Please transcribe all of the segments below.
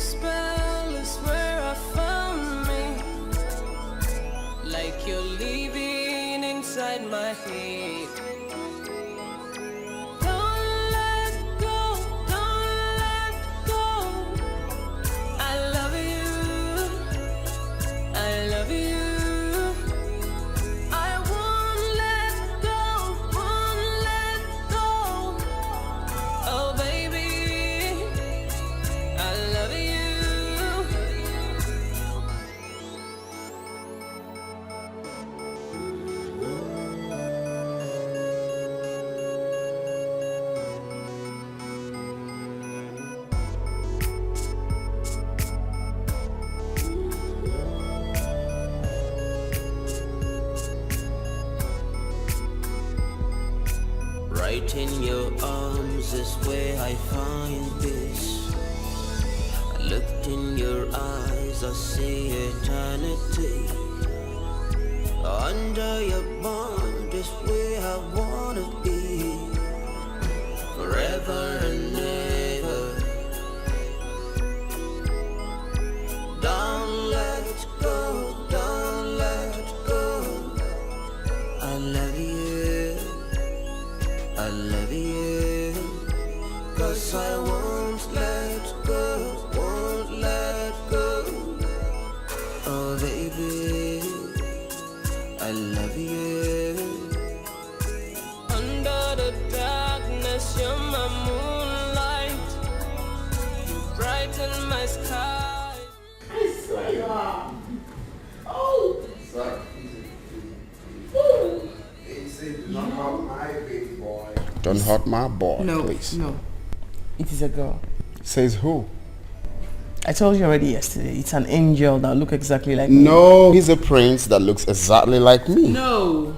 spell is where I found me. Like you're living inside my head. Don't let go, don't let go. I love you, I love you. I won't let go, won't let go. Oh baby, I love you. Right in your arms is where I find peace. I looked in your eyes, I see eternity. Under your bond is where I wanna be, forever and ever. Don't let go, don't let go. I love you, I love you, 'cause I won't let go, won't let go. Oh baby, I love you. Under the darkness, you're my moonlight. You brighten my sky. I swear you are. Oh. Sir. Ooh. He said, don't hurt my baby boy. Don't hurt my boy, No, please. no. It is a girl. Says who? I told you already yesterday. It's an angel that look exactly like me. No, he's a prince that looks exactly like me. No.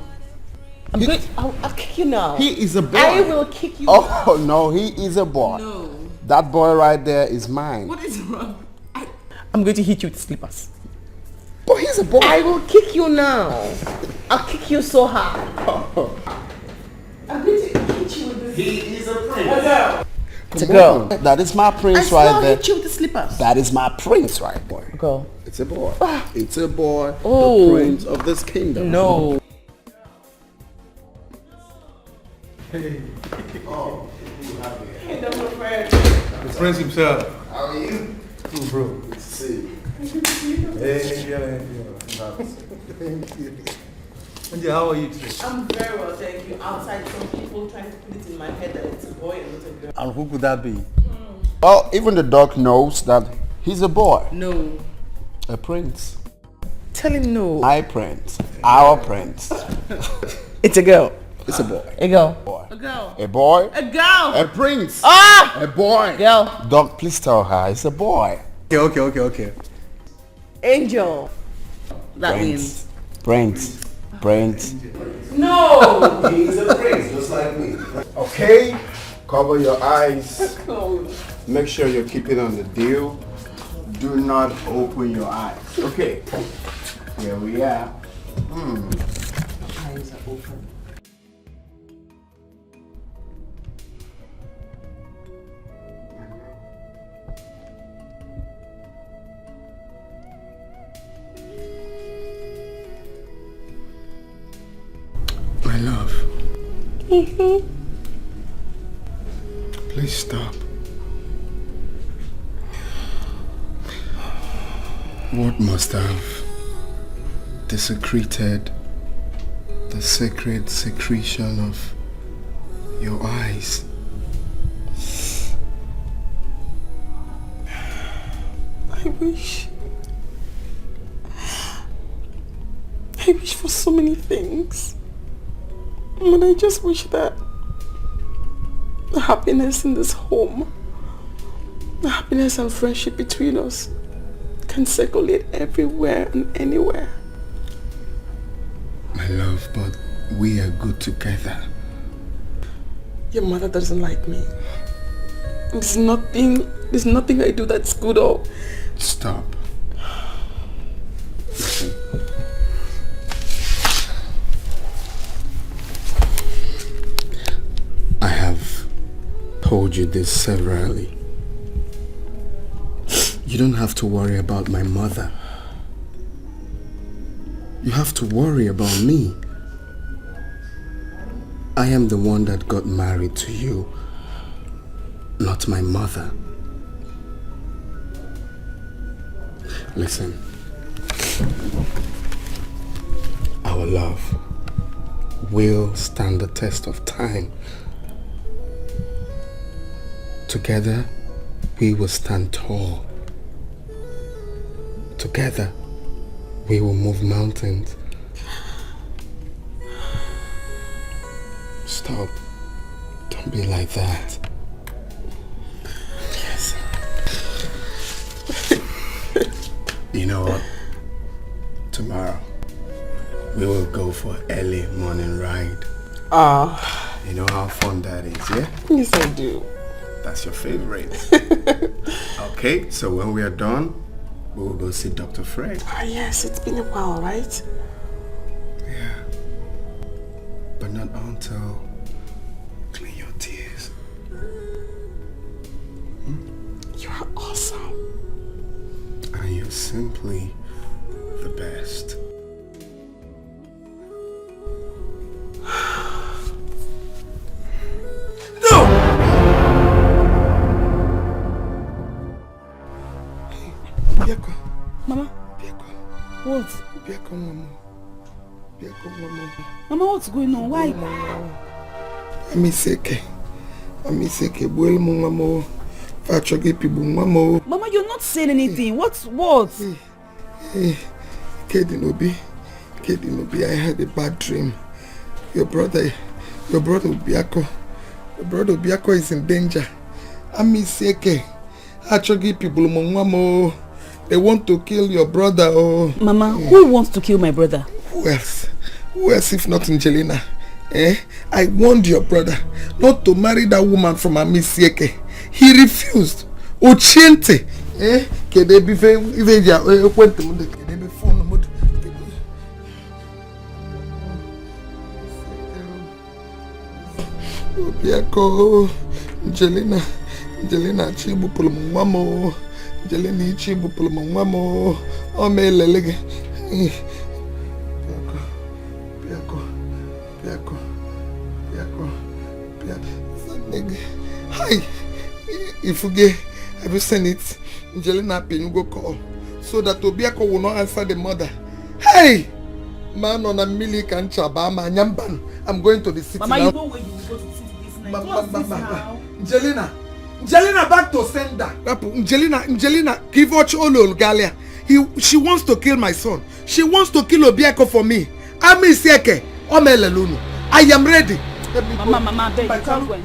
I'll kick you now. He is a boy. I will kick you. Oh, no, he is a boy. No. That boy right there is mine. What is wrong? I'm going to hit you with slippers. But he's a boy. I will kick you now. I'll kick you so hard. I'm going to hit you with this. He is a prince. It's a girl. That is my I prince still right there. hit you with the slippers. That is my prince right there. Girl. It's a boy. It's a boy. Oh. The prince of this kingdom. No. Hey, Oh, the prince himself. how are you? Cool, bro. Good to see you. Hey, yeah. Angie, how are you today? I'm very well, thank you. Outside, some people trying to put it in my head that it's a boy and not a girl. And who could that be? Well, even the dog knows that he's a boy. No. A prince. Tell him no. My prince. Our prince. It's a girl. It's a boy. A girl. Boy. A girl. A boy. A girl. A prince. Ah! A boy. Girl. Dog, please tell her it's a boy. Okay. Angel. That means. Prince. Prince. No! He's a prince, just like me. Okay. Cover your eyes. Make sure you keep it on the deal. Do not open your eyes. Okay. Here we are. Eyes are open. My love. Please stop. What must have desecrated the sacred secretion of your eyes? I wish for so many things. But I just wish that the happiness in this home, the happiness and friendship between us can circulate everywhere and anywhere. My love, but we are good together. Your mother doesn't like me. There's nothing I do that's good or... Stop. Listen. I have told you this severally. You don't have to worry about my mother. You have to worry about me. I am the one that got married to you, not my mother. Listen. Our love will stand the test of time. Together, we will stand tall. Together, we will move mountains. Stop. Don't be like that. Yes. You know what? Tomorrow, we will go for early morning ride. You know how fun that is, yeah? Yes, I do. That's your favorite. Okay, so when we are done, we will go see Dr. Fred. Yes, it's been a while, right? Yeah. But not until clean your tears. You are awesome. And you're simply the best. Mama? What? Mama, what's going on? Why? I'm sick. Mama, you're not saying anything. What? Kedinobi, I had a bad dream. Your brother Obiako is in danger. I'm sick. People, they want to kill your brother. Oh. Mama, who wants to kill my brother? Who else? Who else if not Angelina? I warned your brother not to marry that woman from Amisieke. He refused. Ochiente. Obiako, Angelina chibu pulumwamo. Angelina chibu pulumwamo. Omelelege. Hi, Ifuge, have you seen it? Angelina Penugo call so that Obiako will not answer the mother. Hey, man on a milli can chabama nyamban. I'm going to the city. Mama, now. You know where you will go to the city this night. What's this now? Angelina back to sender. Angelina, give watch Olo Galia. She wants to kill my son. She wants to kill Obiako for me. Ami Sieke, Omelelunu. I am ready. Mama, beg, you can't go.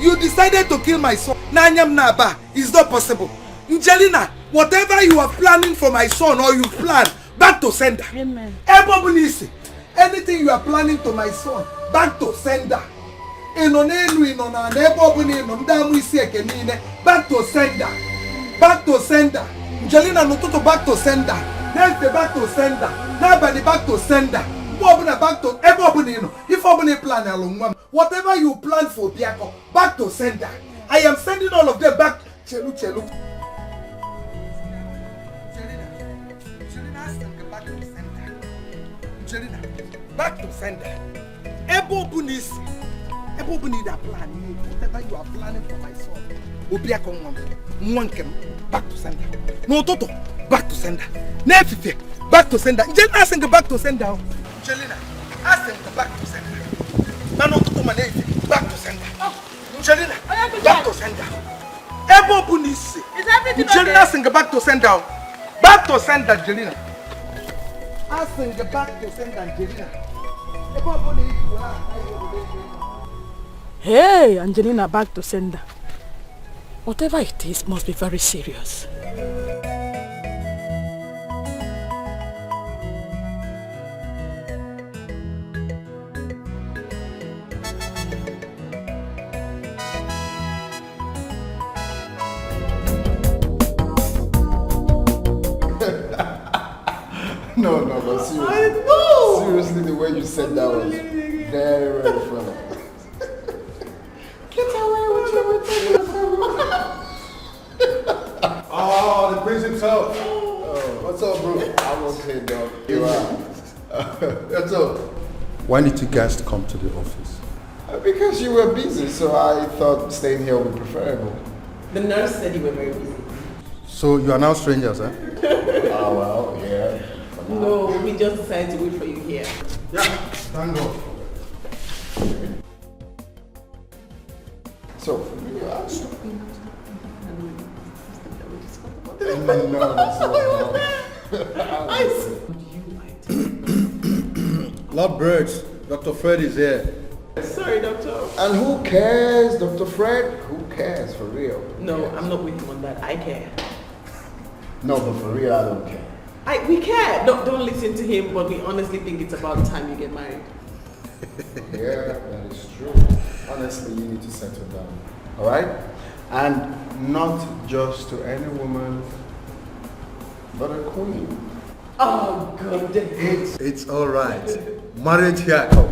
You decided to kill my son. Nanyam Naba. It's not possible. Angelina, whatever you are planning for my son or you plan, back to sender. Amen. Anything you are planning to my son, back to sender. Back to sender. Back to sender. Angelina no to back to sender. Next back to sender. Nobody back to sender. Back to if plan along whatever you plan for Biako, back to sender. I am sending all of them back. Chelu. Angelina, back to sender. Ebo Bunisi that plan. Whatever you are planning for my son. Obiako Mwankem, back to sender. No Toto, back to sender. Nefife, back to sender. Angelina ask him back to sender. Angelina, ask him back to sender. Mano Toto Manefi, back to sender. Angelina, back to sender. Ebo Bunisi. Angelina ask him back to sender. Back to sender, Angelina. Ask him back to sender, Angelina. Ebo Bunisi. Hey, Angelina, back to sender. Whatever it is must be very serious. No, seriously. Seriously, the way you said that was very, very funny. Get away with your Maurice himself. What's up, bro? I'm okay, dog. You are. What's up? Why did you guys come to the office? Because you were busy, so I thought staying here would be preferable. The nurse said you were very busy. So you are now strangers, huh? Oh, well, yeah. No, we just decided to wait for you here. Yeah, thank God. So, you are stopping. No, that's not. Lord Birds, Dr. Fred is here. Sorry, doctor. And who cares, Dr. Fred? Who cares, for real? No, I'm not with him on that. I care. No, but for real, I don't care. We care. Don't listen to him, but we honestly think it's about time you get married. Yeah, that is true. Honestly, you need to settle down. All right? And not just to any woman, but a queen. Oh, God. It's all right. Marriage here, come.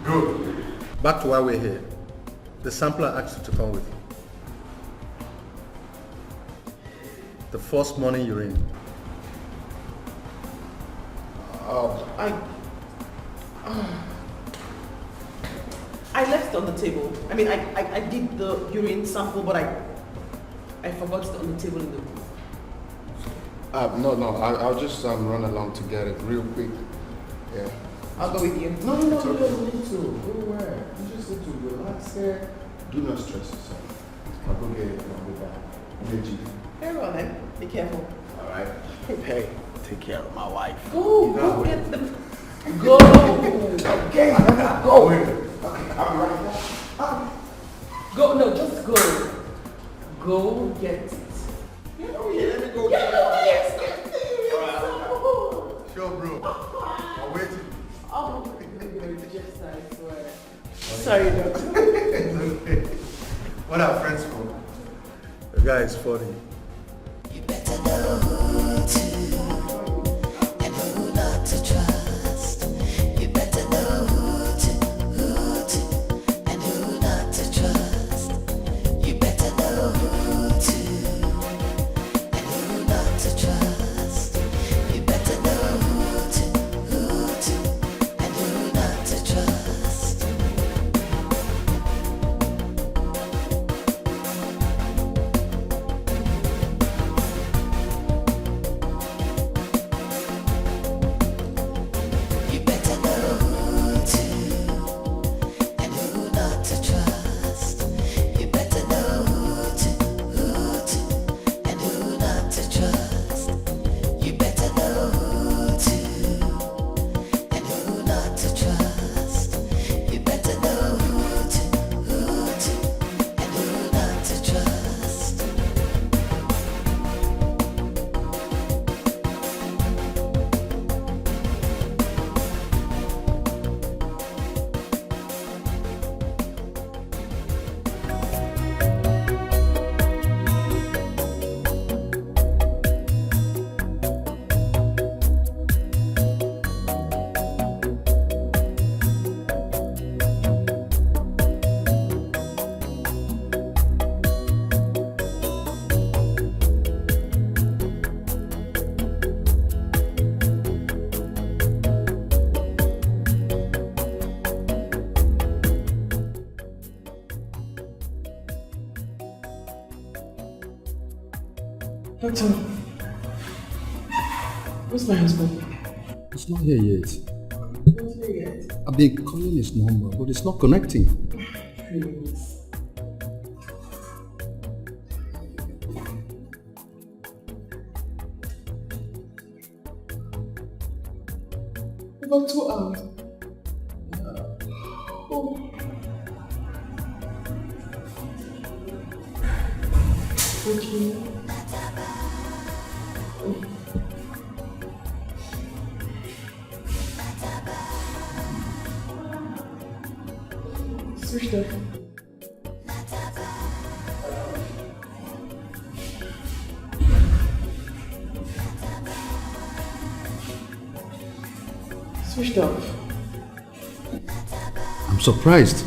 Good. Back to why we're here. The sampler asked you to come with you. The first morning you're in. I left it on the table. I mean, I did the urine sample, but I forgot it on the table in the room. No, I'll just run along to get it real quick. Yeah. I'll go with you. No, you don't need to. Go where? You just need to relax there. Do not stress yourself. I'll go get it and I'll be back. Very well then. Be careful. All right. Hey, take care of my wife. Go get them. Go. Okay, I gotta go. Okay, I'll be right back. Go. No, just go. Go get it. Oh yeah, let me go. Yes. Sure, bro. I'm waiting. Oh, just I swear. Sorry, doctor. It's okay. What are friends for? The guy is funny. You better know who to and who not to trust. You better know who to and who not to trust. You better know who to and who not to trust. You better know who to and who not to trust. You better know who to and who not to trust. You better know who to and who not to trust. You better know who to and who not to trust. You better know who to and who not to trust. Doctor, where's my husband? It's not here yet. Not here yet. I've been calling his number, but it's not connecting. Please. About 2 hours. Oh. Okay. Switched off. Switched off. I'm surprised.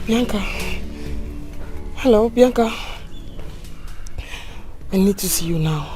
Bianca. Hello, Bianca. I need to see you now.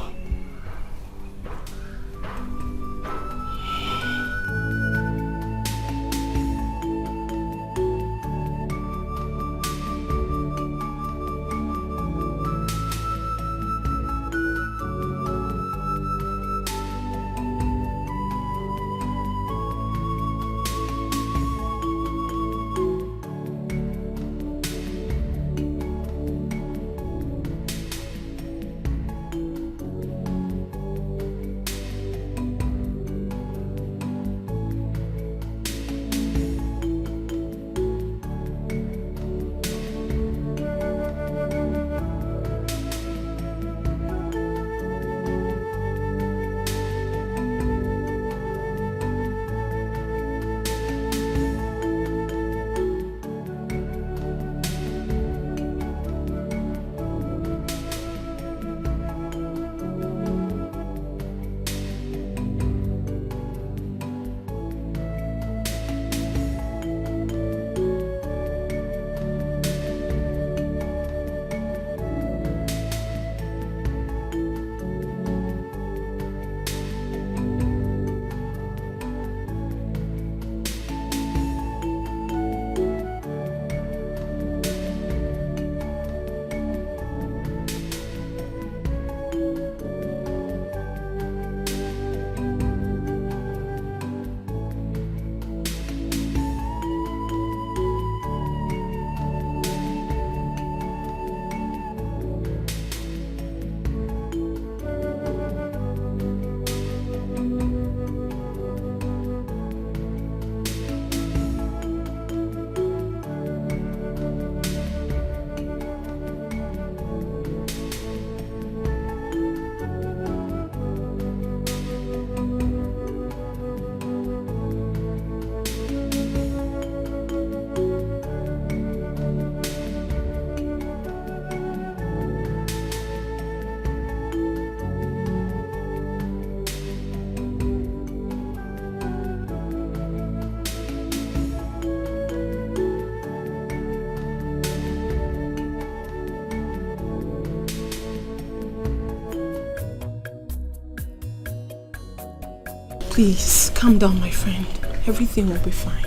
Please, calm down, my friend. Everything will be fine.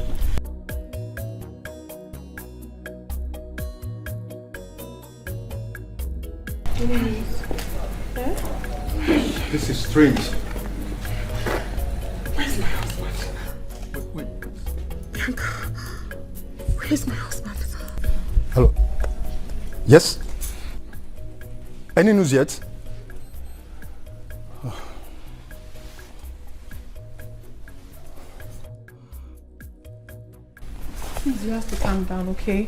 This is strange. Where's my husband? Wait. Bianca, where's my husband? Hello. Yes? Any news yet? Please, you have to calm down, okay?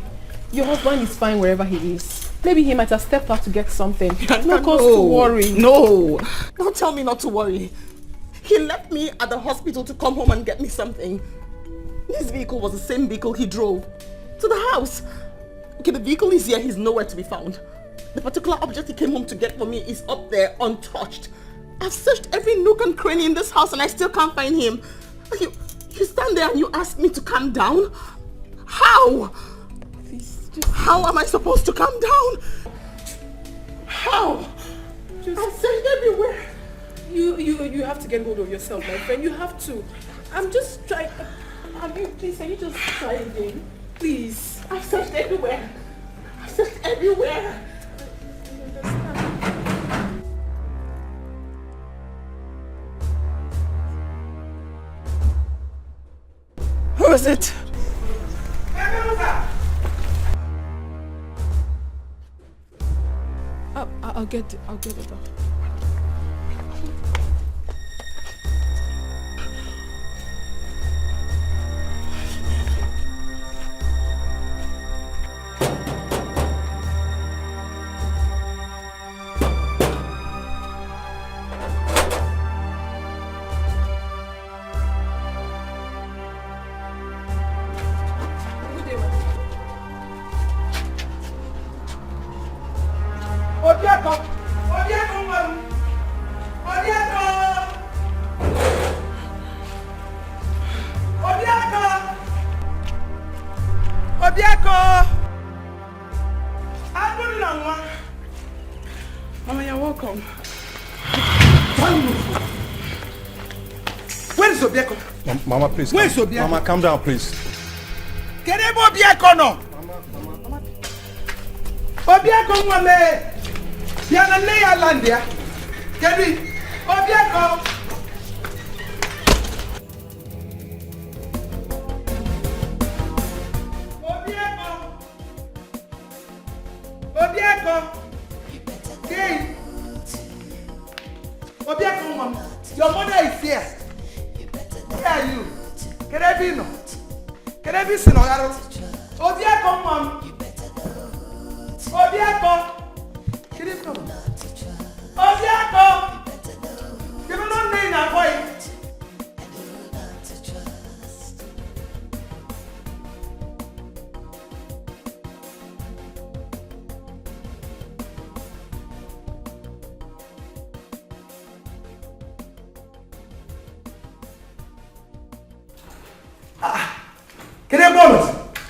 Your husband is fine wherever he is. Maybe he might have stepped out to get something. No cause to worry. No, don't tell me not to worry. He left me at the hospital to come home and get me something. This vehicle was the same vehicle he drove to the house. Okay, the vehicle is here, he's nowhere to be found. The particular object he came home to get for me is up there untouched. I've searched every nook and cranny in this house and I still can't find him. You stand there and you ask me to calm down? How? Please, just... How am I supposed to calm down? How? I've searched everywhere. You have to get hold of yourself, my friend. You have to. I'm just trying. Please, can you just try again? Please. I've searched everywhere. I've searched everywhere. I understand. Who is it? I'll get it off. Where's Obieko? Mama, please. Where's Obieko? Mama, calm down, please. Kedebe Obieko no? Obieko nwame. Ya na ne ya land ya. Kebi Obieko. Obieko. Hey. Obieko mom. Your mother is here. Where are you? Kerebi no. Kerebi sinogaro. Obieko mom. Obieko. Kerebi no. Obieko. You don't know name na boy.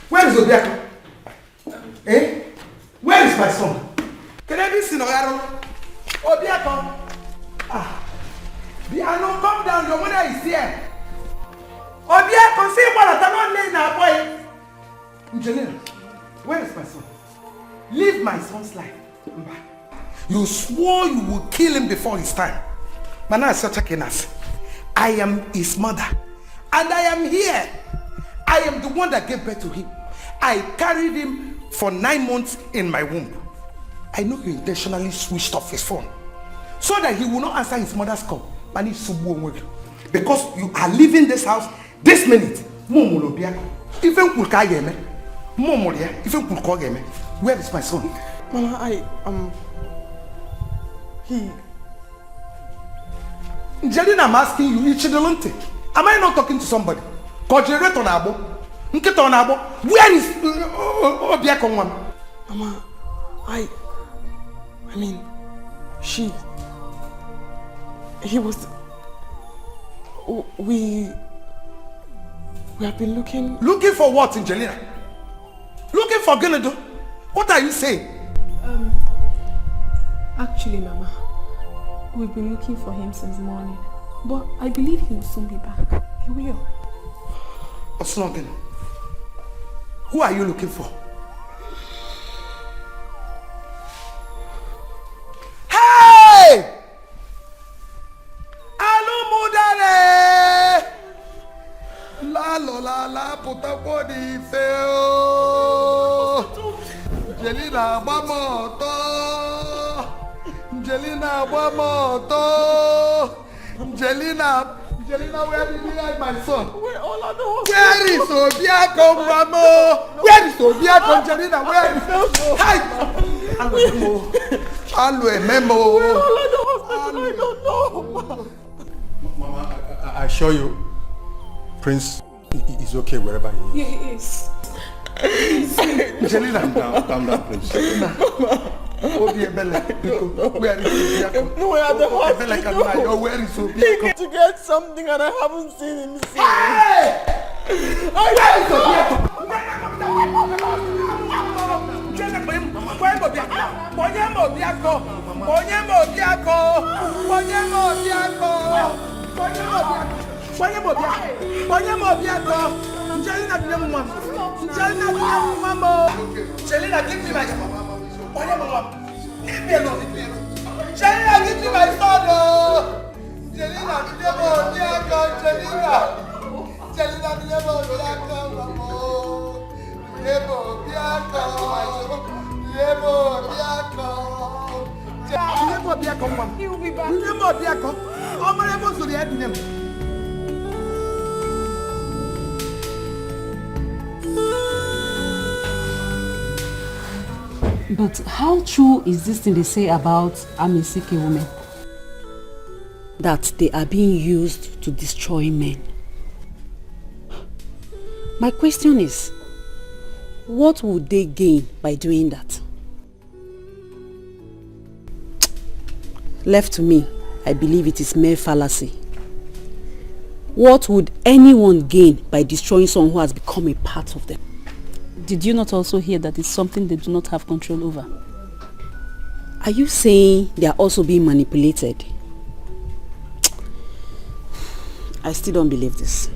Where is Obieko? Eh? Where is my son? Can I be seen Obieko? Biano, come down, your mother is here. Obieko, see what I don't name now, boy. Angelina, where is my son? Live my son's life. You swore you would kill him before his time. Mana is such a kenas. I am his mother, and I am here. I am the one that gave birth to him. I carried him for 9 months in my womb. I know you intentionally switched off his phone so that he will not answer his mother's call. Because you are leaving this house this minute. Even where is my son? Mama, Jelena, I'm asking you, am I not talking to somebody? Where is Obieko? Mama, I mean, he was, we have been looking. Looking for what, Angelina? Looking for Gennady? What are you saying? Actually, Mama, we've been looking for him since morning, but I believe he will soon be back. He will. Osnogen, who are you looking for? Hey! Alumudare! La la la puta body feo. Jelina Bamoto. Jelina Bamoto. Jelina, where did you hide my son? We're all at the hospital. Where is Obieko, Mamo? Where is Obieko, Jelina? Where is Hi! Alwe Memo. We're all at the hospital. I don't know. Mama, I assure you, Prince is okay wherever he is. Yeah, he is. Jelina, Calm down, Prince. where is Obieko? No, we're at the hospital. Where is He Obieko? came to get something and I haven't seen him since. Hey! Where is Obieko? Jelina, give me my son. Leave me alone. Jelina, give me my son. Jelina, He will be back. But how true is this thing they say about Amisike women? That they are being used to destroy men. My question is, what would they gain by doing that? Left to me, I believe it is mere fallacy. What would anyone gain by destroying someone who has become a part of them? Did you not also hear that it's something they do not have control over? Are you saying they are also being manipulated? I still don't believe this.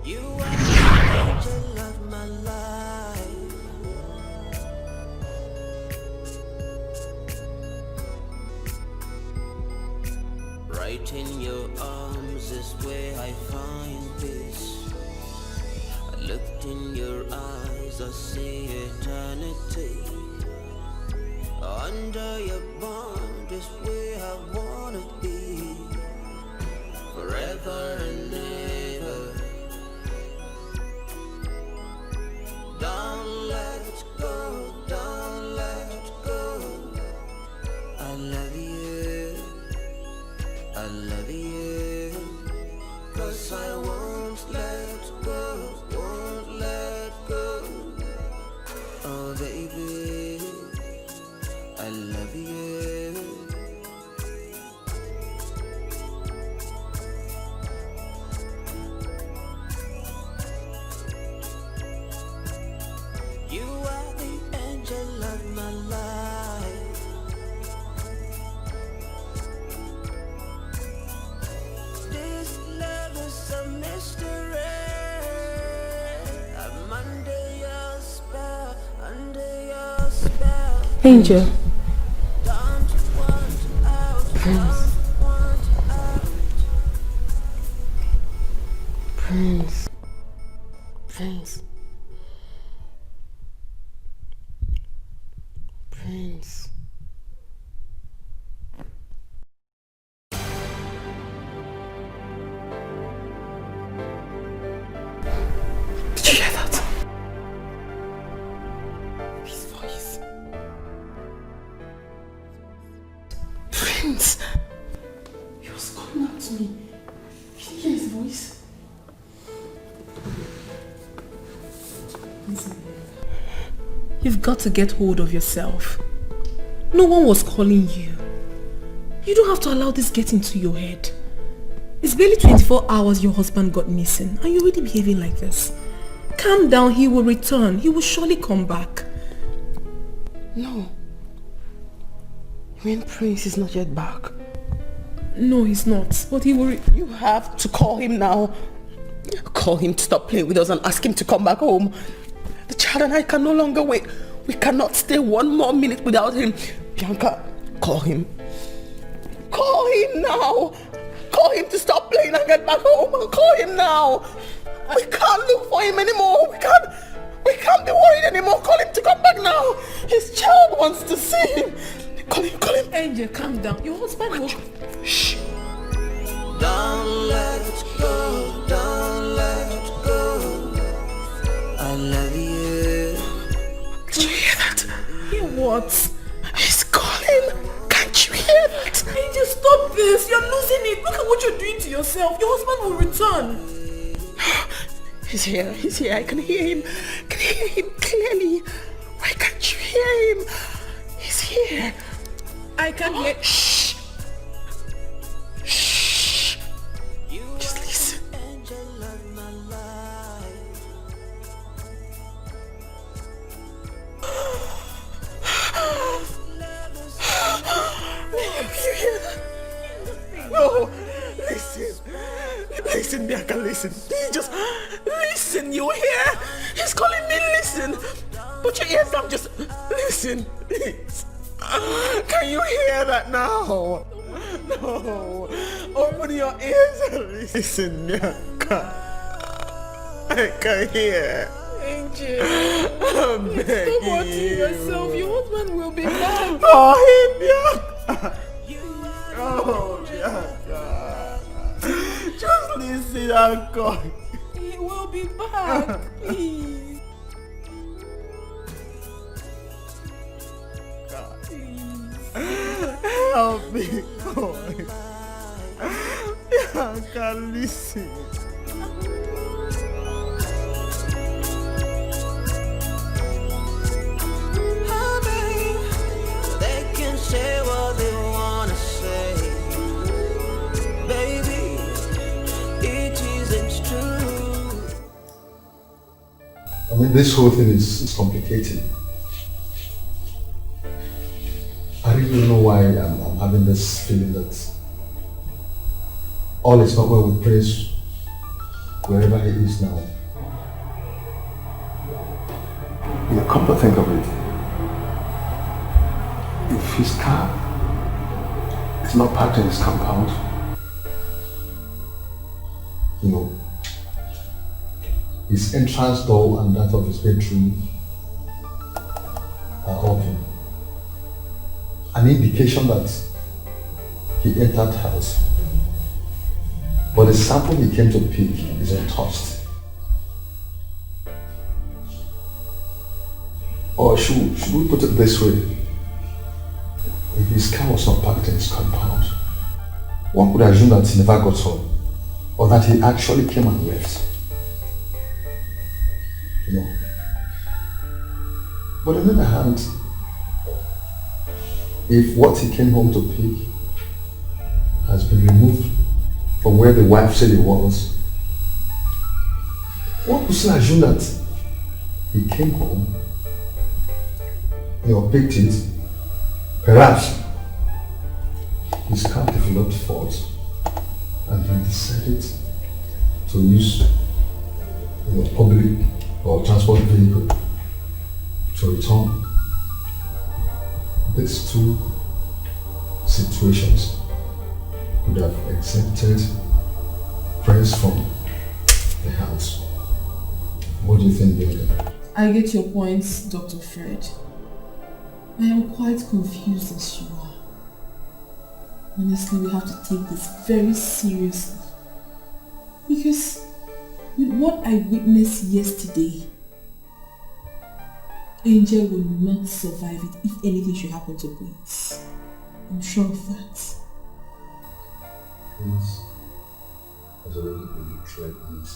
You are the angel of my life. Right in your arms is where I find peace. I looked in your eyes, I see eternity. Under your bond is where I wanna be. Forever and ever. Don't let go, don't let go. I love you, I love you. 'Cause I won't let go, won't let go. Oh baby, I love you. You are the angel of my life. This love is a mystery. I'm under your spell, under your spell. Angel. Don't want out, don't want out. Prince. Prince. Prince. Did you hear that? His voice. Prince. He was calling out to me. Did you hear his voice? Listen. You've got to get hold of yourself. No one was calling you. You don't have to allow this get into your head. It's barely 24 hours your husband got missing and you're already behaving like this. Calm down, he will return. He will surely come back. No. When Prince is not yet back. No, he's not. But he will... You have to call him now. Call him to stop playing with us and ask him to come back home. The child and I can no longer wait. We cannot stay one more minute without him. Bianca, call him. Call him now. Call him to stop playing and get back home. Call him now. We can't look for him anymore. We can't be worried anymore. Call him to come back now. His child wants to see him. Call him, call him. Angel, calm down. Your husband will... Shh. Don't let go, don't let go. I love you. Did you hear that? Hear what? He's calling. Can't you hear that? Angel, stop this. You're losing it. Look at what you're doing to yourself. Your husband will return. He's here. He's here. I can hear him. I can hear him clearly. Why can't you hear him? He's here. I can hear... Shh. Shh. Just listen. Angel of my life. You hear that? No. Listen. Listen, Bianca, listen. Just listen. You hear? He's calling me. Listen. Put your ears down. Just listen. Please. Can you hear that now? No. Open your ears and listen, Nyaka. I can hear. Angel, I'm begging stop hurting yourself. Your husband will be back. Oh, Nyaka. Oh, Nyaka. Just listen, Uncle. He will be back. Please. Help me, God. Nyaka, listen. They can say what they wanna say, baby, it isn't true. I mean, this whole thing is complicated. I really don't know why I'm having this feeling that all is not well with Prince wherever he is now. Yeah, come to think of it, if his car is not parked in his compound, you know, his entrance door and that of his bedroom are open. An indication that he entered the house. But the sample he came to pick is untouched. Or should we put it this way? If his car was not parked in his compound, one could assume that he never got home, or that he actually came and left. You know. But on the other hand, if what he came home to pick has been removed from where the wife said it was, one could still assume that he came home, picked it, perhaps his car developed fault and he decided to use public or transport vehicle to return. These two situations could have exempted Prince from the house. What do you think, David? I get your points, Dr. Fred. I am quite confused as you are. Honestly, we have to take this very seriously. Because with what I witnessed yesterday, Angel will not survive it if anything should happen to Prince. I'm sure of that. Prince has already been threatened.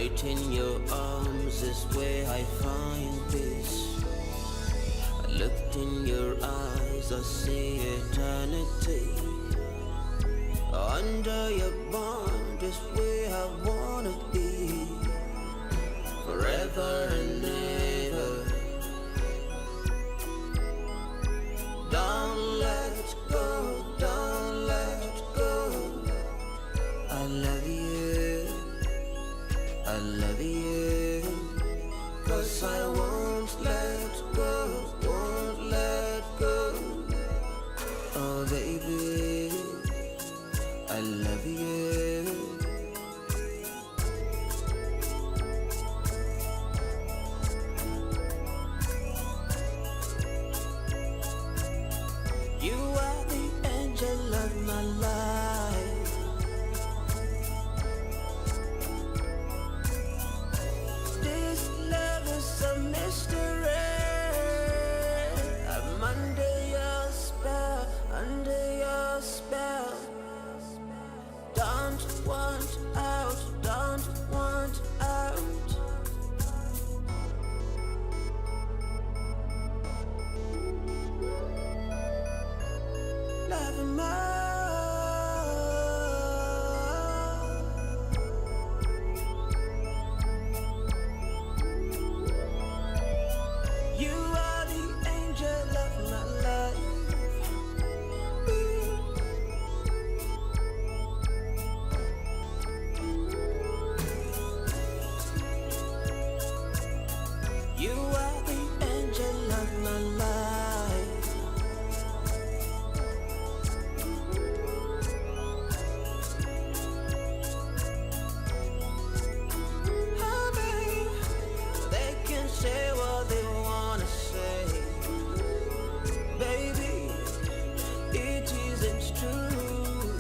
Right in your arms is where I find peace. I looked in your eyes, I see eternity. Under your bond is where I wanna be, forever and ever. Don't let go, don't let go. I love you, I love you, 'cause I won't let go, won't let go. Oh baby, I love you. You are the angel of my life. This love is a mystery. I'm under your spell, under your spell. Don't want out, don't want out. Love him more. You are the angel of my life. You are the angel of my life. Oh, babe, they can say what they wanna say. Baby, it isn't true.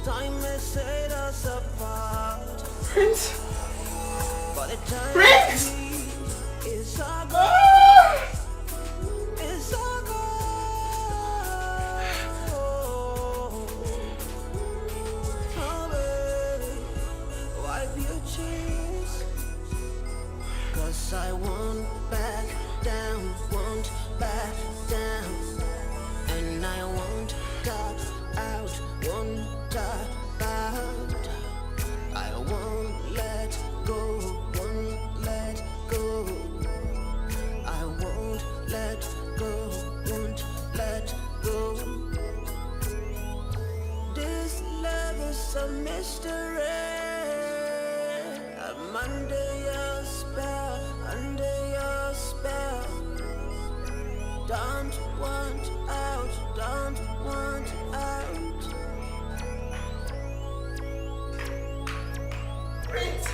Time has set us apart. Prince. But the time Prince! is all gone. It's all gone. Oh, baby, wipe your tears. 'Cause I won't back down, won't back down. And I won't tap out, won't tap out. I won't let go, won't let go. I won't let go, won't let go. This love is a mystery. I'm under your spell, under your spell. Don't want out, don't want out. Prince.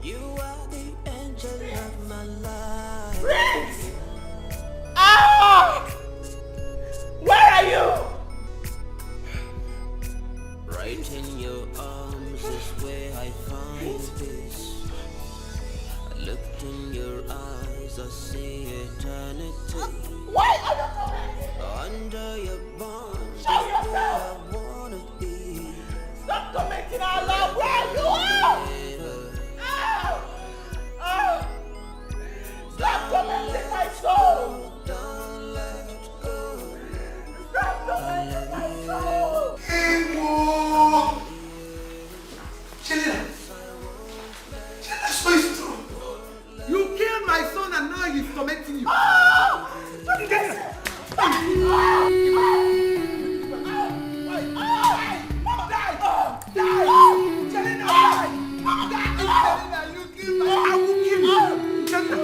You are the angel of my life. Prince! Ah! Where are you? Right in your arms is where I find peace. I looked in your eyes, I see eternity. Why are you coming? Under your bond is Show where yourself! I wanna be. Stop commenting out loud where you are! Oh! Oh! Stop commenting my soul! Don't let go. Stop commenting my soul! Chelina! Chelina, so it's true. You killed my son and now he's tormenting you. Oh! What did I say? Mama died! Die! Chelina died! Mama died! Chelina, you killed my son. I will kill you. Chelina,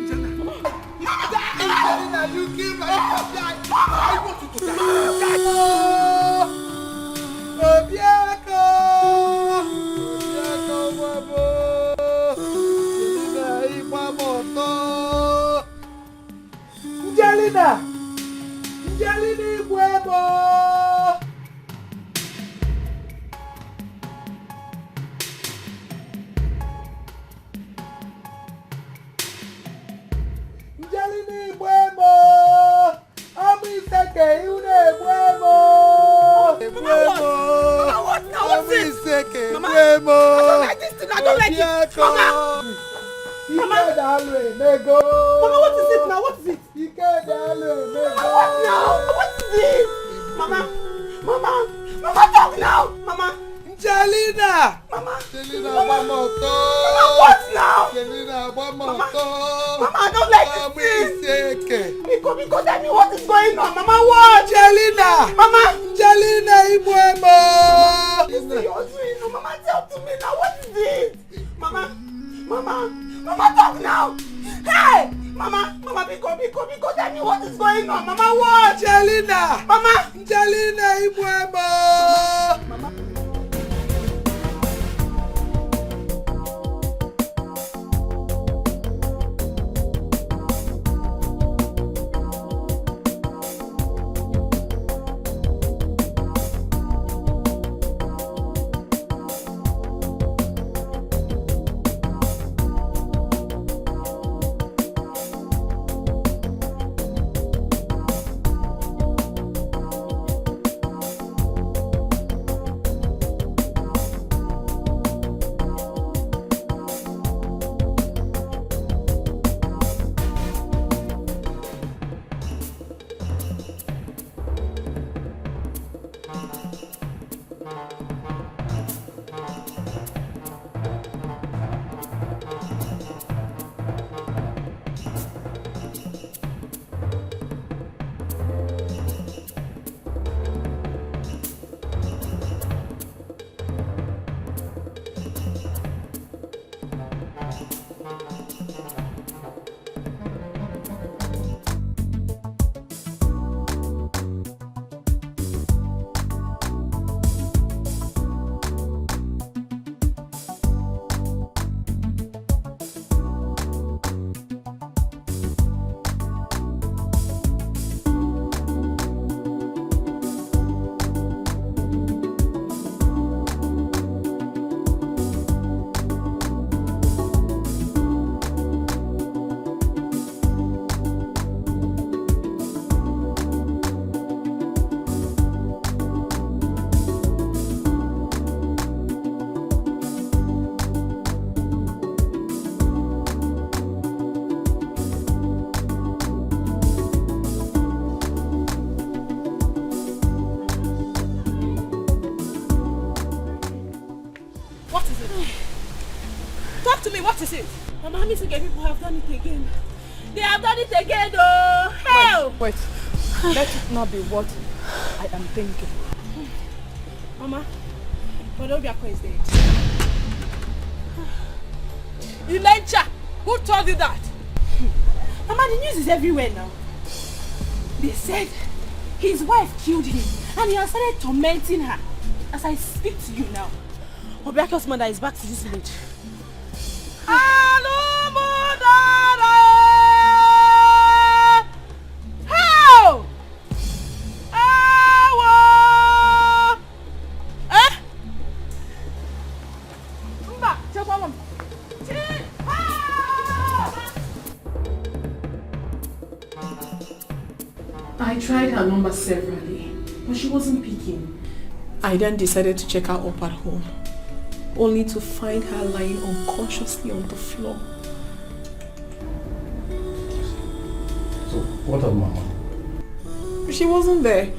Chelina. Mama died! Chelina, you killed my son. I want you to die. Obiako! Obiako, wabo! Chelina, Ipamoto! Chelina! Chelina, Iwebo! Chelina, Iwebo! Amu iseke, iune, I don't like it. Mama! Mama, what is it now? What is it? Mama, what now? What is it? Mama, talk now! Mama! Angelina! Mama! Mama, what now? Mama, I don't like this. Because tell me what is going on. Mama, what? Angelina! Mama! Angelina, Ibuemo! Mama, talk to me now. What is it? Mama, talk now. Hey! Mama, because tell me what is going on. Mama, what? Angelina! Mama! Angelina, Ibuemo! Mama. What is it? Mama, Misuke people have done it again. They have done it again, oh! Hell! Wait. Let it not be what I am thinking. Mama, Obiako is dead. Ilencha! Who told you that? Mama, the news is everywhere now. They said his wife killed him and he has started tormenting her. As I speak to you now, Obiako's mother is back to this village. How? I tried her number severally, but she wasn't picking. I then decided to check her up at home, only to find her lying unconsciously on the floor. So, what of Mama? She wasn't there,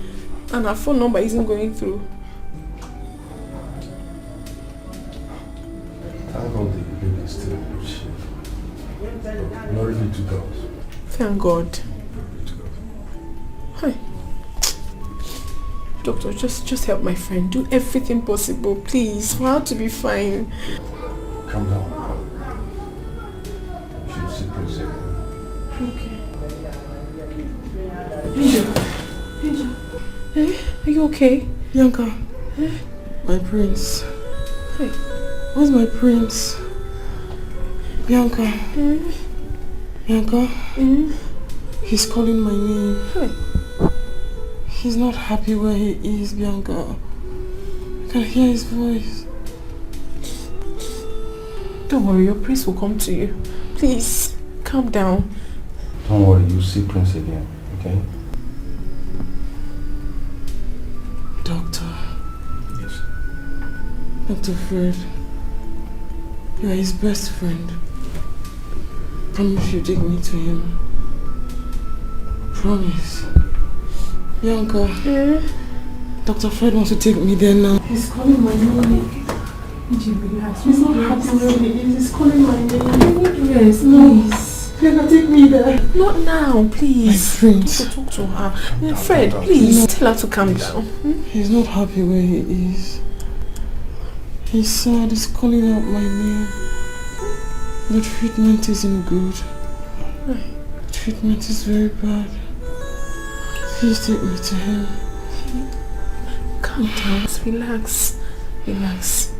and her phone number isn't going through. Thank God the baby is still in good shape. Glory be to God. Thank God. Hi. Doctor, just help my friend. Do everything possible, please, for her to be fine. Calm down. You should see Prince. Okay. Angel. Eh? Are you okay? Bianca. Eh? My prince. Hey. Where's my prince? Bianca. Bianca. He's calling my name. Hey. He's not happy where he is, Bianca. I can hear his voice. Don't worry, your prince will come to you. Please, calm down. Don't worry, you'll see Prince again, okay? Doctor. Yes. Dr. Fred. You are his best friend. Promise you take me to him. Promise. Bianca. Dr. Fred wants to take me there now. He's calling my name. He's not happy where he is. He's calling my name. Yes, please. Bianca, take me there. Not now, please. My friend. Talk to her. Yeah, Fred, please. Tell her to calm down. He's not happy where he is. He's sad. He's calling out my name. The treatment isn't good. The treatment is very bad. Please take me to him. Calm down. Relax. Relax.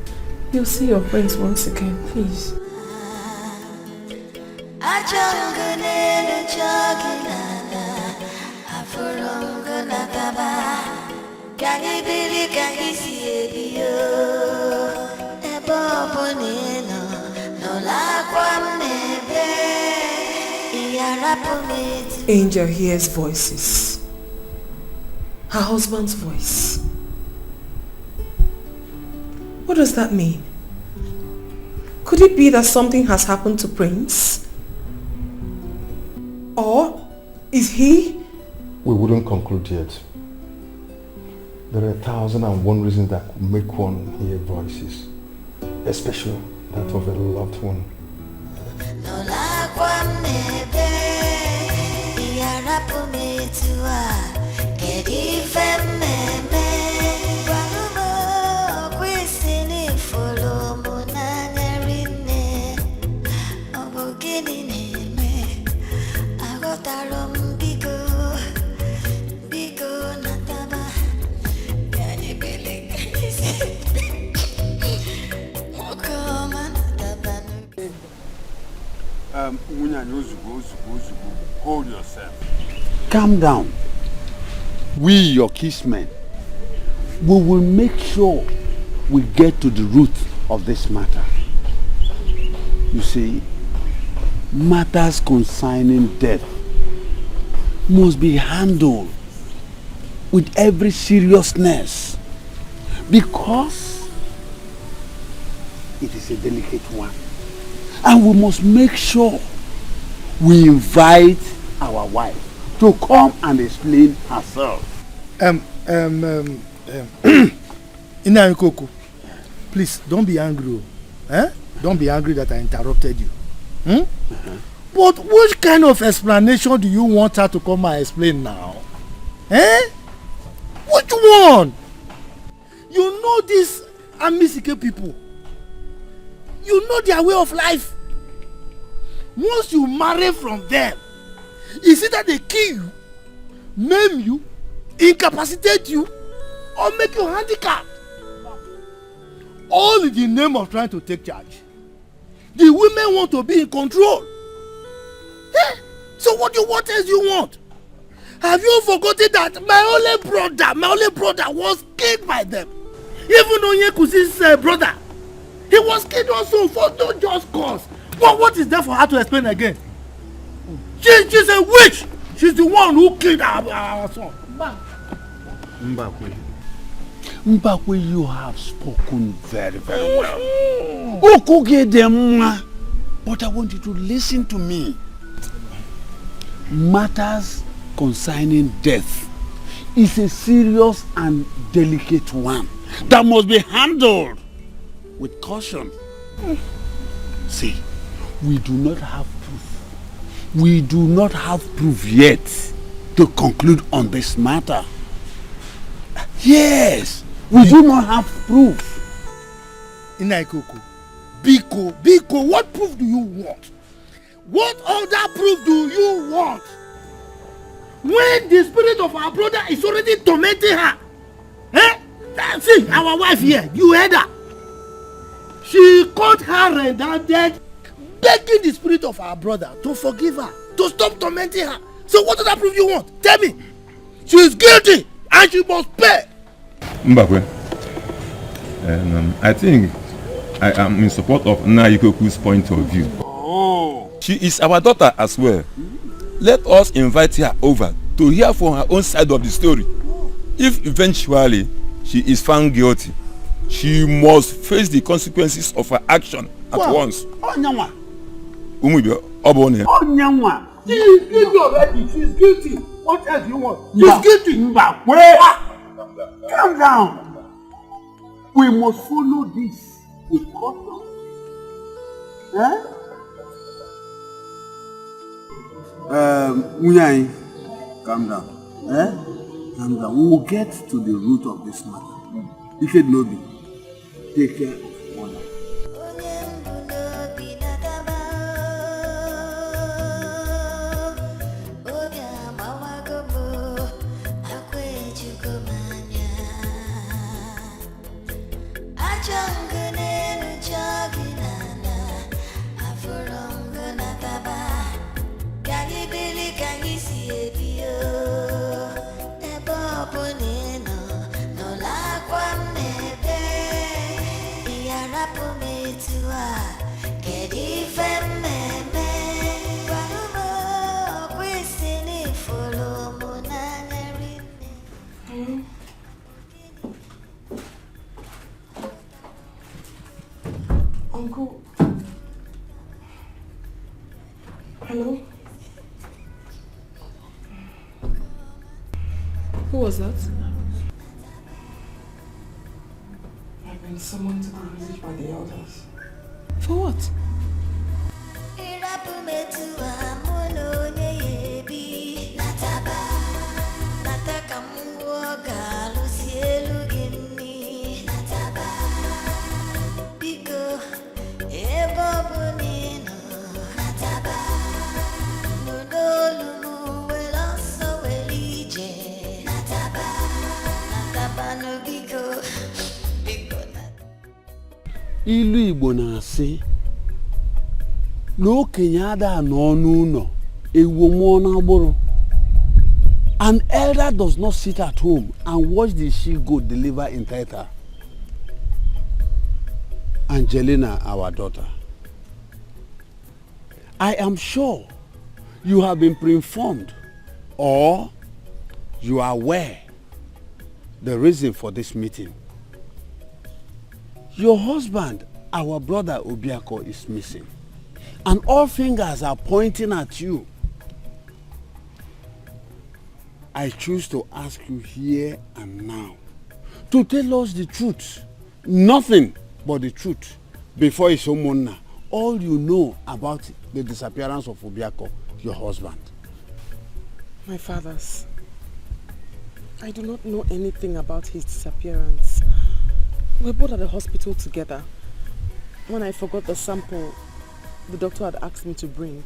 You'll see your friends once again, please. Angel hears voices. Her husband's voice. What does that mean? Could it be that something has happened to Prince? Or is he? We wouldn't conclude yet. There are 1,001 reasons that could make one hear voices, especially that of a loved one. Hold yourself. Calm down. We, your kissmen, we will make sure we get to the root of this matter. You see, matters concerning death must be handled with every seriousness because it is a delicate one. And we must make sure we invite our wife to come and explain herself. Inankoko, please don't be angry. Don't be angry that I interrupted you. But which kind of explanation do you want her to come and explain now? Which one? You know these Amisike people. You know their way of life. Once you marry from them, it's either they kill you, maim you, incapacitate you, or make you handicapped. All in the name of trying to take charge. The women want to be in control. So what else do you want? Have you forgotten that my only brother was killed by them? Even Onyekusi's brother, he was killed also for no just cause. What is there for her to explain again? She's a witch. She's the one who killed our son. Mbakwe, you have spoken very, very well. But I want you to listen to me. Matters concerning death is a serious and delicate one that must be handled with caution. See, we do not have proof. We do not have proof yet to conclude on this matter. Yes, we do not have proof. Inaikoko, Biko, what proof do you want? What other proof do you want? When the spirit of our brother is already tormenting her. See, our wife here, you heard her. She caught her red-handed, begging the spirit of our brother to forgive her, to stop tormenting her. So what other proof you want? Tell me. She is guilty and she must pay. Mbakwe, I think I am in support of Naikoku's point of view. Oh. She is our daughter as well. Let us invite her over to hear from her own side of the story. If eventually she is found guilty, she must face the consequences of her action at once. Onyanwa. Umubi, Obone. Onyanwa. She is guilty already. She is guilty. What else do you want? She is guilty. Calm down. We must follow this with caution. Munyai, calm down. Calm down. We will get to the root of this matter. If it no be, take care of honor. Uncle. Hello? Who was that? I've been summoned to the village by the elders. For what? Ilu Igbo na-asị na okenye ada n'ọnụ ụlọ ewu mmụọ n'agbụrụ. An elder does not sit at home and watch the she-goat deliver in theater. Angelina, our daughter, I am sure you have been pre-informed or you are aware the reason for this meeting. Your husband, our brother Obiako, is missing. And all fingers are pointing at you. I choose to ask you here and now to tell us the truth. Nothing but the truth before it's Omona. All you know about the disappearance of Obiako, your husband. My fathers, I do not know anything about his disappearance. We were both at the hospital together. When I forgot the sample the doctor had asked me to bring,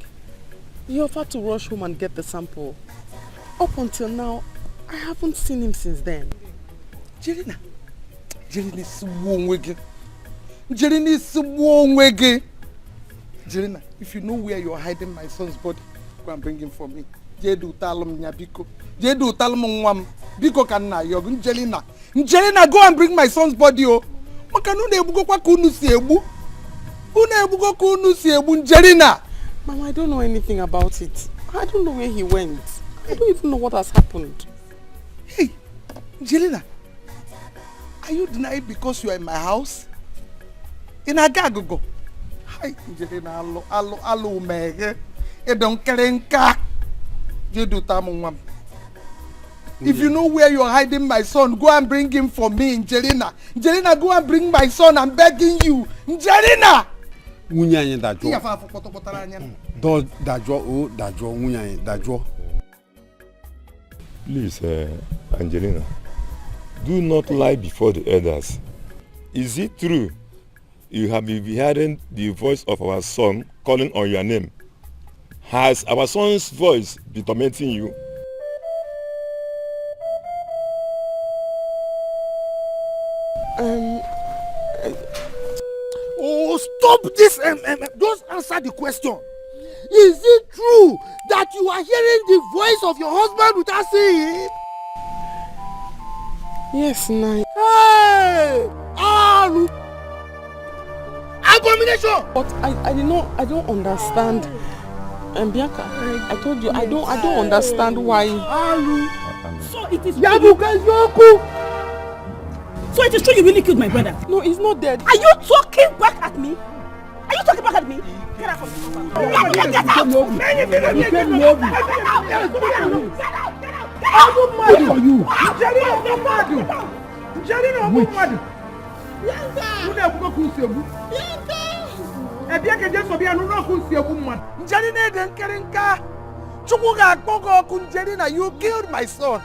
he offered to rush home and get the sample. Up until now, I haven't seen him since then. Jelina is Wongwege. Jelina is Wongwege. Jelina, if you know where you're hiding my son's body, go and bring him for me. Jedu talum nyabiko. Jedu talum nwam. Biko kanna yogun Jelina. Jelina, go and bring my son's body, oh. Makanu ne ebugo kwa kunu si ebu. Una ebugo kunu si ebu Jelina. Mama, I don't know anything about it. I don't know where he went. I don't even know what has happened. Hey, Jelina, are you denying because you are in my house? In Agagogo. Hi, Jelina, alo, mege. E don't kerenka. Jedu tamu. If you know where you're hiding my son, go and bring him for me, Jelina. Jelina, go and bring my son. I'm begging you, Jelina. Munyanye dajo. Dajo munyanye dajo. Please, Angelina, do not lie before the elders. Is it true you have been hearing the voice of our son calling on your name? Has our son's voice been tormenting you? Oh, stop this! Just answer the question. Is it true that you are hearing the voice of your husband without seeing him? Yes, Nai. Hey! Alu! Abomination! But I don't understand. Bianca, I told you, I don't understand why. Alu! So it is Yabuka Yoku! So it is true you really killed my brother? No, he's not dead. Are you talking back at me? Are you talking back at me? Get out from me. Get out! Good for you. You killed my son.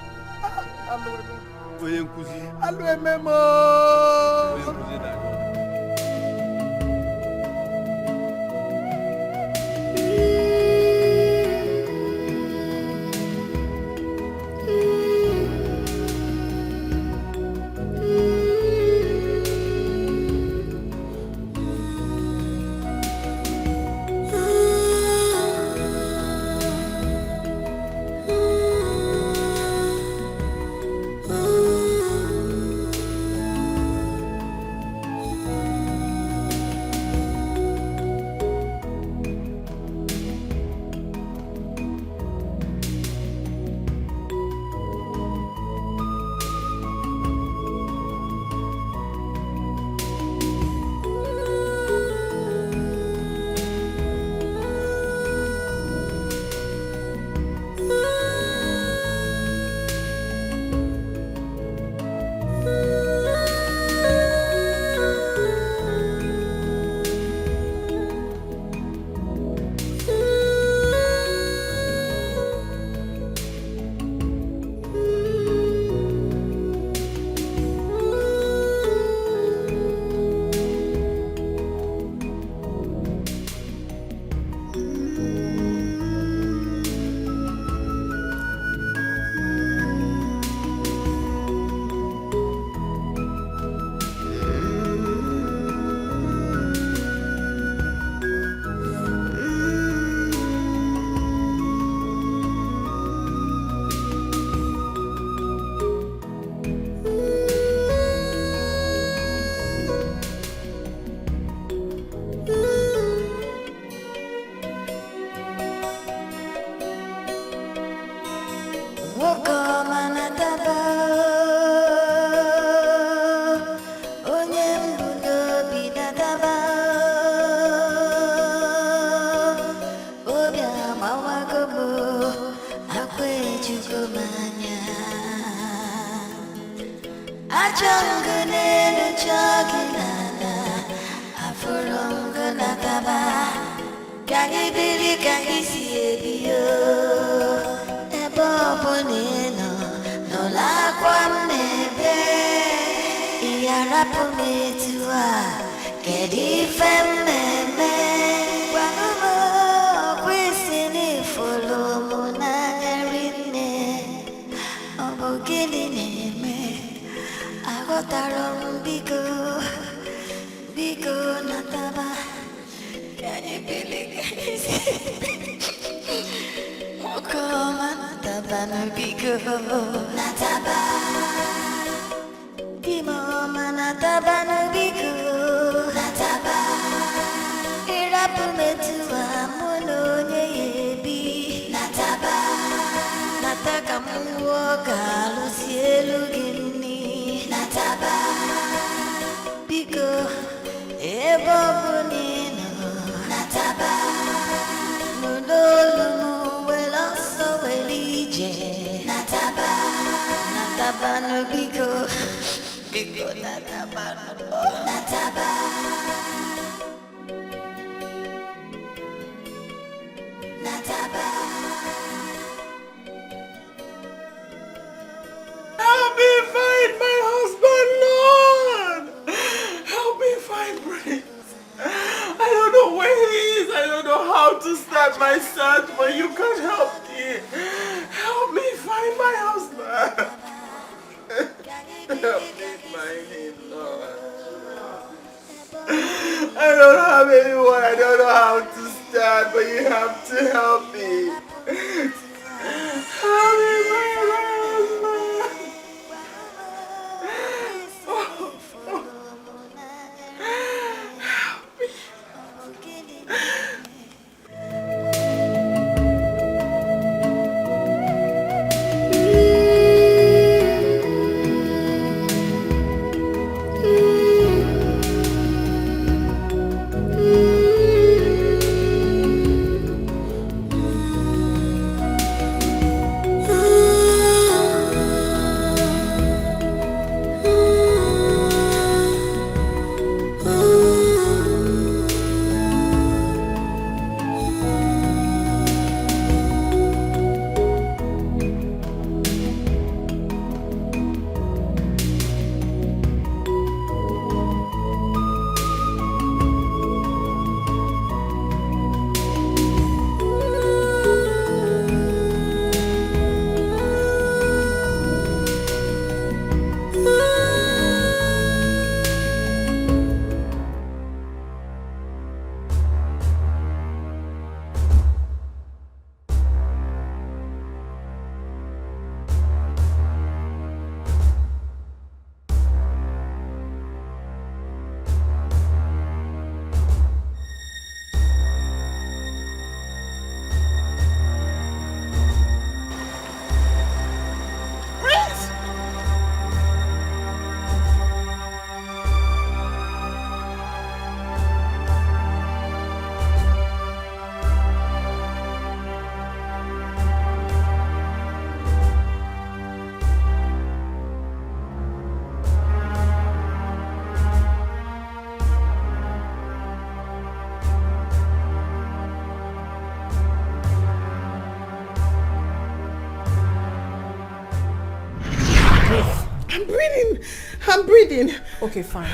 I'm breathing. Okay, fine.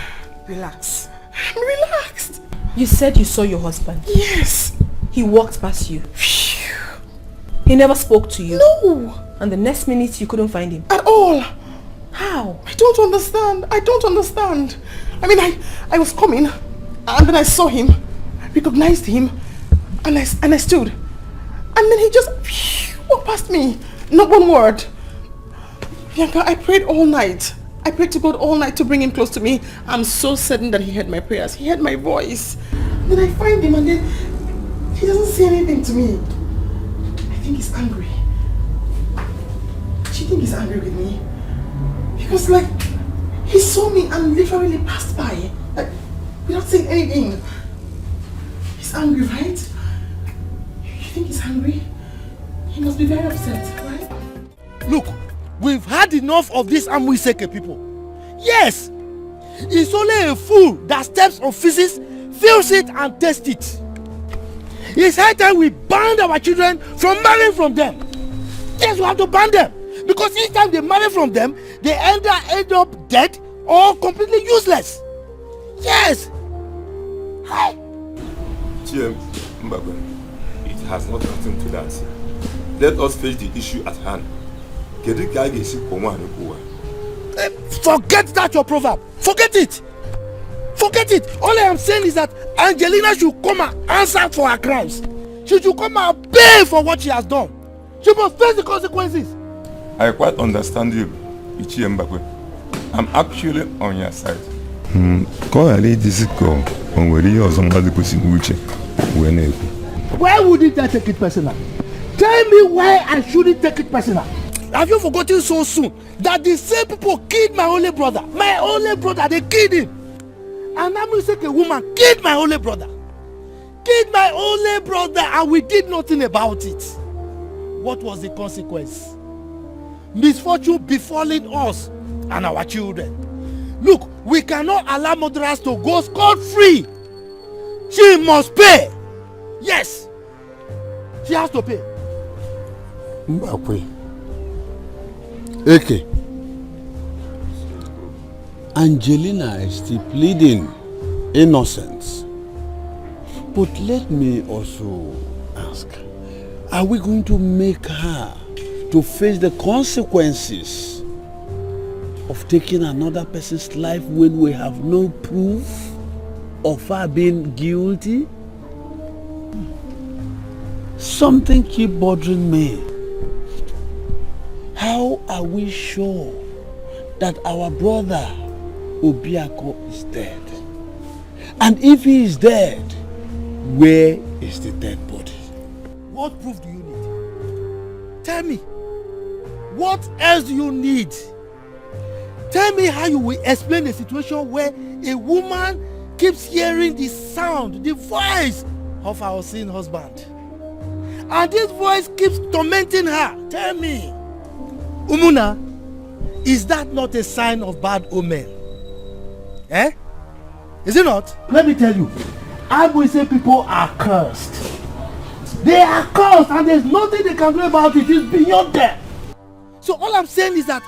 Relax. I'm relaxed. You said you saw your husband? Yes. He walked past you? He never spoke to you? No. And the next minute you couldn't find him? At all. How? I don't understand. I mean, I was coming and then I saw him, recognized him, and I stood. And then he just walked past me. Not one word. Bianca, I prayed all night. I prayed to God all night to bring him close to me. I'm so certain that he heard my prayers. He heard my voice. Then I find him and then he doesn't say anything to me. I think he's angry. Do you think he's angry with me? Because like, he saw me and literally passed by. Like, without saying anything. He's angry, right? You think he's angry? He must be very upset, right? Look, we've had enough of these Amuiseke people. Yes! It's only a fool that steps on feces, feels it and tastes it. It's high time we ban our children from marrying from them. Yes, we have to ban them. Because each time they marry from them, they either end up dead or completely useless. Yes! Hi! It has not nothing to that. Let us face the issue at hand. Forget that your proverb. Forget it. Forget it. All I am saying is that Angelina should come and answer for her crimes. She should come and pay for what she has done. She must face the consequences. I quite understand you, Ichie Mbakwe. I'm actually on your side. Why would it take it personal? Tell me why I shouldn't take it personal. Have you forgotten so soon that the same people killed my only brother? My only brother, they killed him. And Amuiseke woman killed my only brother. Killed my only brother and we did nothing about it. What was the consequence? Misfortune befalling us and our children. Look, we cannot allow murderers to go scot-free. She must pay. Yes. She has to pay. Mbakwe. Okay. Angelina is still pleading innocence. But let me also ask, are we going to make her to face the consequences of taking another person's life when we have no proof of her being guilty? Something keeps bothering me. How are we sure that our brother Obiako is dead? And if he is dead, where is the dead body? What proof do you need? Tell me. What else do you need? Tell me how you will explain a situation where a woman keeps hearing the sound, the voice of her unseen husband. And this voice keeps tormenting her. Tell me. Umuna, is that not a sign of bad omen? Eh? Is it not? Let me tell you, Abuise people are cursed. They are cursed and there's nothing they can do about it. It's beyond them. So all I'm saying is that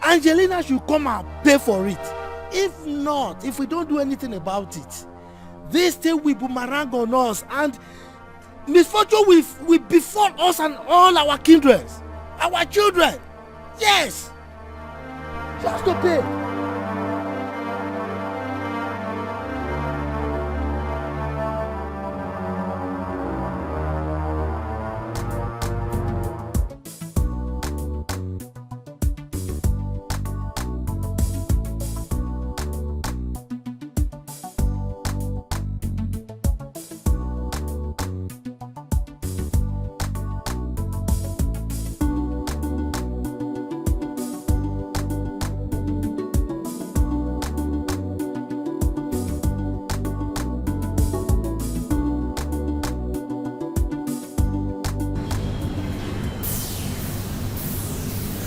Angelina should come and pay for it. If not, if we don't do anything about it, this thing will boomerang on us and misfortune will befall us and all our kindred, our children. Yes! She has to pay.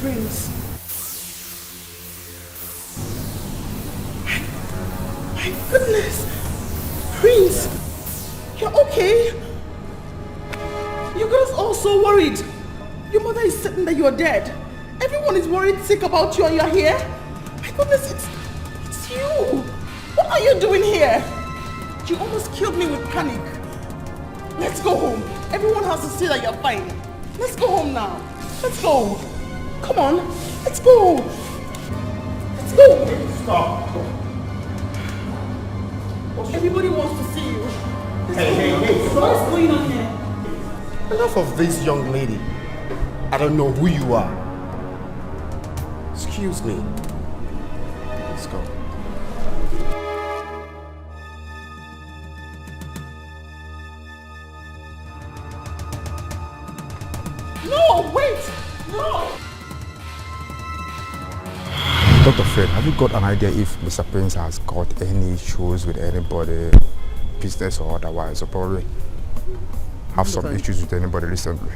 Prince. My goodness. Prince, you're okay? You got us all so worried. Your mother is certain that you're dead. Everyone is worried sick about you and you're here. My goodness, it's you! What are you doing here? You almost killed me with panic. Let's go home. Everyone has to see that you're fine. Let's go home now. Let's go. Come on. Let's go. Let's go. Stop. Everybody wants to see you. Hey. What's going on here? Enough of this young lady. I don't know who you are. Excuse me. Let's go. No, wait! No! Dr. Fred, have you got an idea if Mr. Prince has got any issues with anybody, business or otherwise, or probably have some issues with anybody recently?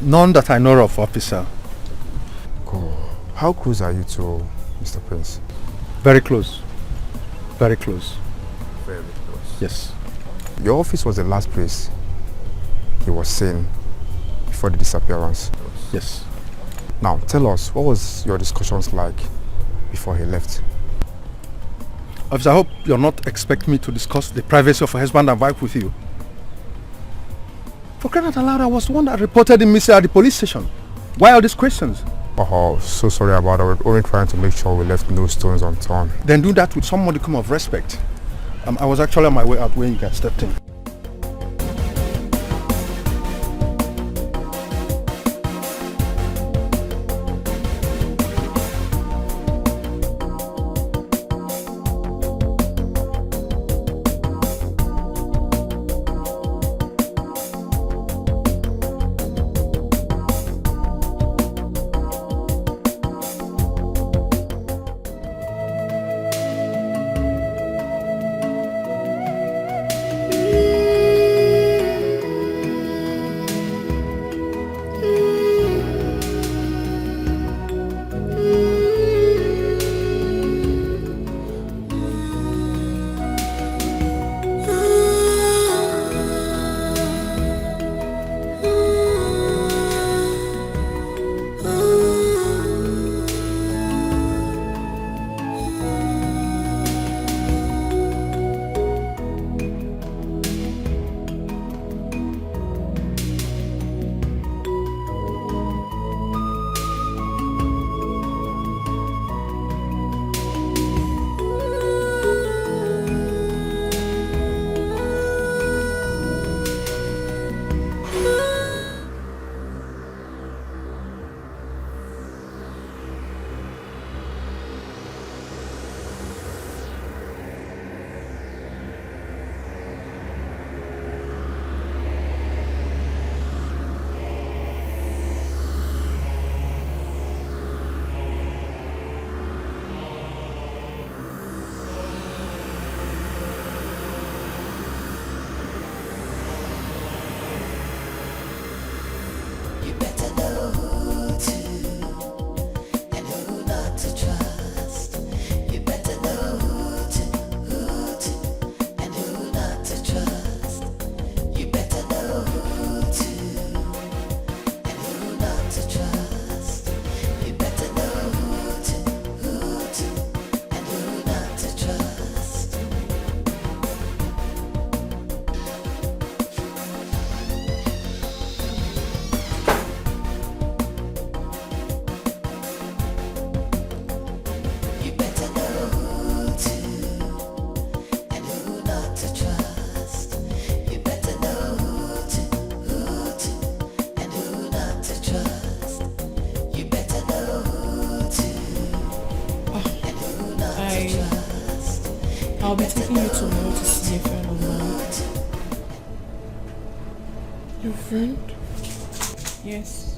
None that I know of, officer. Cool. How close are you to Mr. Prince? Very close. Very close. Very close. Yes. Your office was the last place he was seen before the disappearance? Yes. Now, tell us, what was your discussions like before he left? Officer, I hope you're not expecting me to discuss the privacy of a husband and wife with you. For crying out loud, I was the one that reported him missing at the police station. Why all these questions? Oh, so sorry about it. We're only trying to make sure we left no stones unturned. Then do that with some modicum of respect. I was actually on my way out when you guys stepped in. I'll be taking you tomorrow to see a friend of mine. Your friend? Yes.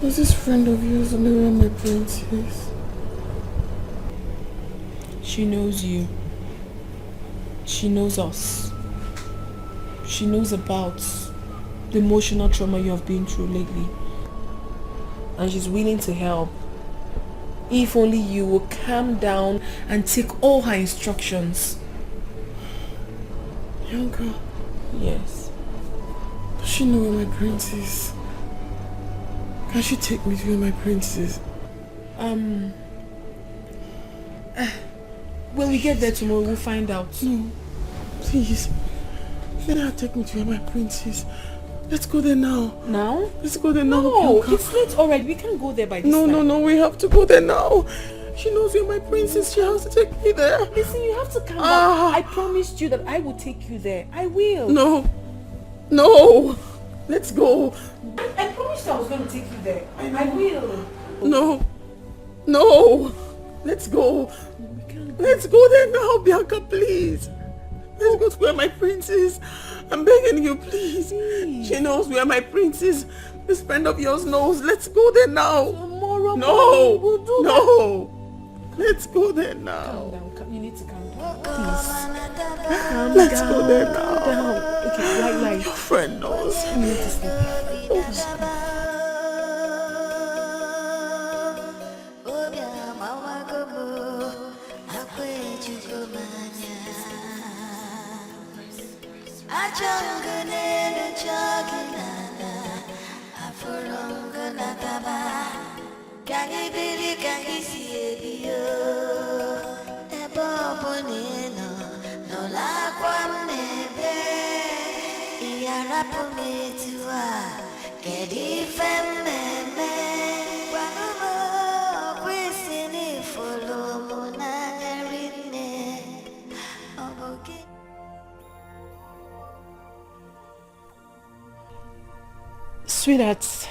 Was this friend of yours know where my prince is? She knows you. She knows us. She knows about the emotional trauma you have been through lately. And she's willing to help. If only you will calm down and take all her instructions. Young girl? Yes. Does she know where my prince is? Can she take me to where my prince is? When we get there tomorrow, we'll find out. No, please. Let her take me to where my prince is. Let's go there now. Now? Let's go there now. No, Bianca. it's late already. We can't go there by this time. No, we have to go there now. She knows where my prince is. She has to take me there. Listen, you have to calm down. I promised you that I will take you there. I will. No. Let's go. I promised I was going to take you there. I will. No. Let's go. Let's go there now, Bianca, please. Let's go to where my prince is. I'm begging you, please. She knows where my prince is. This friend of yours knows. Let's go there now. Tomorrow we'll do that. Let's go there now. Calm down. You need to calm down. Please. Let's go there now. Calm down. Okay, lie. Your friend knows. You need to sleep. Sweetheart,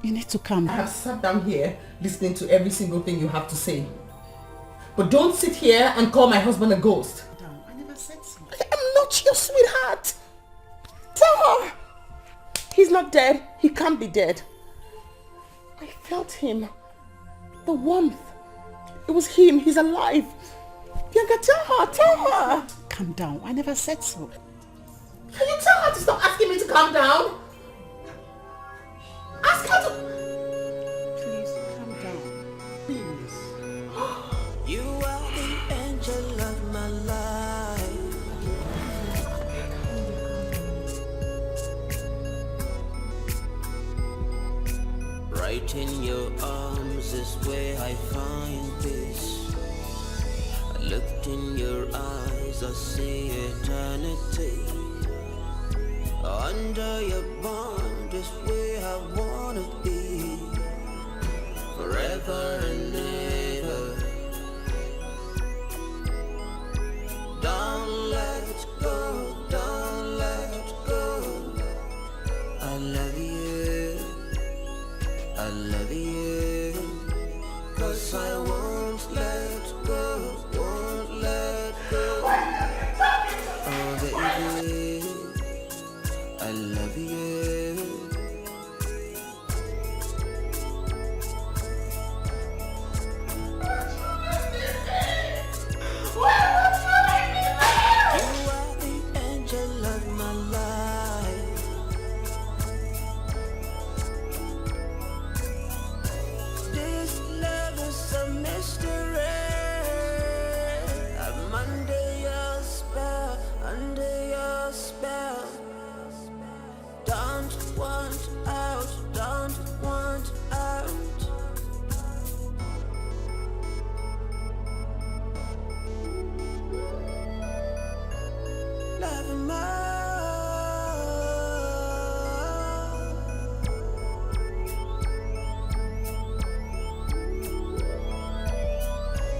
you need to calm I down. have sat down here listening to every single thing you have to say. But don't sit here and call my husband a ghost. I never said so. I am not your sweetheart. Tell her. He's not dead. He can't be dead. I felt him. The warmth. It was him. He's alive. Bianca, tell her. Calm down. I never said so. Can you tell her to stop asking me to calm down? Ask her to... Please, calm down. Please. You are the angel of my life. Right in your arms is where I find peace. I looked in your eyes, I see eternity. Under your bond is where I wanna be, forever and ever. Don't let go, don't let go. I love you, 'cause I won't let go, won't let go. Oh baby, I love you. You are the angel of my life. This love is a mystery. I'm under your spell, under your spell. Don't want out, don't want out. Love more.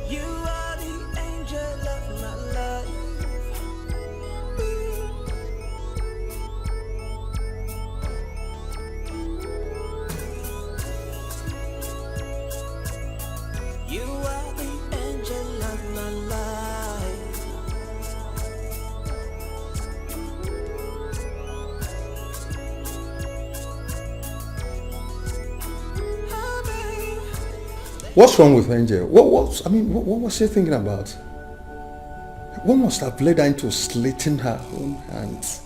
You are the angel of my life. You are the angel of my life. What's wrong with Angel? What was she thinking about? What must have led her into slitting her own hands?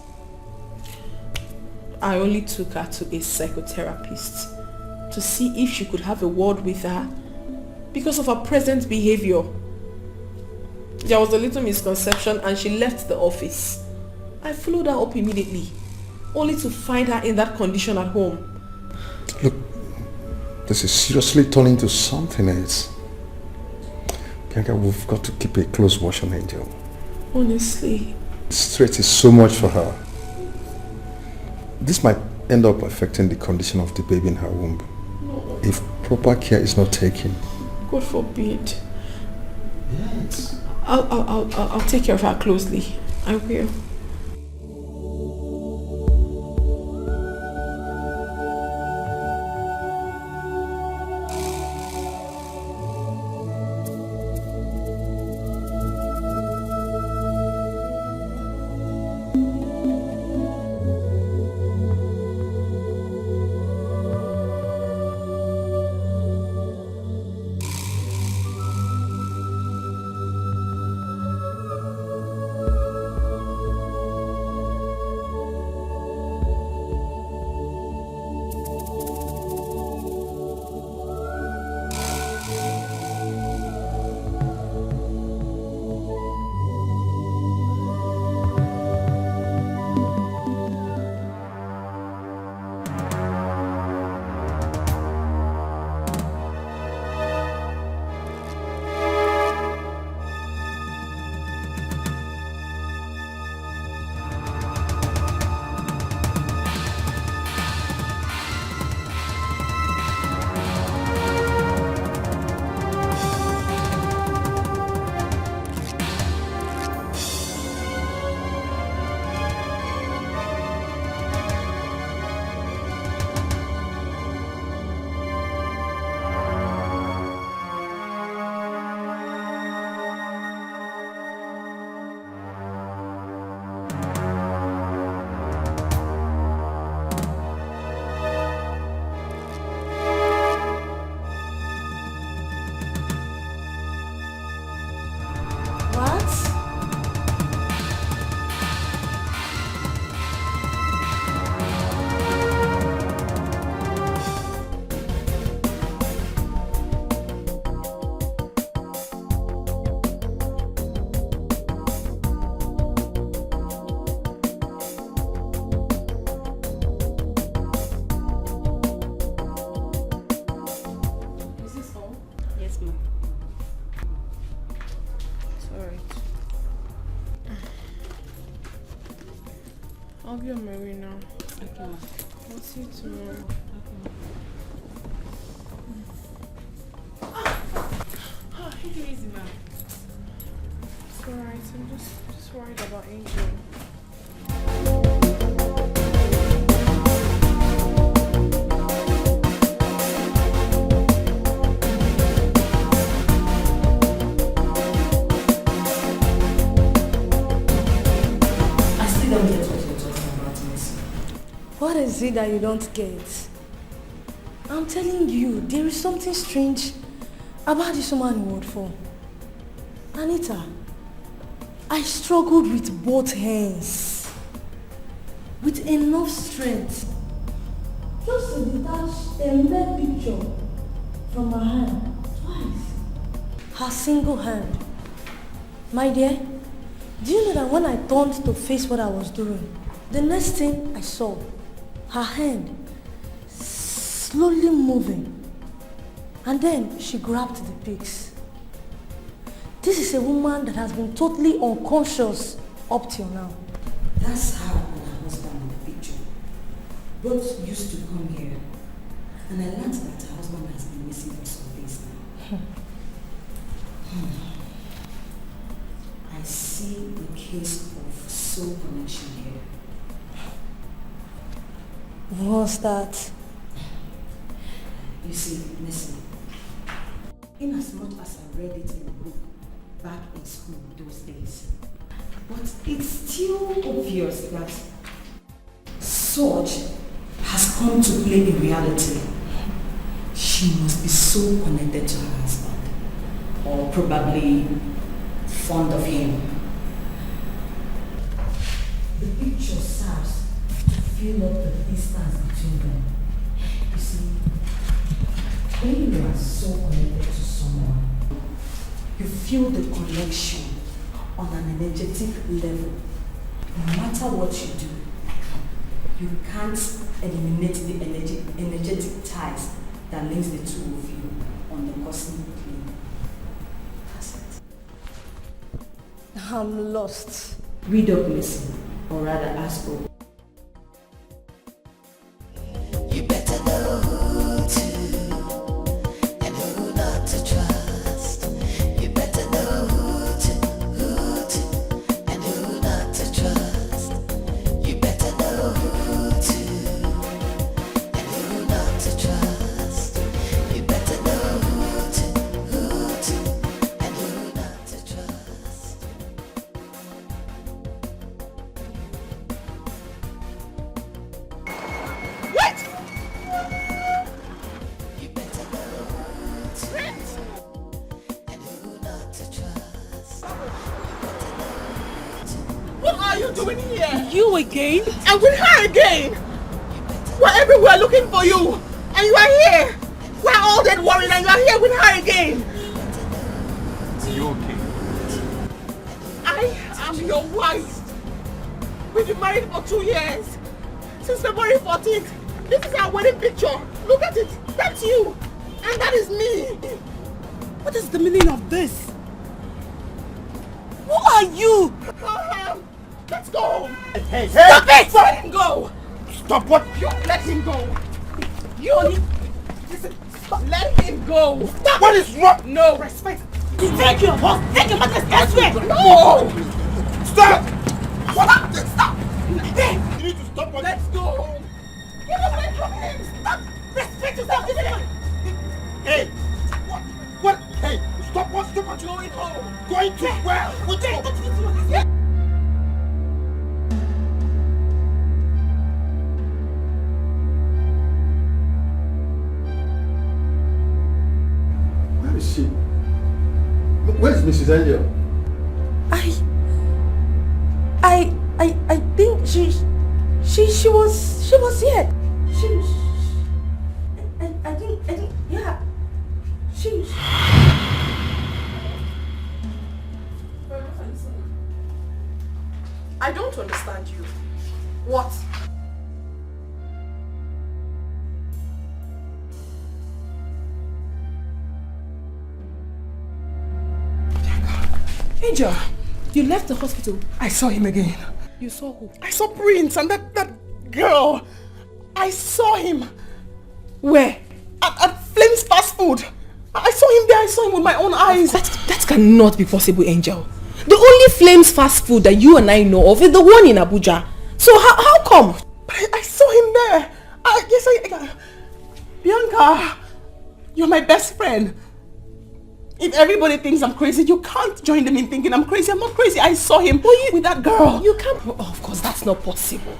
I only took her to a psychotherapist to see if she could have a word with her because of her present behavior. There was a little misconception and she left the office. I followed her up immediately, only to find her in that condition at home. Look, This is seriously turning to something else. Bianca, we've got to keep a close watch on Angel. Honestly. Stress is so much for her. This might end up affecting the condition of the baby in her womb. No. If proper care is not taken. God forbid. Yes. I'll take care of her closely. I will. I'll be on my way now. Okay. I'll see you tomorrow. Take it easy, man. It's alright. I'm just worried about Angel. What is it that you don't get? I'm telling you, there is something strange about this woman in Ward 4. Anita, I struggled with both hands, with enough strength, just to detach a red picture from her hand twice. Her single hand. My dear, do you know that when I turned to face what I was doing, the next thing I saw, her hand slowly moving, and then she grabbed the pics. This is a woman that has been totally unconscious up till now. That's her and her husband in the picture. Both used to come here, and I learned that her husband has been missing for some days now. I see the case of soul connection here. What's that? You see, listen. In as much as I read it in a book back in school those days, but it's still obvious that such has come to play in reality. She must be so connected to her husband, or probably fond of him. The picture serves to fill up the distance between them. You see, when you are so connected to someone, you feel the connection on an energetic level. No matter what you do, you can't eliminate the energetic ties that links the two of you on the cosmic plane. That's it. I'm lost. Read up, listen, or rather ask for. You better know who to and who not to trust. You better know who to and who not to trust. You better know who to and who not to trust. You better know who to and who not to trust. What? What are you doing here? You again? And with her again? We're everywhere looking for you. And you are here. We're all dead worried and you are here with her again. Are you okay? I am your wife. We've been married for 2 years. Since February 14th. This is our wedding picture. Look at it. That's you. And that is me. What is the meaning of this? Who are you? Let's go. Hey, Stop it! Let him go. Stop what? You let him go. You listen. Stop. Let him go. Stop. What is wrong? No respect. Take your horse. Take your mother's elsewhere. No. Stop. Stop. Stop. Hey, you need to stop. Let's go. Get away from him. Stop. Respect yourself. Hey. What? Hey, stop what? Stop what? Going home. Going to where? Which home? Where is she? Where's Mrs. Angel? I think she was here. I think yeah. I don't understand you. What? Angel, you left the hospital. I saw him again. You saw who? I saw Prince and that girl. I saw him. Where? At Flames Fast Food. I saw him there. I saw him with my own eyes. That cannot be possible, Angel. The only Flames Fast Food that you and I know of is the one in Abuja. So how come? But I saw him there. Yes, Bianca, you're my best friend. If everybody thinks I'm crazy, you can't join them in thinking I'm crazy. I'm not crazy. I saw him with that girl. You can't. Oh, of course, that's not possible.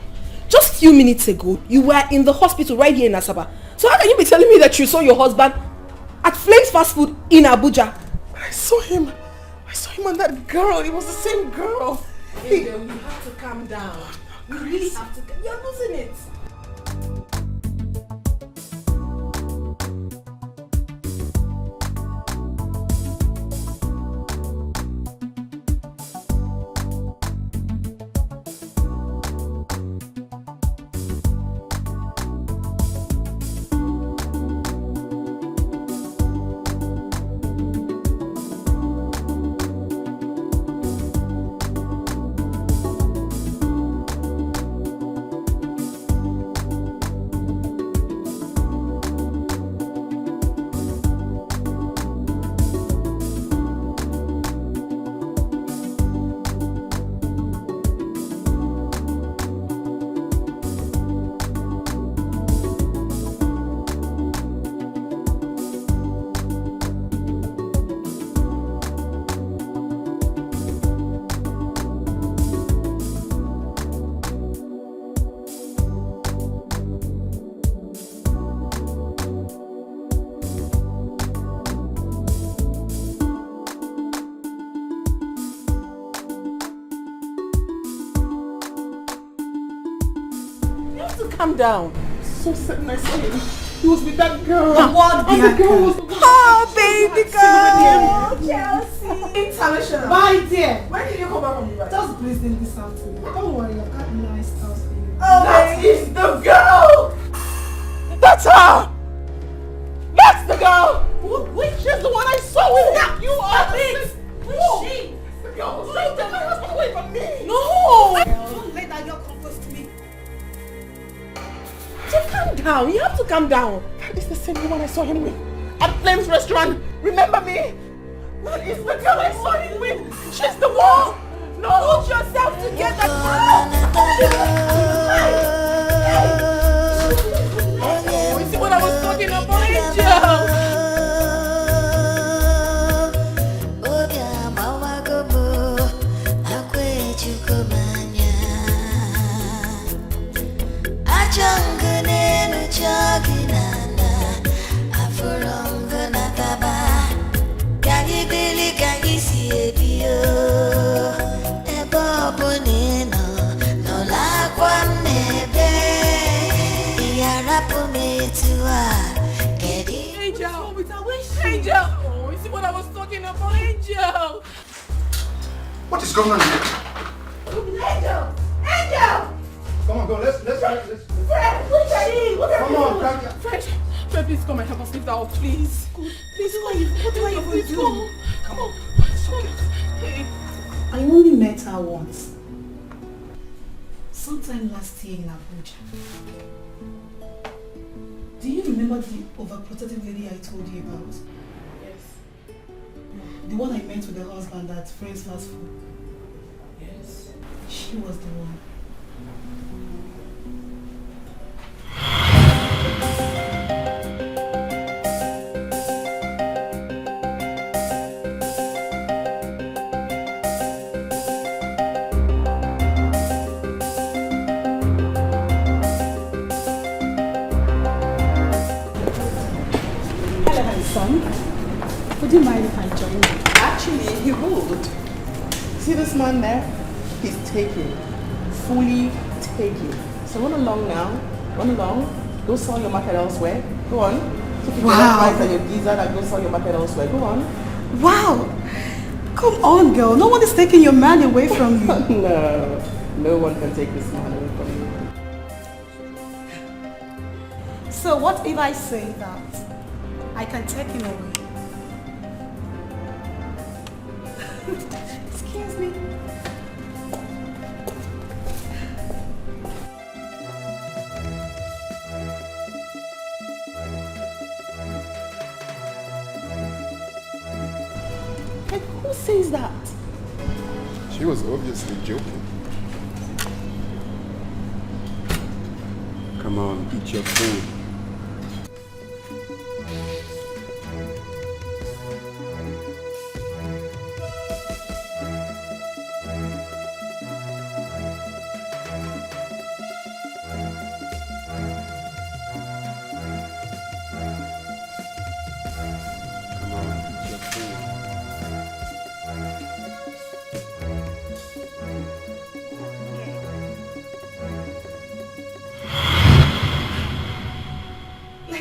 Just a few minutes ago, you were in the hospital right here in Asaba. So how can you be telling me that you saw your husband at Flames Fast Food in Abuja? I saw him. I saw him and that girl. It was the same girl. Angel, you have to calm down. You really have to. You're losing it. Calm down. So certain I saw him. He was with that girl. What, and the girl was baby girl. Chelsea. International. My dear. When did you come back from Dubai? Just please think this out to me. Don't worry, I've got nice house for you. That is the girl. That's her. Bianca! Which is the one I saw with her? You are it! Who's she? Yo, take my husband away from me! No! Don't let that girl come close to me. Just calm down. You have to calm down. It's the same one I saw him with at Flames restaurant. Remember me? That is the girl I saw him with. She's the one. No, hold yourself together. You see what I was talking about, Angel? Angel! Oh, you see what I was talking about, Angel? What is going on here? Angel! Angel! Come on, go. Let's Fred, look at me! What are Come you on, doing? come. Fred, please come and help us lift out, please. Please, what do I even do? Come on. Hey. I only met her once. Sometime last year in Abuja. Do you remember the overprotective lady I told you about? Yes. The one I met with the husband at Friends Fast Food? Yes. She was the one. Would you mind if I join you? Actually, he would. See this man there? He's taking. Fully taking. So run along now. Run along. Go sell your market elsewhere. Go on. Take your price and your gizzard and go sell your market elsewhere. Go on. Wow! Come on, girl. No one is taking your man away from you. No. No one can take this man away from you. So what if I say that I can take him away? Excuse me. Like, who says that? She was obviously joking. Come on, eat your food.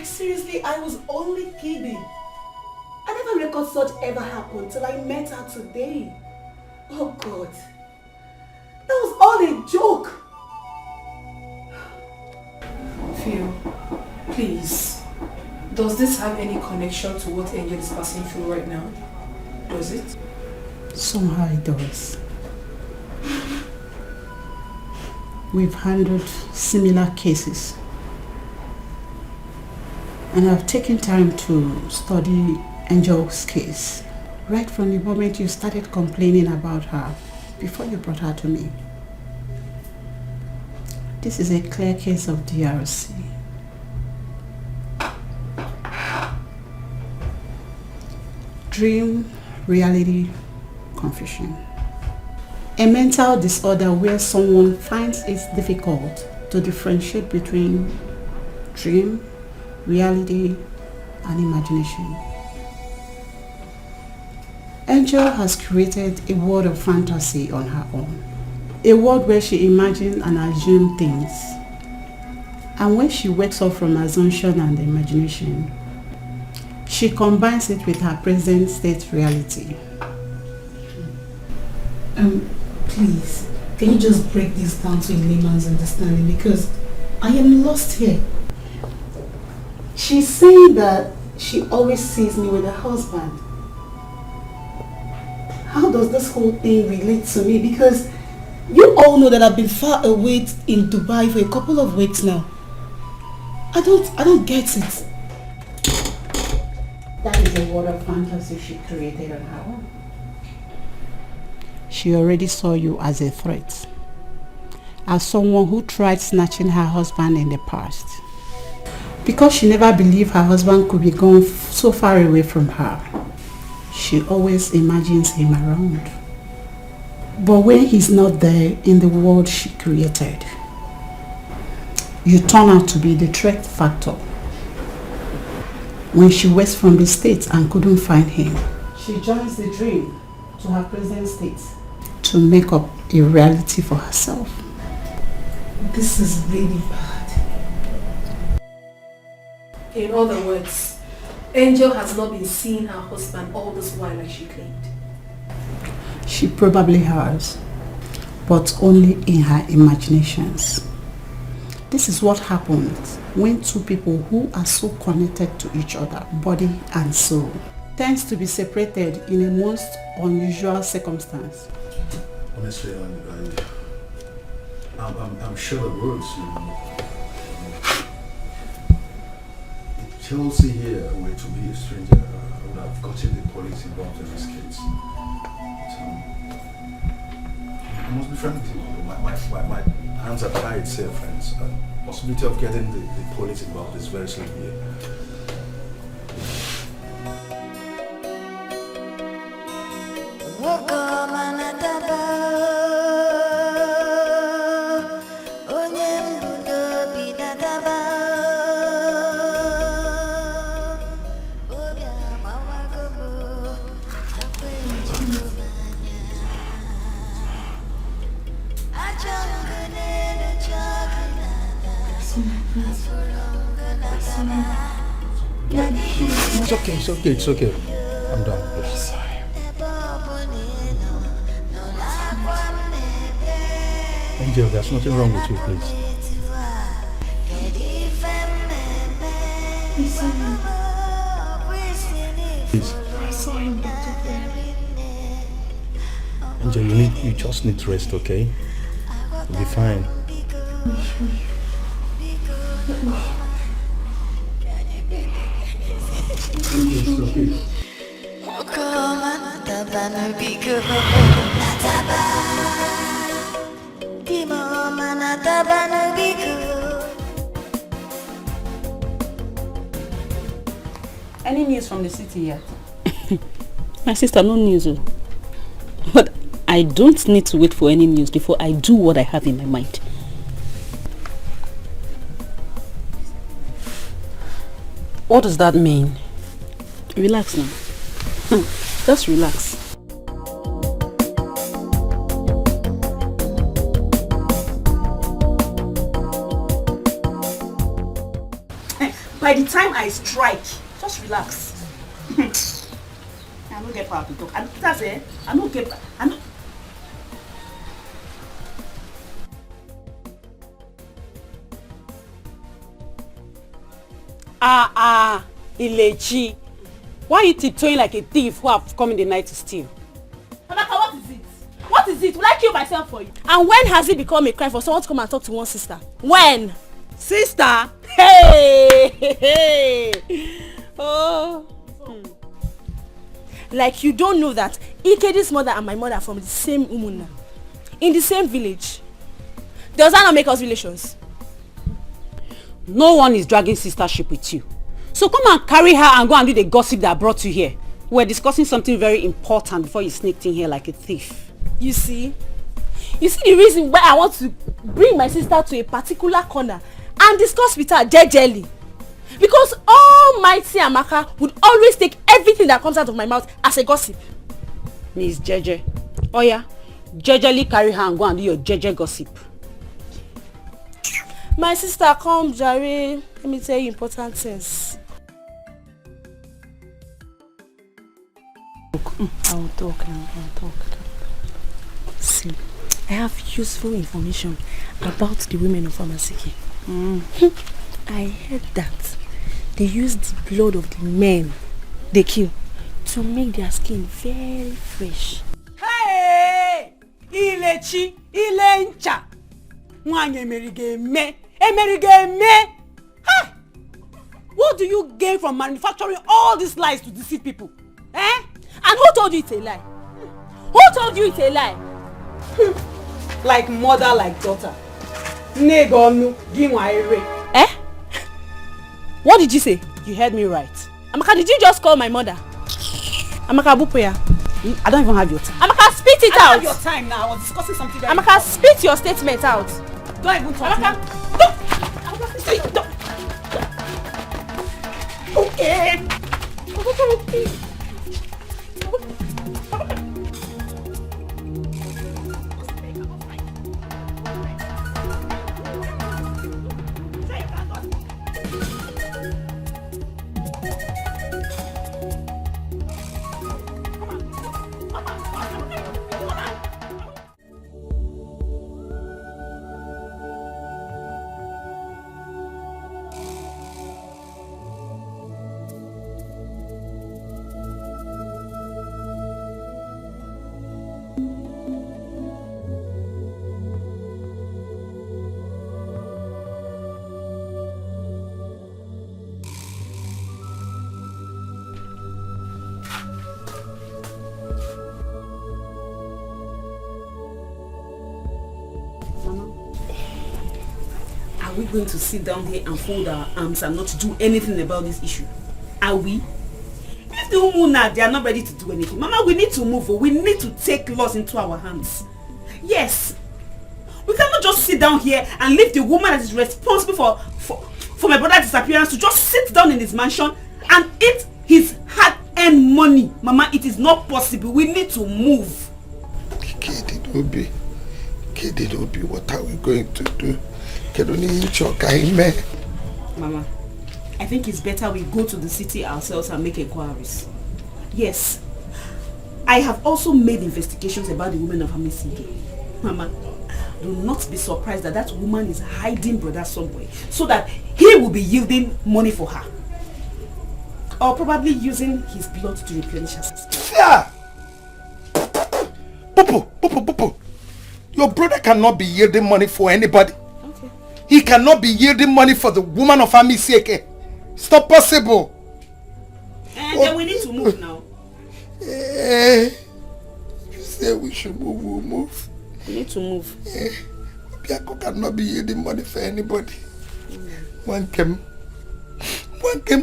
Seriously, I was only kidding. I never record such ever happened till I met her today. Oh God. That was all a joke. Phil, please. Does this have any connection to what Angel is passing through right now? Does it? Somehow it does. We've handled similar cases. And I've taken time to study Angel's case right from the moment you started complaining about her before you brought her to me. This is a clear case of DRC. Dream reality confusion. A mental disorder where someone finds it difficult to differentiate between dream, reality, and imagination. Angel has created a world of fantasy on her own. A world where she imagines and assumes things. And when she wakes up from assumption and imagination, she combines it with her present state reality. Please, can you just break this down to a layman's understanding, because I am lost here. She's saying that she always sees me with her husband. How does this whole thing relate to me? Because you all know that I've been far away in Dubai for a couple of weeks now. I don't get it. That is a world of fantasy she created on her own. She already saw you as a threat, as someone who tried snatching her husband in the past. Because she never believed her husband could be gone so far away from her, she always imagines him around. But when he's not there in the world she created, you turn out to be the threat factor. When she was from the States and couldn't find him, she joins the dream to her present state to make up a reality for herself. This is really bad. In other words, Angel has not been seeing her husband all this while like she claimed. She probably has, but only in her imaginations. This is what happens when two people who are so connected to each other, body and soul, tends to be separated in a most unusual circumstance. Honestly, I'm sure the words, if Chelsea here were to be a stranger, I would have gotten the police involved in this case. I must be frank with you. My hands are tied, sir, friends. The possibility of getting the police involved is very slim here. It's okay. I'm done. Angel, there's nothing wrong with you, please. Please. Angel, you just need to rest, okay? You'll be fine. Any news from the city yet? My sister, no news. But I don't need to wait for any news before I do what I have in my mind. What does that mean? Relax now. Just relax. By the time I strike, just relax. I don't get power to talk. And that's it. I don't get. I don't. Ilechi. Why are you tiptoeing like a thief who have come in the night to steal? Amaka, what is it? What is it? Will I kill myself for you? And when has it become a crime for someone to come and talk to one sister? When? Sister? Hey! Oh. Like you don't know that Ikeji's mother and my mother are from the same Umuna. In the same village. Does that not make us relations? No one is dragging sistership with you. So come and carry her and go and do the gossip that brought you here. We're discussing something very important before you sneaked in here like a thief. You see the reason why I want to bring my sister to a particular corner and discuss with her jejely. Because Almighty Amaka would always take everything that comes out of my mouth as a gossip. Miss Jeje. Oh yeah, jejely carry her and go and do your Jeje gossip. My sister, come Jare. Let me tell you important things. I will talk now. See, I have useful information about the women of Amasiki. I heard that they use the blood of the men they kill to make their skin very fresh. Hey! Ilechi, Ilencha. Mwanye emerige me. Ha! What do you gain from manufacturing all these lies to deceive people? Eh? And who told you it's a lie? Who told you it's a lie? Like mother, like daughter. Negonu, Eh? What did you say? You heard me right. Amaka, did you just call my mother? Amaka Bupoya. I don't even have your time. Amaka, spit it out. I don't have your time now. I was discussing something very Amaka, spit your statement out. Don't even talk Amaka, don't. Okay. Are we going to sit down here and fold our arms and not do anything about this issue? Are we? If the women they are not ready to do anything, Mama, we need to move. We need to take laws into our hands. Yes. We cannot just sit down here and leave the woman that is responsible for my brother's disappearance to just sit down in his mansion and eat his hard-earned money. Mama, it is not possible. We need to move. Kedidobi, what are we going to do? Mama, I think it's better we go to the city ourselves and make inquiries. Yes. I have also made investigations about the women of Amisike. Mama, do not be surprised that woman is hiding brother somewhere so that he will be yielding money for her. Or probably using his blood to replenish her system. Yeah! Popo! Your brother cannot be yielding money for anybody. Okay. He cannot be yielding money for the woman of Amiseke. It's not possible. And then we need to move now. You say we should move, we'll move. We need to move. Obiako cannot be yielding money for anybody. One came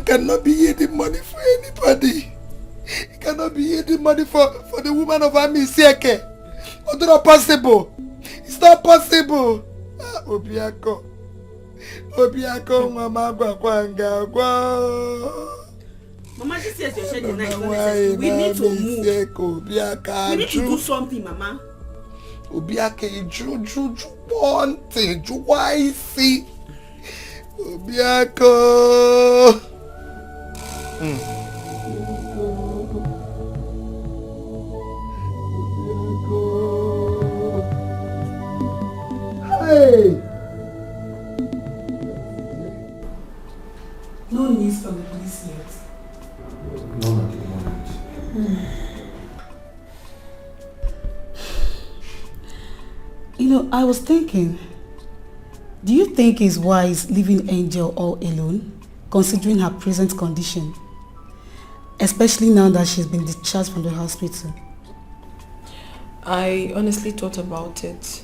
cannot be yielding money for anybody. He cannot be yielding money for the woman of Amiseke. It's not possible. It's not possible. Obiako, mama kwanga. Mama, this is your shedding night. We need to move. We need to do something, Mama. Obiake, Juju, one thing, why see? Obiako. Hey! No news from the police yet. None at the moment. You know, I was thinking, do you think it's wise leaving Angel all alone, considering her present condition? Especially now that she's been discharged from the hospital. I honestly thought about it,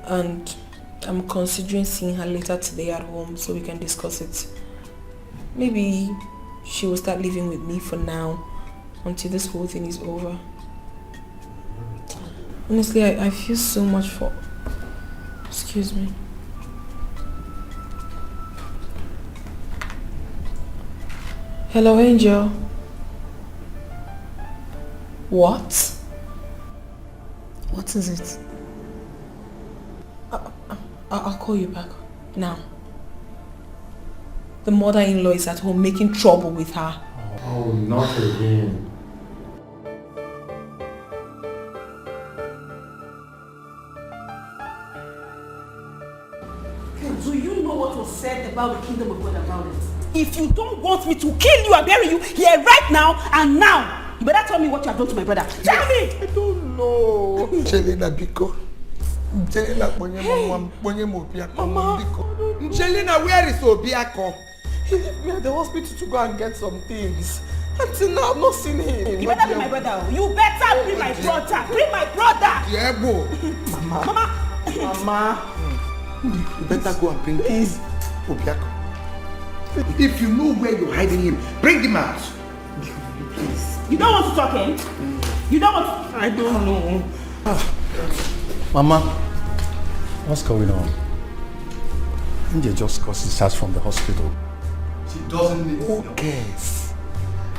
and I'm considering seeing her later today at home so we can discuss it. Maybe she will start living with me for now until this whole thing is over. Honestly, I feel so much for... Excuse me. Hello, Angel. What? What is it? I'll call you back. Now. The mother-in-law is at home making trouble with her. Oh, not again. Do you know what was said about the kingdom of God about it? If you don't want me to kill you and bury you here right now and now, you better tell me what you have done to my brother. Tell me! I don't know. Jelena Biko. Jelena Obiako. Mama. Jelena, where is Obiako? He left me at the hospital to go and get some things. Until now, I've not seen him. You better bring my brother. You better bring my brother. Bring my brother. Diego. Mama. Mama. You better go and bring Obiako. If you know where you're hiding him, bring him out. Please. You don't want to talk, eh? You don't want to... I don't know. Mama, what's going on? India just got discharged from the hospital. She doesn't need... Who cares?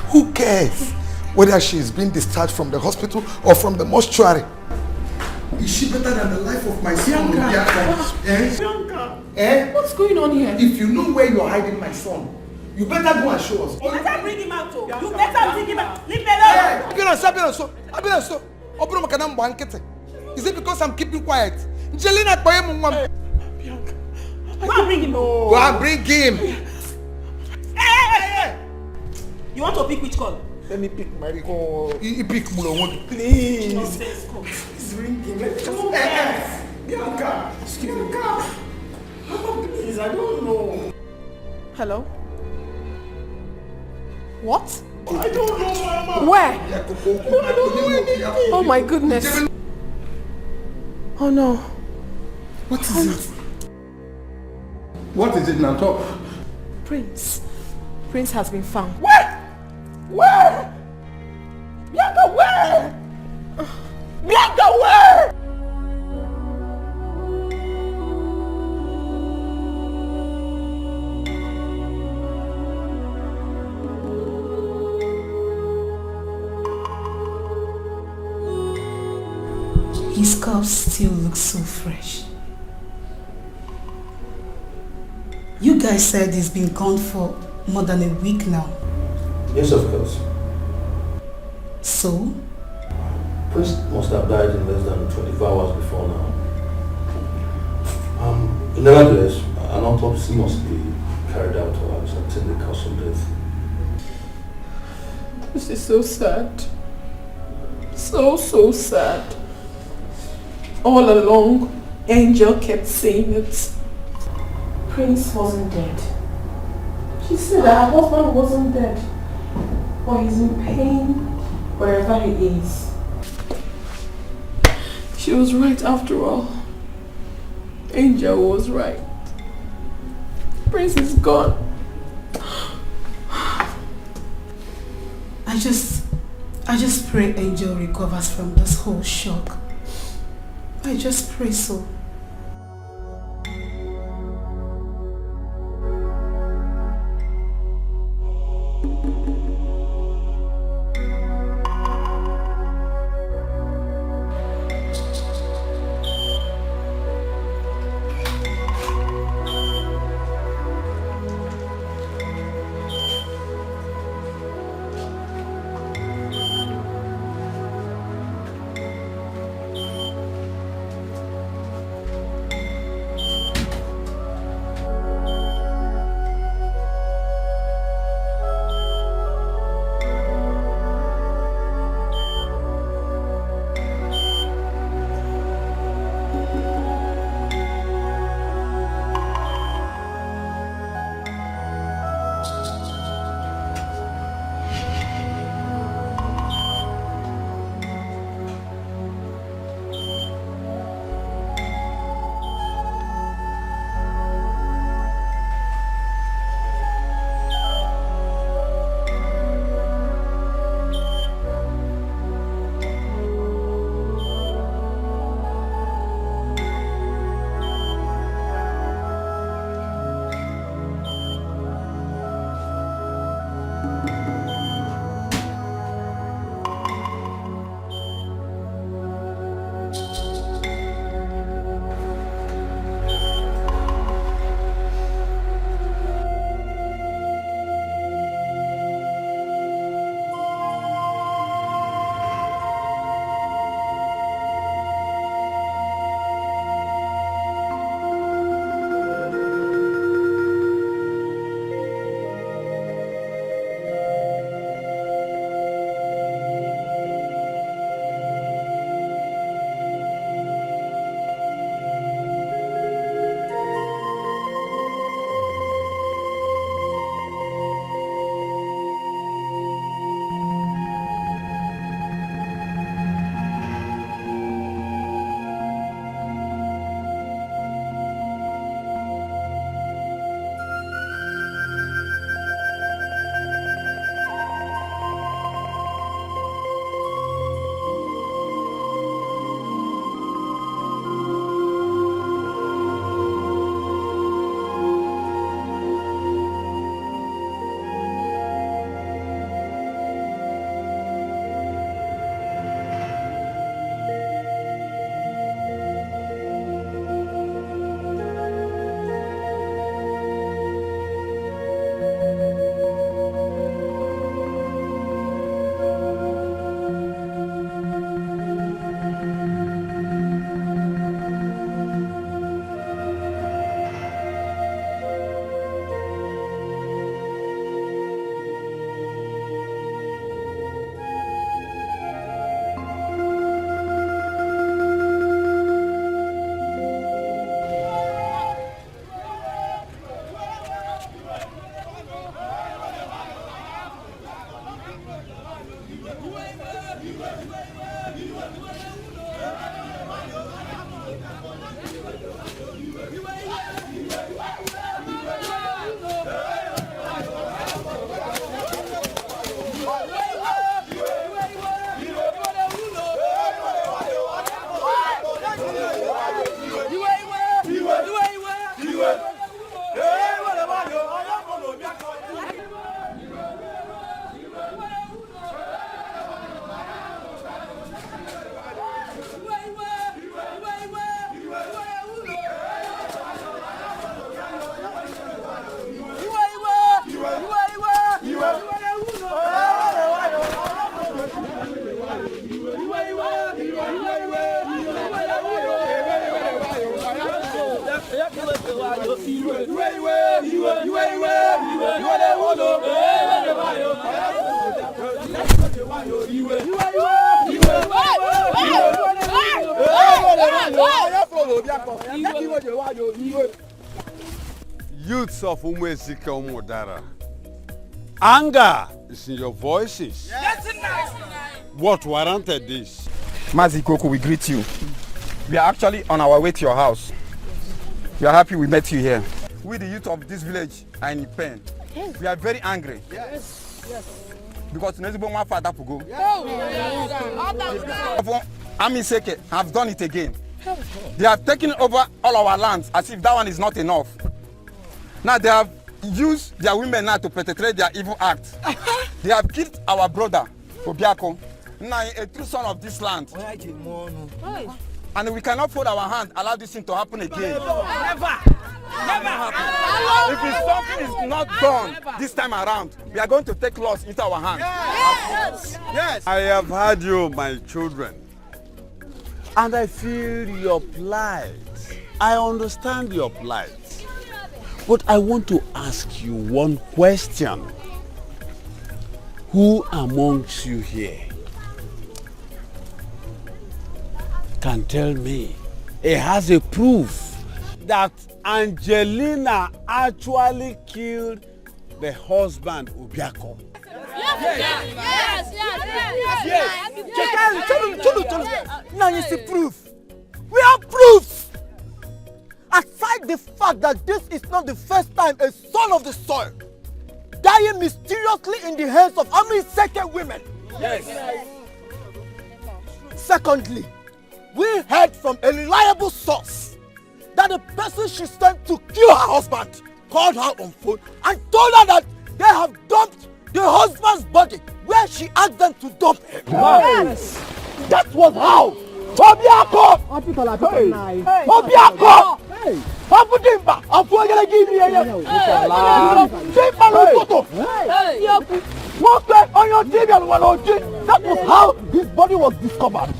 Who cares whether she's been discharged from the hospital or from the mortuary? Is she better than the life of my son? Bianca! What's going on here? If you know where you're hiding my son, you better go and show us. You better bring him out, oh. You better bring him out. Leave me alone. Is it because I'm keeping quiet? Jelena, go and bring him. Go and bring him. Hey! You want to pick which call? Let me pick my call. You pick Mulo. Please. Please ring him. Bianca. Excuse me. Bianca. Please, I don't know. Hello? What? I don't know, Mama. Where? I don't know anything. Oh my goodness. Oh no. What is it? What is it now? Talk. Prince. Prince has been found. Where? Where? Bianca, where? Bianca, where? His cups still look so fresh. You guys said he's been gone for more than a week now. Yes, of course. So? Prince must have died in less than 24 hours before now. Nevertheless, an autopsy must be carried out to ascertain the cause of death. This is so sad. So sad. All along, Angel kept saying it. Prince wasn't dead. She said that her husband wasn't dead. But he's in pain wherever he is. She was right after all. Angel was right. Prince is gone. I just pray Angel recovers from this whole shock. I just pray so. Youths of Umwezika Umodara, anger is in your voices. What warranted this? Mazi Koko, we greet you. We are actually on our way to your house. We are happy we met you here. We, the youth of this village, are in pain. We are very angry. Because Nezibo one father to go. Ami Seke have done it again. They have taken over all our lands as if that one is not enough. Now they have used their women now to perpetrate their evil acts. They have killed our brother, Obiako, now a true son of this land. And we cannot fold our hand, allow this thing to happen again. Never! If something is not done this time around, we are going to take laws into our hands. Yes. I have heard you, my children. And I feel your plight. I understand your plight. But I want to ask you one question. Who amongst you here can tell me it has a proof that Angelina actually killed the husband Obiako? Now you see proof. We have proofs. Aside the fact that this is not the first time a son of the soil dying mysteriously in the hands of second women. Yes. Secondly, we heard from a reliable source that the person she sent to kill her husband called her on phone and told her that they have dumped the husband's body where she asked them to dump him. Yes. That was how Obiako! Obiako! Abudimba! Afuagele give on your TV and that was how his body was discovered.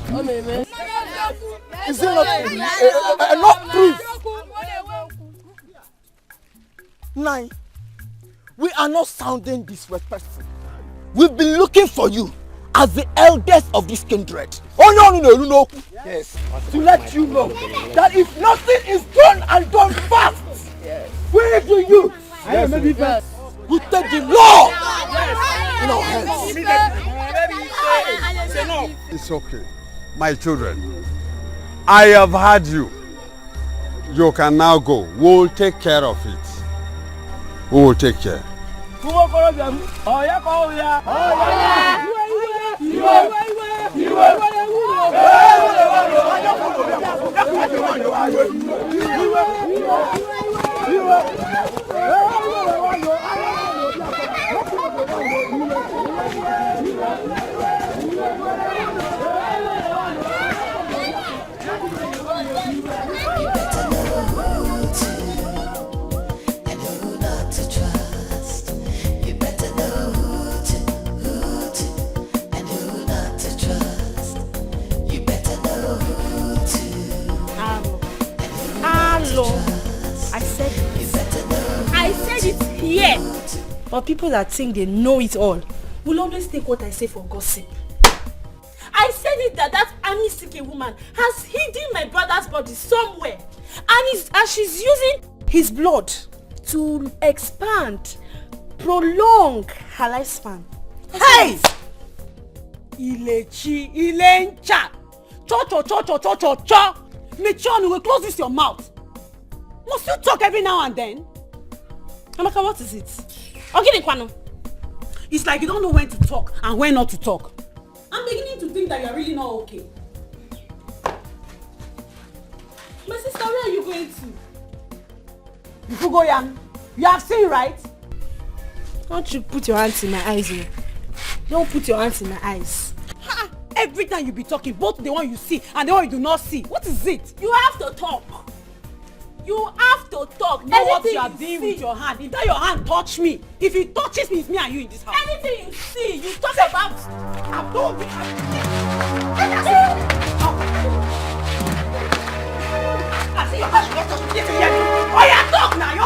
Is it not enough proof? 9. We are not sounding disrespectful. We've been looking for you as the eldest of this kindred. Yes. To let you know that if nothing is done and done fast, we do you. We take the law in our hands. It's okay. My children, I have heard you. You can now go. We'll take care of it. We will take care. I said it here. But people that think they know it all will always take what I say for gossip. I said it that Amisike woman has hidden my brother's body somewhere, and she's using his blood to expand, prolong her lifespan. Hey! Ilechi, Ilencha, cho. Mechon, will close this your mouth. Must you talk every now and then? Amaka, what is it? Okay, Kwano. It's like you don't know when to talk and when not to talk. I'm beginning to think that you're really not okay. My sister, where are you going to? Ifugoyan, you have seen, right? Don't you put your hands in my eyes here. Don't put your hands in my eyes. Ha! Every time you be talking, both the one you see and the one you do not see. What is it? You have to talk. You have to talk. Know what you are doing with your hand. If that your hand touch me, if it touches me, it's me and you in this house. Anything you see, you talk about. I'm told you. I see you touch me. Oh yeah, talk now. You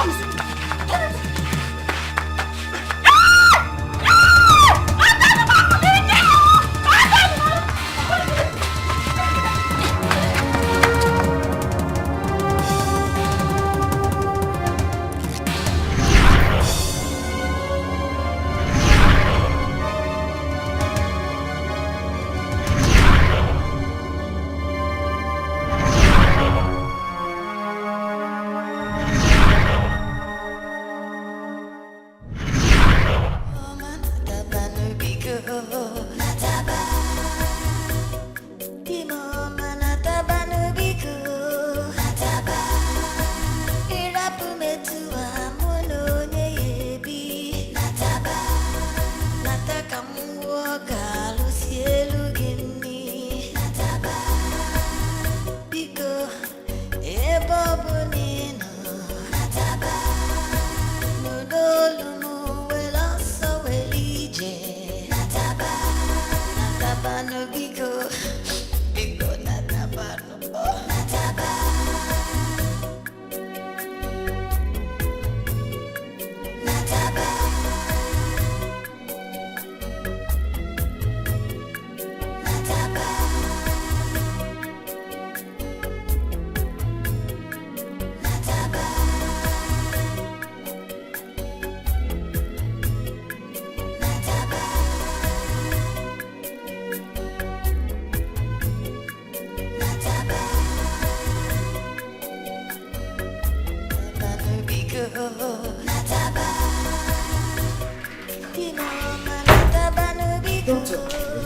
Doctor,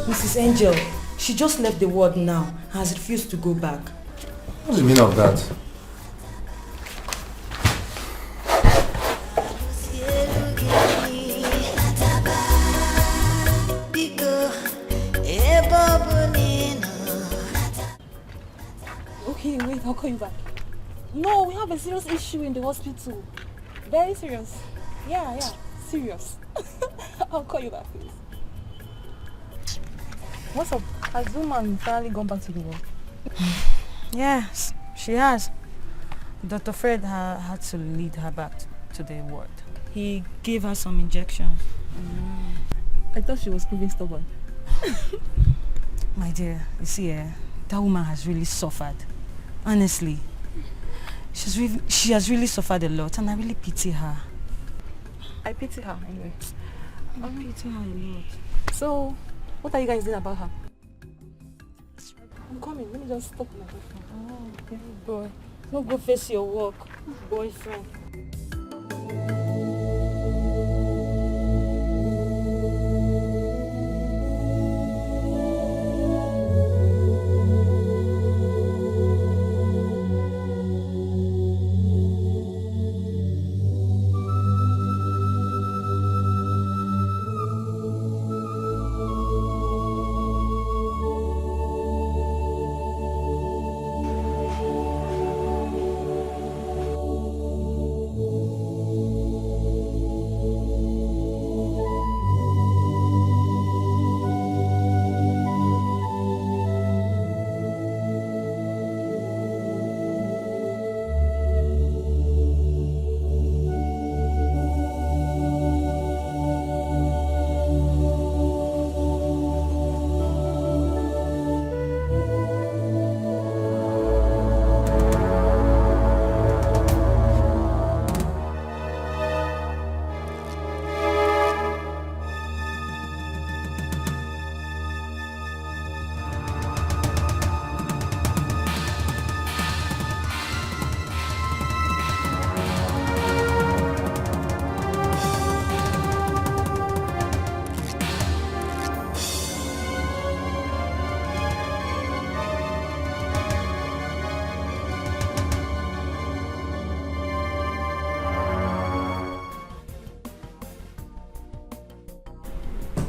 Mrs. Angel, she just left the ward now and has refused to go back. What's the meaning of that? Okay, wait, I'll call you back. No, we have a serious issue in the hospital. Very serious. Yeah, serious. I'll call you back, please. What's up? Has Woman finally gone back to the work? Yes, she has. Dr. Fred had to lead her back to the ward. He gave her some injections. I thought she was proving stubborn. My dear, you see, that woman has really suffered. Honestly. She has really suffered a lot and I really pity her. I pity her anyway. I pity her a lot. So, what are you guys doing about her? I'm coming. Let me just stop my boyfriend. Oh, okay. Boy. Don't go face your work, boyfriend.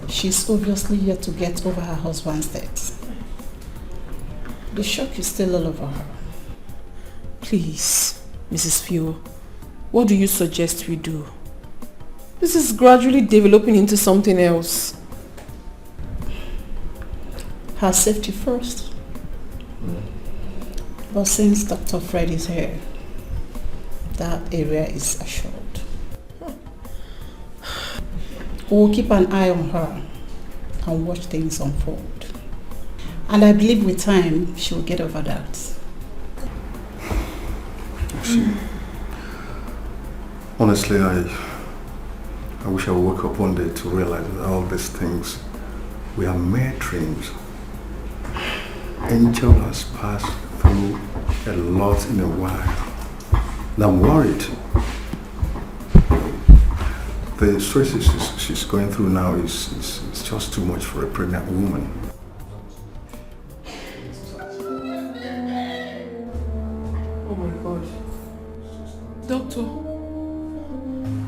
She's obviously yet to get over her husband's death. The shock is still all over her. Please, Mrs. Fio, what do you suggest we do? This is gradually developing into something else. Her safety first. But since Dr. Fred is here, that area is assured. We'll keep an eye on her and watch things unfold. And I believe with time, she will get over that. See, honestly, I wish I woke up one day to realize that all these things were mere dreams. Angel has passed through a lot in a while. And I'm worried. The stresses she's going through now is just too much for a pregnant woman. Oh my God. Doctor,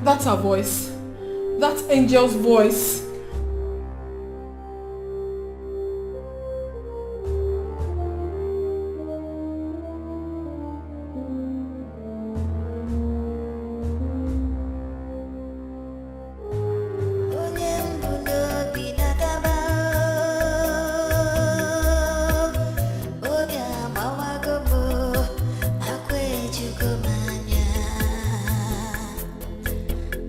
that's her voice. That's Angel's voice.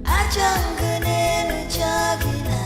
Ajangane nu jagina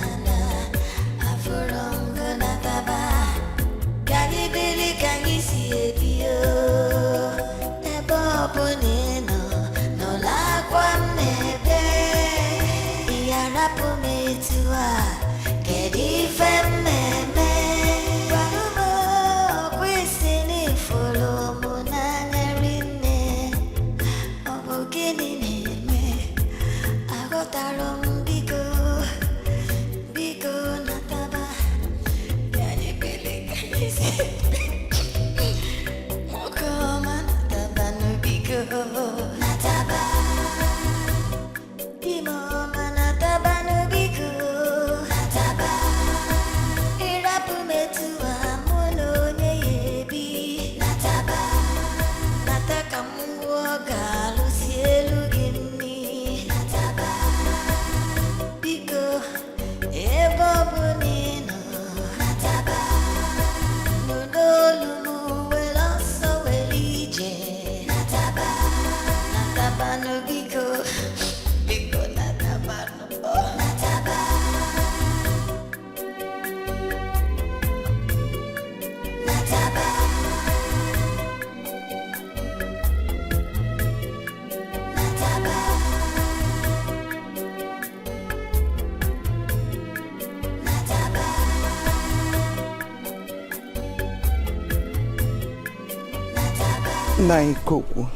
Naikoko,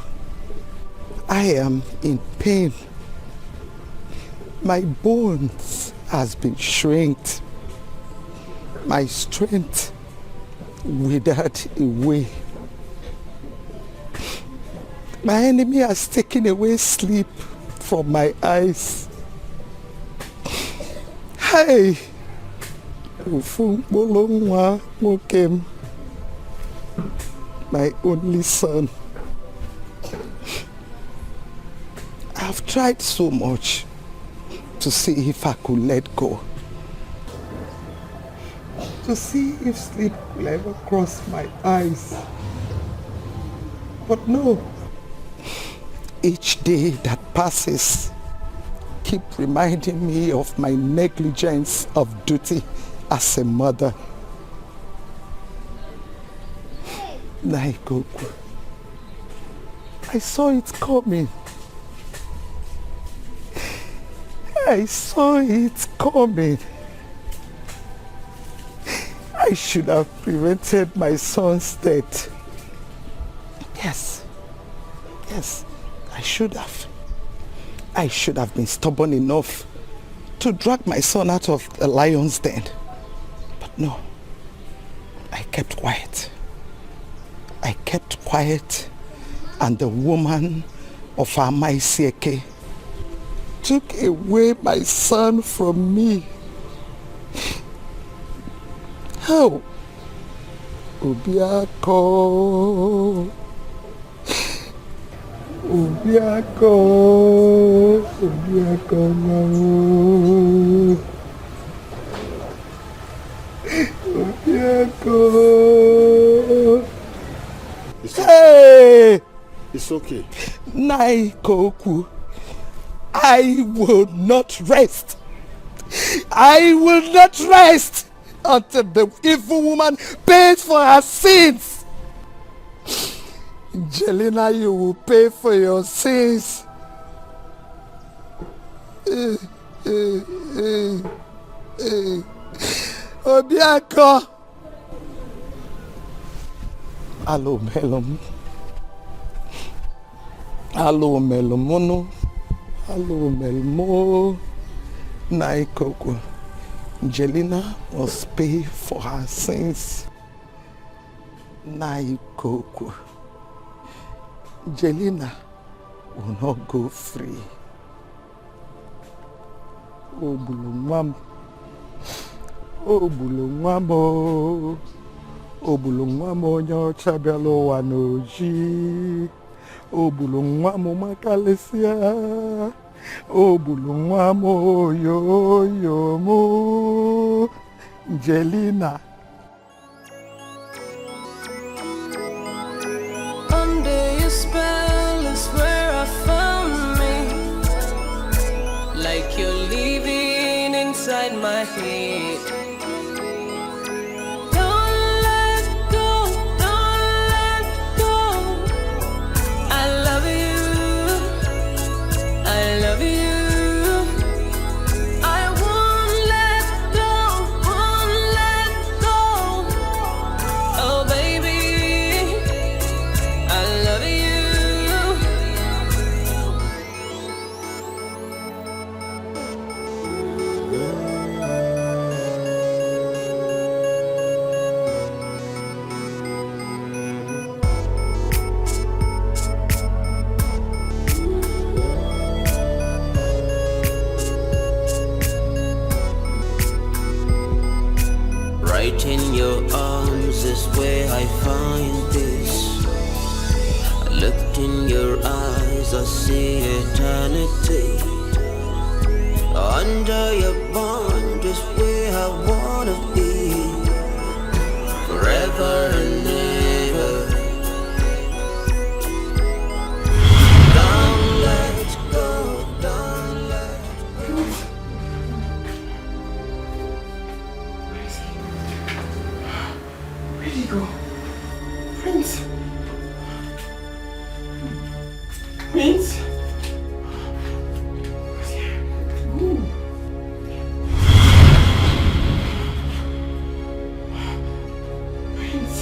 I am in pain. My bones has been shrinked. My strength withered away. My enemy has taken away sleep from my eyes. Hey, my only son. I've tried so much to see if I could let go. To see if sleep will ever cross my eyes. But no. Each day that passes keep reminding me of my negligence of duty as a mother. Naikoku, I saw it coming. I saw it coming. I should have prevented my son's death. Yes, I should have. I should have been stubborn enough to drag my son out of the lion's den. But no, I kept quiet. I kept quiet, and the woman of Amaisieke took away my son from me. How? Obiako. Obiako. Obiako no. Obiako. Hey! It's okay. Naikoku, I will not rest. I will not rest until the evil woman pays for her sins. Jelena, you will pay for your sins. Obiako. Alo melom. Alo melomono. Alo melmo. Naikoko. Jelena must pay for her sins. Naikoko. Jelena will not go free. Obulungwam. Obulungwamo. Obulungwamo nyocha belo wanoji. Obulungwamo makalesia. Obulungwamo yo mo. Jelena. Under your spell is where I found me. Like you're living inside my head. Don't let go, don't let go. I love you, I love you. I won't let go, won't let go. Oh baby, I love you. Right in your arms is where I find this. I looked in your eyes, I see eternity. Under your bond is where I wanna be. Forever and ever. Don't let go, don't let go. Where did he go? Prince? Prince? Ooh. Prince?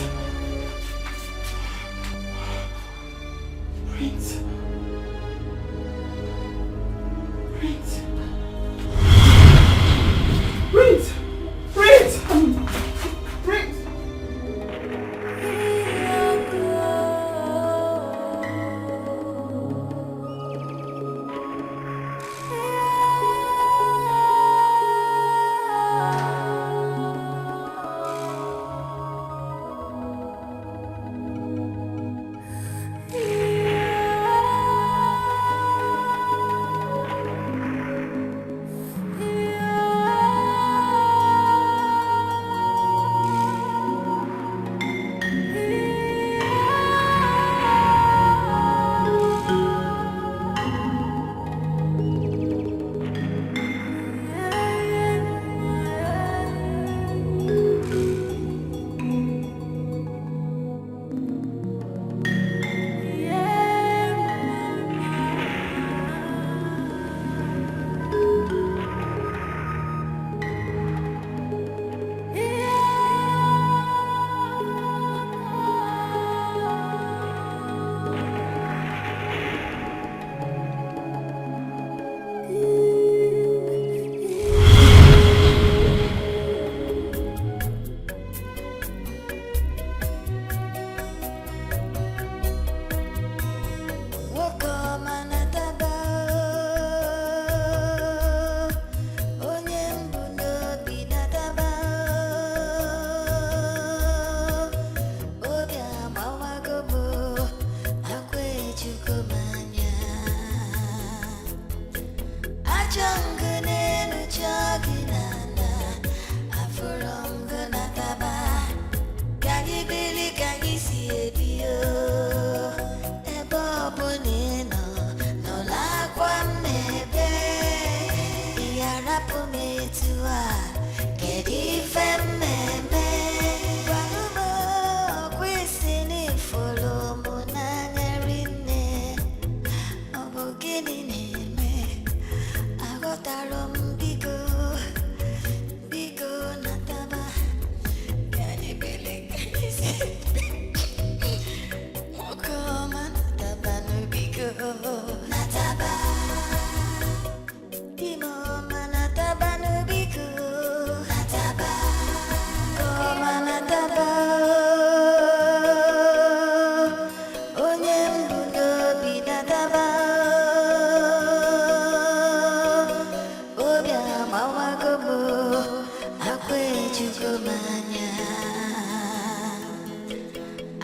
manya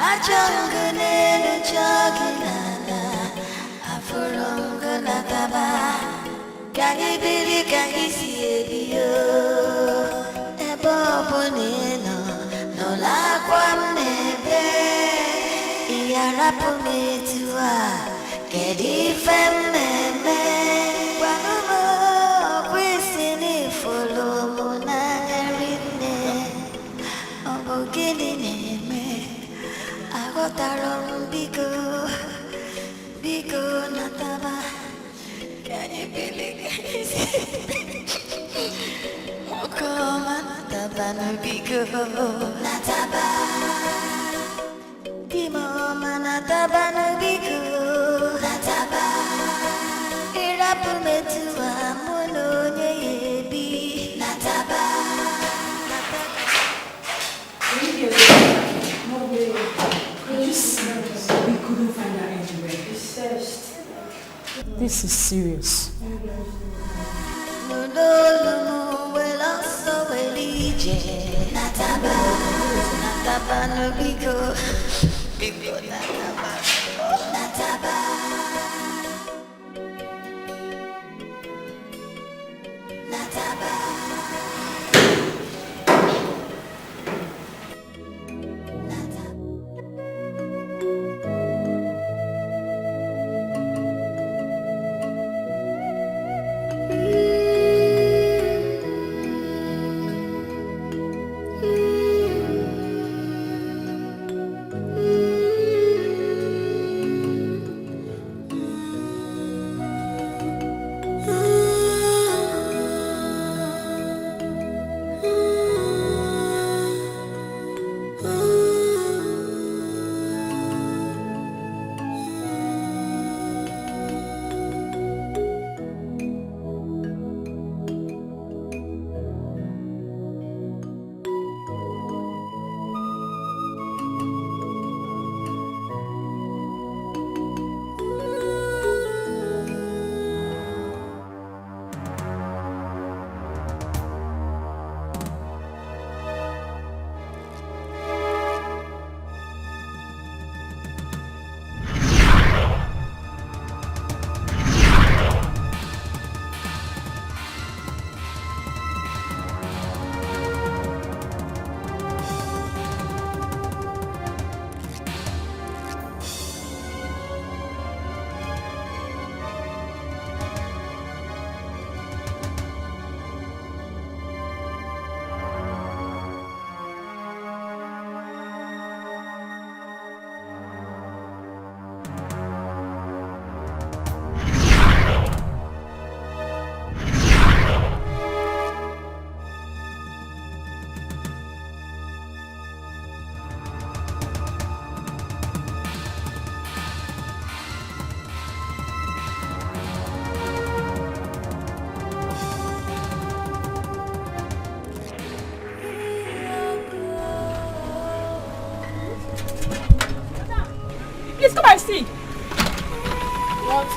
Achangane chagilana Afurongana taba Kangi bili kangi siebio Ebo bonino No la kwamnebe Iyarapu metua Kedi femmeme Wanumo Kwisini folomo nagarine Obogini neme Agotaron biko Biko nataba Kanye bili kanye si Okoma nataba no biko Nataba Kimo manataba no biko Nataba Irapu metua mono nyebi Nataba No way. Could you see? We couldn't find her anywhere. We searched. This is serious. Nodolumu weloso welije Nataba Nataba no biko Biko nataba Nataba Nataba Please come and see. What?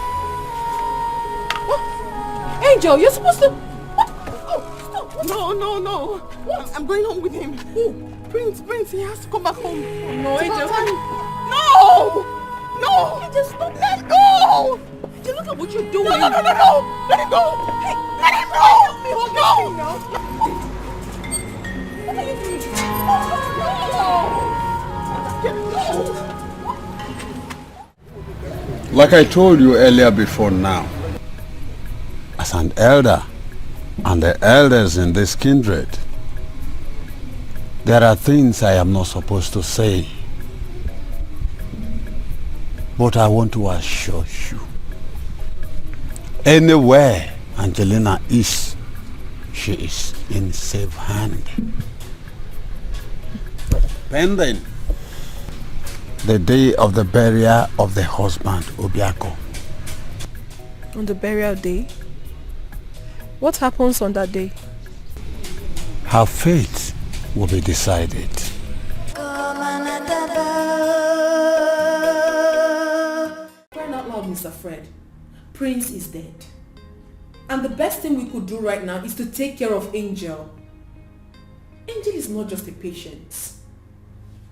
What? Angel, you're supposed to... What? Oh, stop. No, no, no. What? I'm going home with him. Who? Prince, he has to come back home. No, Angel. No! No! Angel, stop. Let go! Angel, look at what you're doing. No! Let him go! Hey, let him go! Help me hold No! now. What are you doing? No! Like I told you earlier before now, as an elder and the elders in this kindred, there are things I am not supposed to say. But I want to assure you, anywhere Angelina is, she is in safe hand. Pending the day of the burial of the husband, Obiako. On the burial day? What happens on that day? Her fate will be decided. Crying out loud, Mr. Fred. Prince is dead. And the best thing we could do right now is to take care of Angel. Angel is not just a patient.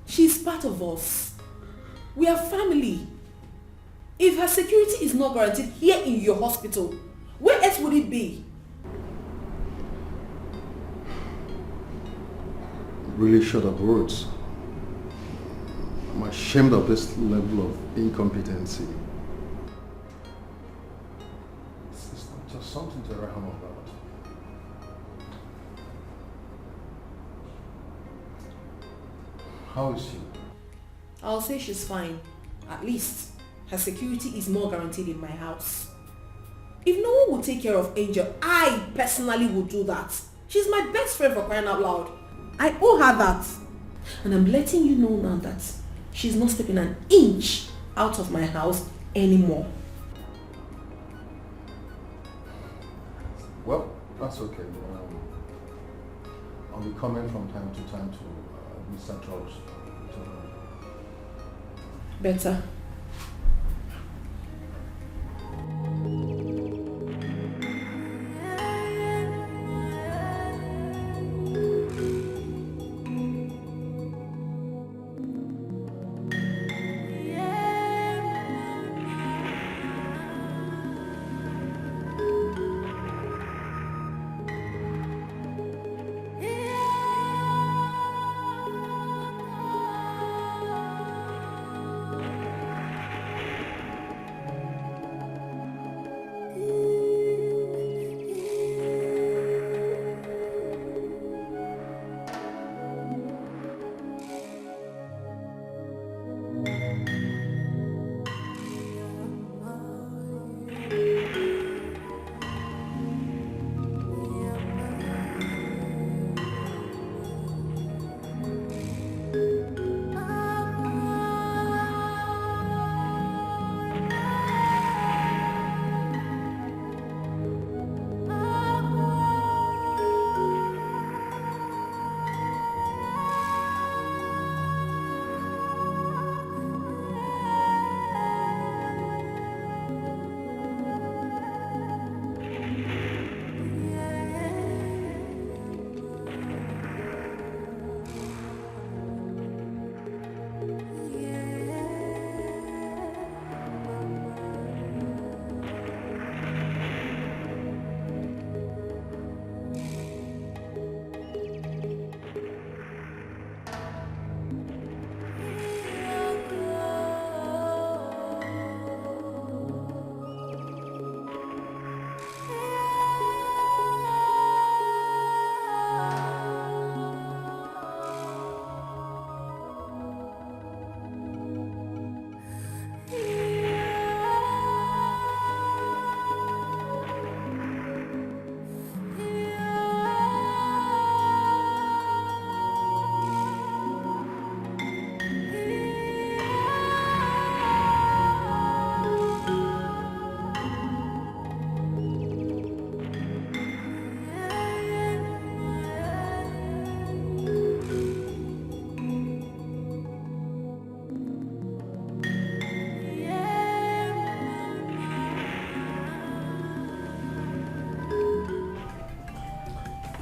She's part of us. We are family. If her security is not guaranteed here in your hospital, where else would it be? Really short of words. I'm ashamed of this level of incompetency. It's not just something to write home about. How is she? I'll say she's fine. At least her security is more guaranteed in my house. If no one will take care of Angel, I personally will do that. She's my best friend, for crying out loud. I owe her that. And I'm letting you know now that she's not stepping an inch out of my house anymore. Well, that's okay. I'll be coming from time to time to Mr. Troll's. Better.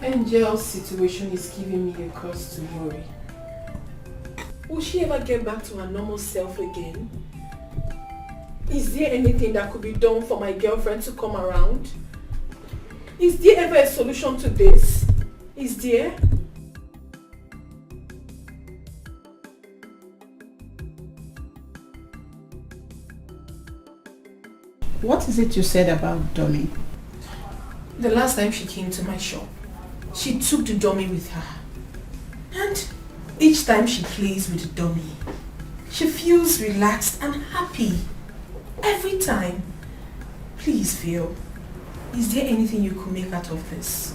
Angel's situation is giving me a cause to worry. Will she ever get back to her normal self again? Is there anything that could be done for my girlfriend to come around? Is there ever a solution to this? Is there? What is it you said about dummy? The last time she came to my shop, she took the dummy with her. And each time she plays with the dummy, she feels relaxed and happy. Every time. Please, Phil, is there anything you could make out of this?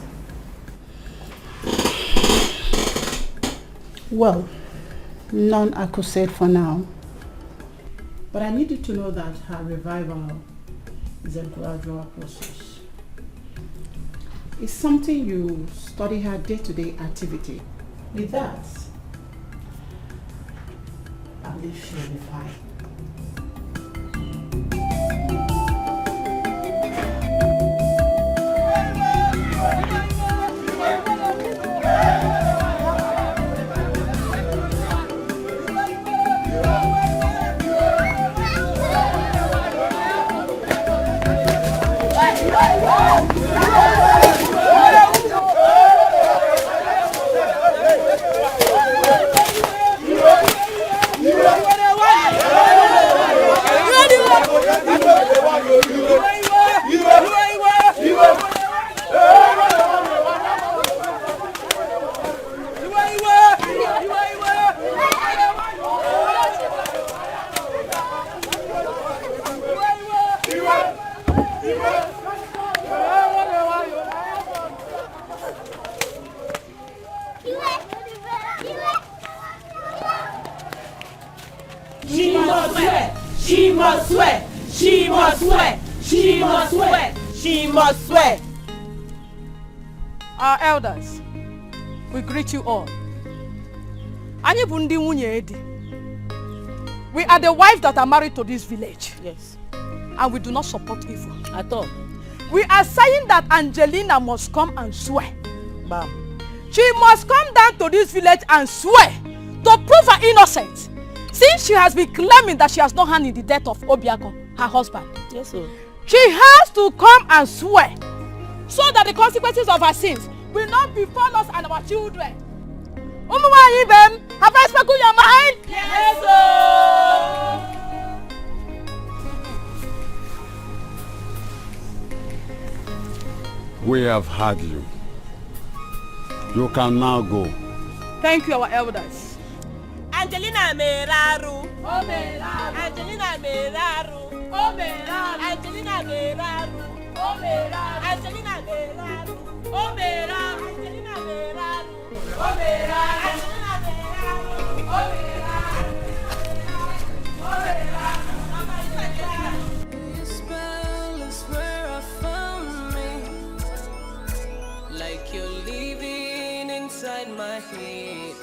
Well, none I could say for now. But I need you to know that her revival is a gradual process. It's something you study her day-to-day activity. With that, I believe she'll be fine. She must swear! She must swear! She must swear! She must swear! She must swear! Our elders, we greet you all. Anyị bụ ndị nwunye Edi. We are the wives that are married to this village. Yes. And we do not support evil. At all. We are saying that Angelina must come and swear. Bam. She must come down to this village and swear to prove her innocence. Since she has been claiming that she has no hand in the death of Obiako, her husband. Yes, sir. She has to come and swear so that the consequences of her sins will not befall us and our children. Have I spoken your mind? Yes, sir. We have had you. You can now go. Thank you, our elders. Angelina Meraru. Oh, Meraru. Angelina Meraru. Oh, Meraru. Angelina Meraru. Oh, Meraru. Angelina Meraru. Oh, Meraru. Angelina Meraru. Oh, Meraru. Angelina Meraru. Oh, Meraru. Oh, Meraru. Your spell is where I found me, like you're living inside my head.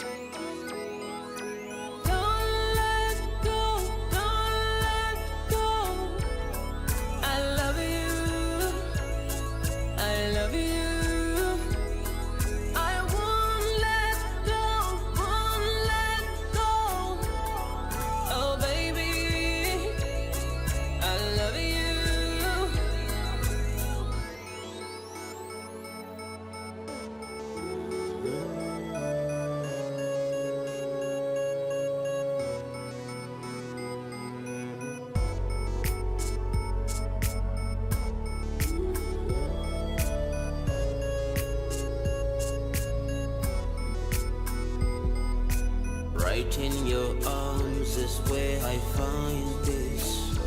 Right in your arms is where I find this.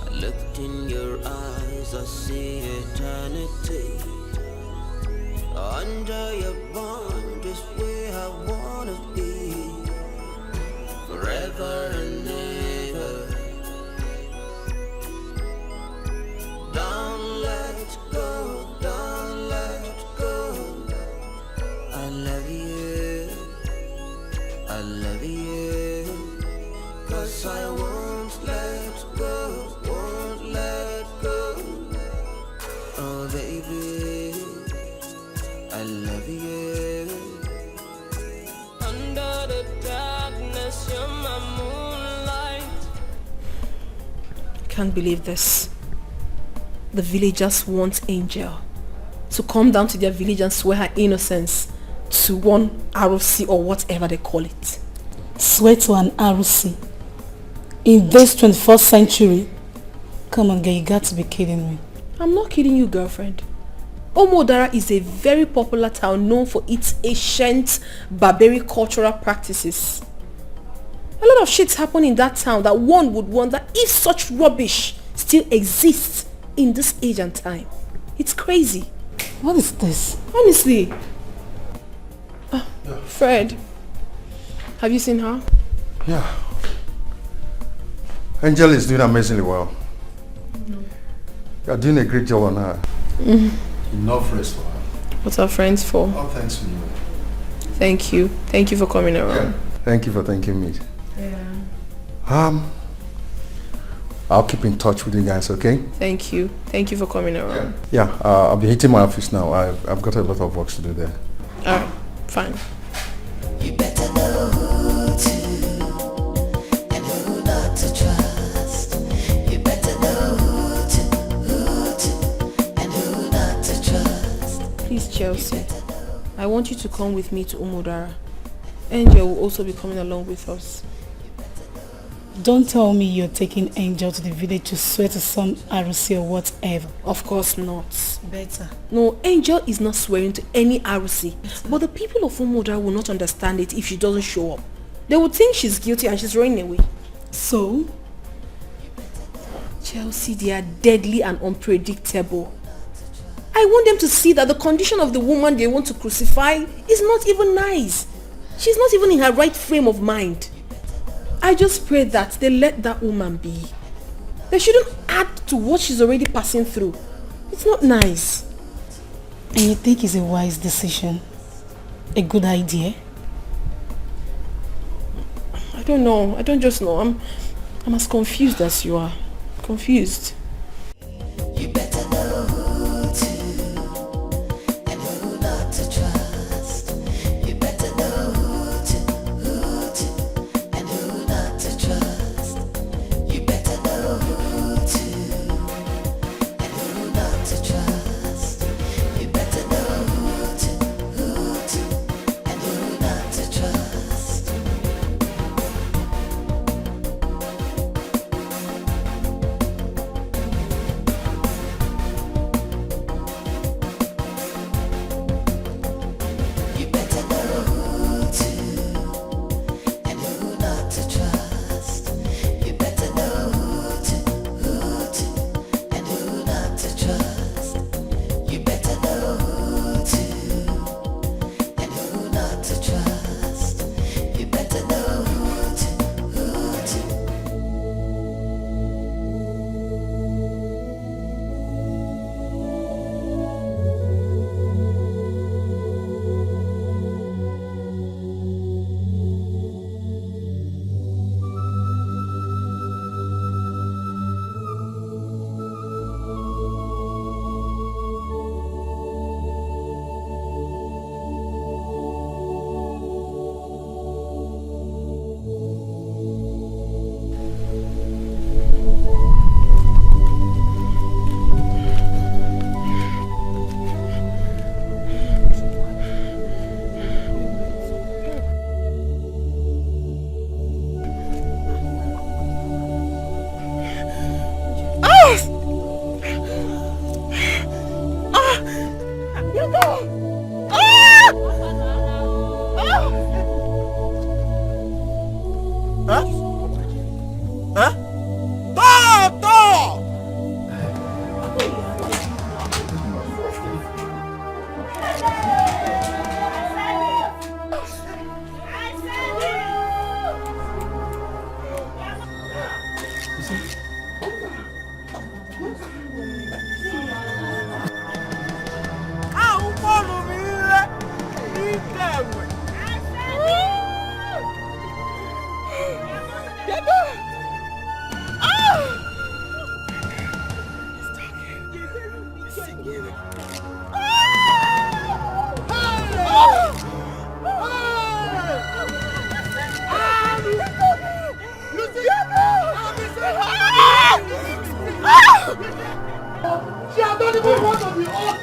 I looked in your eyes, I see eternity. Under your bond is where I wanna be, forever and ever. Don't let go, don't let go. I love you, I love you, 'cause I won't let go, won't let go. Oh baby, I love you. Under the darkness, you're my moonlight. Can't believe this. The villagers want Angel to come down to their village and swear her innocence to one ROC or whatever they call it. Swear to an ROC? In this 21st century? Come on girl, you got to be kidding me. I'm not kidding you, girlfriend. Omodara is a very popular town known for its ancient barbaric cultural practices. A lot of shit happen in that town that one would wonder if such rubbish still exists in this age and time. It's crazy. What is this? Honestly. Fred, have you seen her? Yeah. Angel is doing amazingly well. You're doing a great job on her. Enough rest for her. What's our friends for? All thanks to you. Thank you. Thank you for coming around. Thank you for thanking me. Yeah. I'll keep in touch with you guys, okay? Thank you. Thank you for coming around. Yeah, I'll be hitting my office now. I've got a lot of work to do there. Alright, fine. You better know who to and who not to trust. You better know who to and who not to trust. Please, Chelsea, I want you to come with me to Omodara. Angel will also be coming along with us. Don't tell me you're taking Angel to the village to swear to some ROC or whatever. Of course not. Better. No, Angel is not swearing to any ROC. But the people of Umuodara will not understand it if she doesn't show up. They would think she's guilty and she's running away. So? Chelsea, they are deadly and unpredictable. I want them to see that the condition of the woman they want to crucify is not even nice. She's not even in her right frame of mind. I just pray that they let that woman be. They shouldn't add to what she's already passing through. It's not nice. And you think it's a wise decision? A good idea? I don't know. I don't just know. I'm as confused as you are. Confused. You better know who to and who not to trust. You better know who to and who not to trust. You better know who to and who not to trust. You better know who to and who not to trust. You better know who to and who not to trust. You better know who to and who not to trust. You better know who to and who not to trust. You better know who to. She has not even one of the old.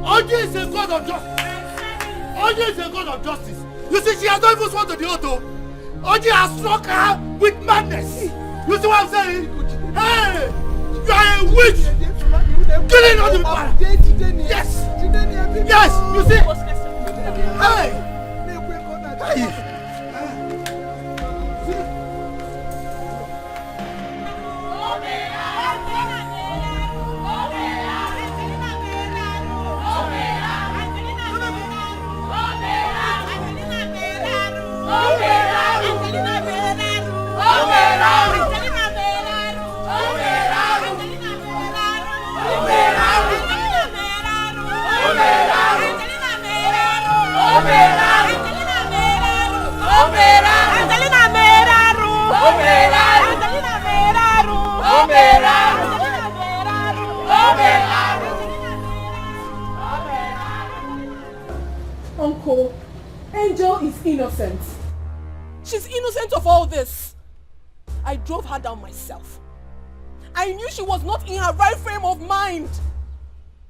Oji is a god of justice. Oji is a god of justice. You see, she has not even sworn to the oath. Oji has struck her with madness. You see what I'm saying? Hey, you are a witch. Killing all the people. Yes. Yes, you see? Hey. Hey. Uncle, Angel is innocent. She's innocent of all this. I drove her down myself. I knew she was not in her right frame of mind.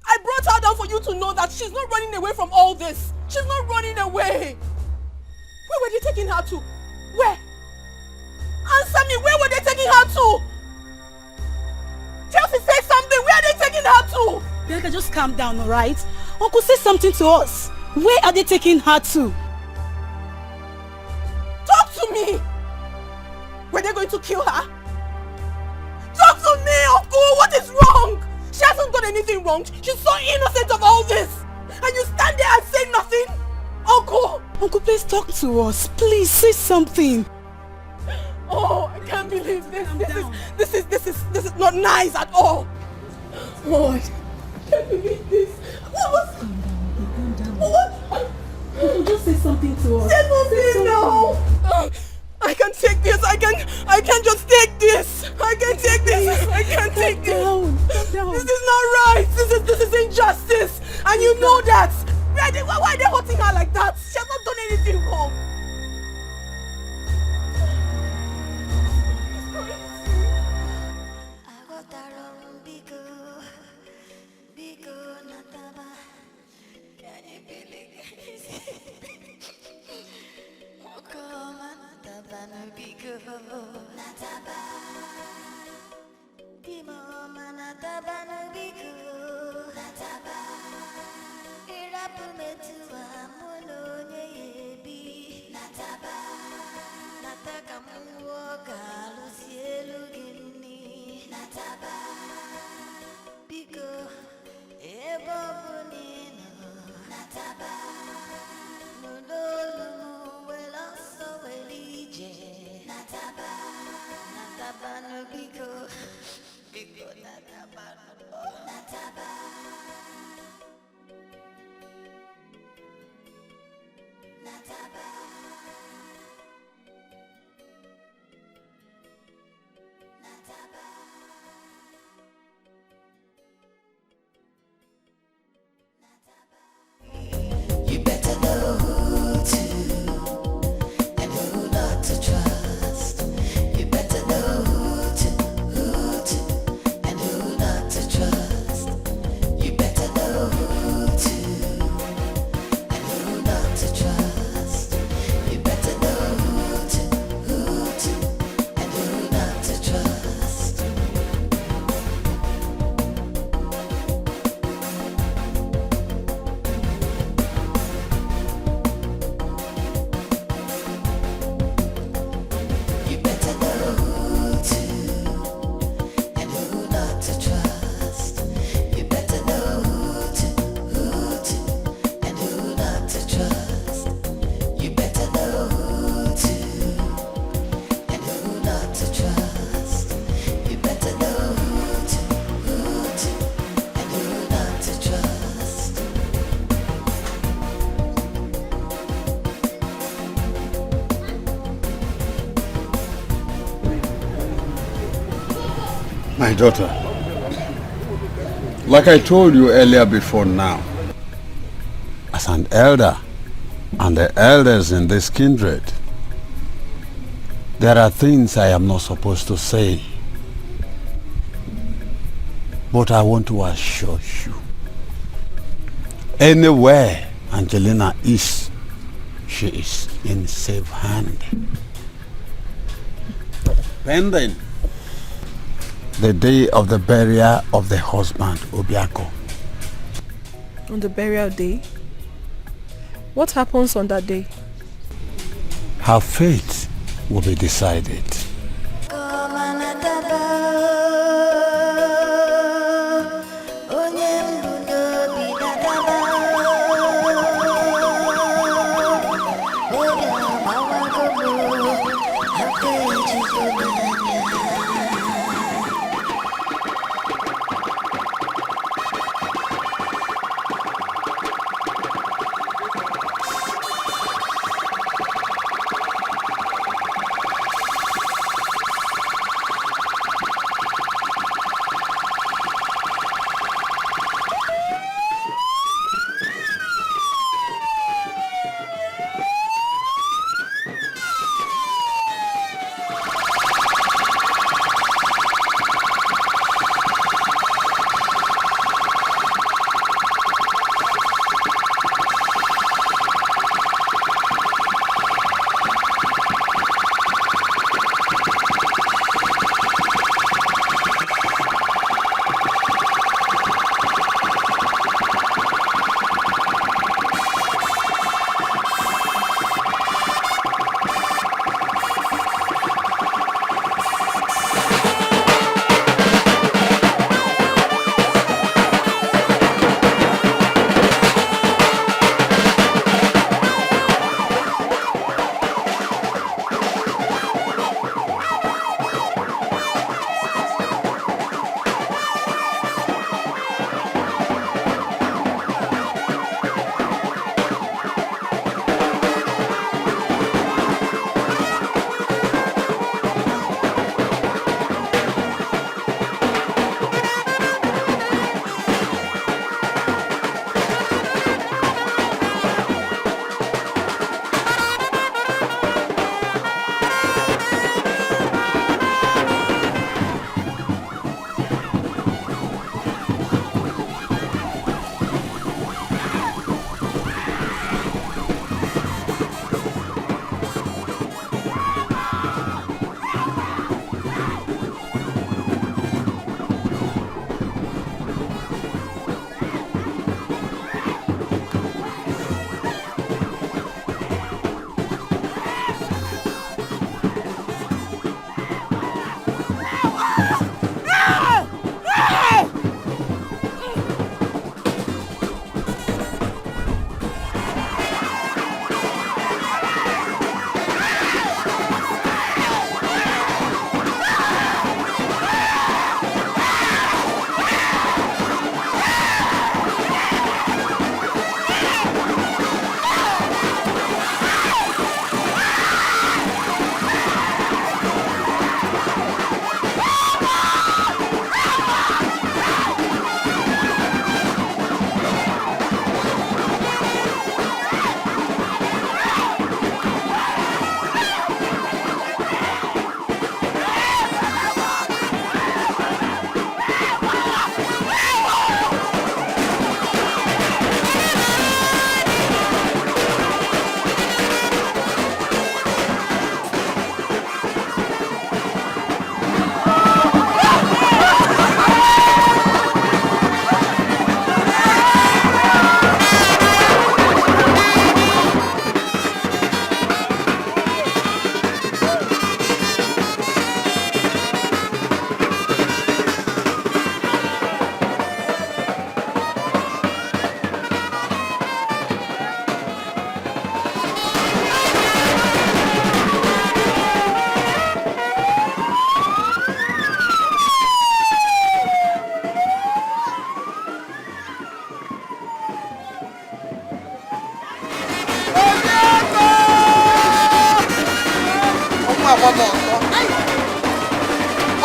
I brought her down for you to know that she's not running away from all this. She's not running away. Where were they taking her to? Where? Answer me, where were they taking her to? Chelsea, say something. Where are they taking her to? Bianca, just calm down, alright? Uncle, say something to us. Where are they taking her to? Talk to me. Were they going to kill her? Talk to me, Uncle. What is wrong? She hasn't done anything wrong. She's so innocent of all this. And you stand there and say nothing? Uncle. Uncle, please talk to us. Please say something. Oh, I can't believe this. This is not nice at all. Oh, I can't believe this. What was... Calm down. What? Uncle, just say something to us. Say something now. I can't take this. I can't just take this. I can't take this. I can't take this. This is not right. This is injustice. And you know that. Why are they hurting her like that? She has not done anything wrong. My daughter, like I told you earlier before now, as an elder and the elders in this kindred, there are things I am not supposed to say. But I want to assure you, anywhere Angelina is, she is in safe hand. Pending the day of the burial of the husband, Obiako. On the burial day? What happens on that day? Her fate will be decided.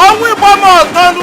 ọnwụ ịgba m ọtọnụ.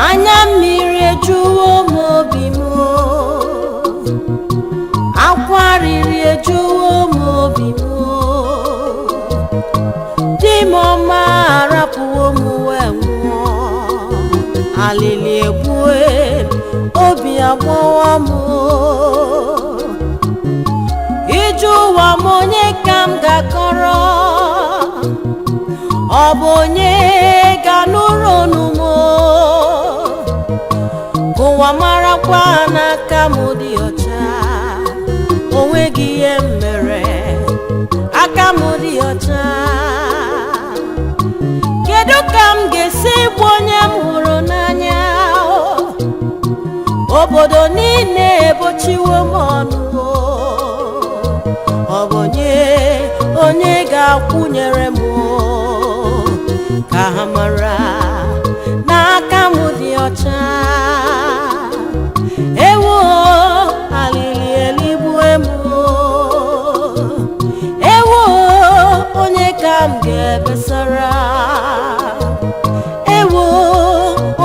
Anya mmiri ejuwo m obi m, akwa riri ejuwo m obi m, di m ọma arapụwo m wee nwụọ, alili egbue obi agbawa m, ije ụwa m onye ka m ga-akọrọ, ọ bụ onye ga-anụrụ ọnụ m, ụwa marakwa n'aka m dị ọcha, onweghị ihe m mere, aka m dị ọcha. Kedu ka m ga-esi bụ onye m hụrụ n'anya, obodo niile ebochiwo m ọnụ, ọ bụ onye ga-akwụnyere m ka ha mara ọcha ewo alili eligbu emu ewo onye ka m ga-ebesara ewo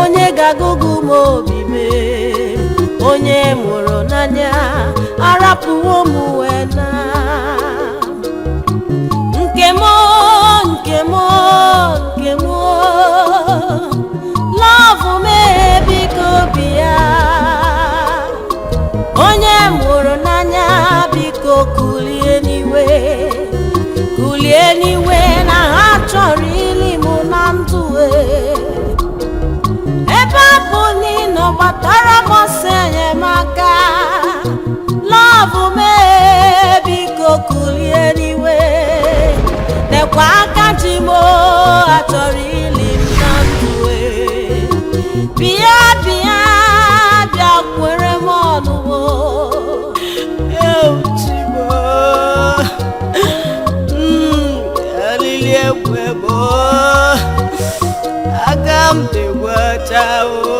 onye ga-agụgụ m obi mee onye mụrụ n'anya arapụwo m wee na nke m love me biko bịa onye mụrụ n'anya biko kulie n'iwe na ha chọrọ ili mụ na ndụ ebe apụ n'ịnọ gbatara m ọsọ enyemaka love me biko kulie n'iwe nekwa aka ji m achọrọ ili m na ndụ bịa kwere m ọnụwo euchibo alili ekwe m aka m dịgwachawo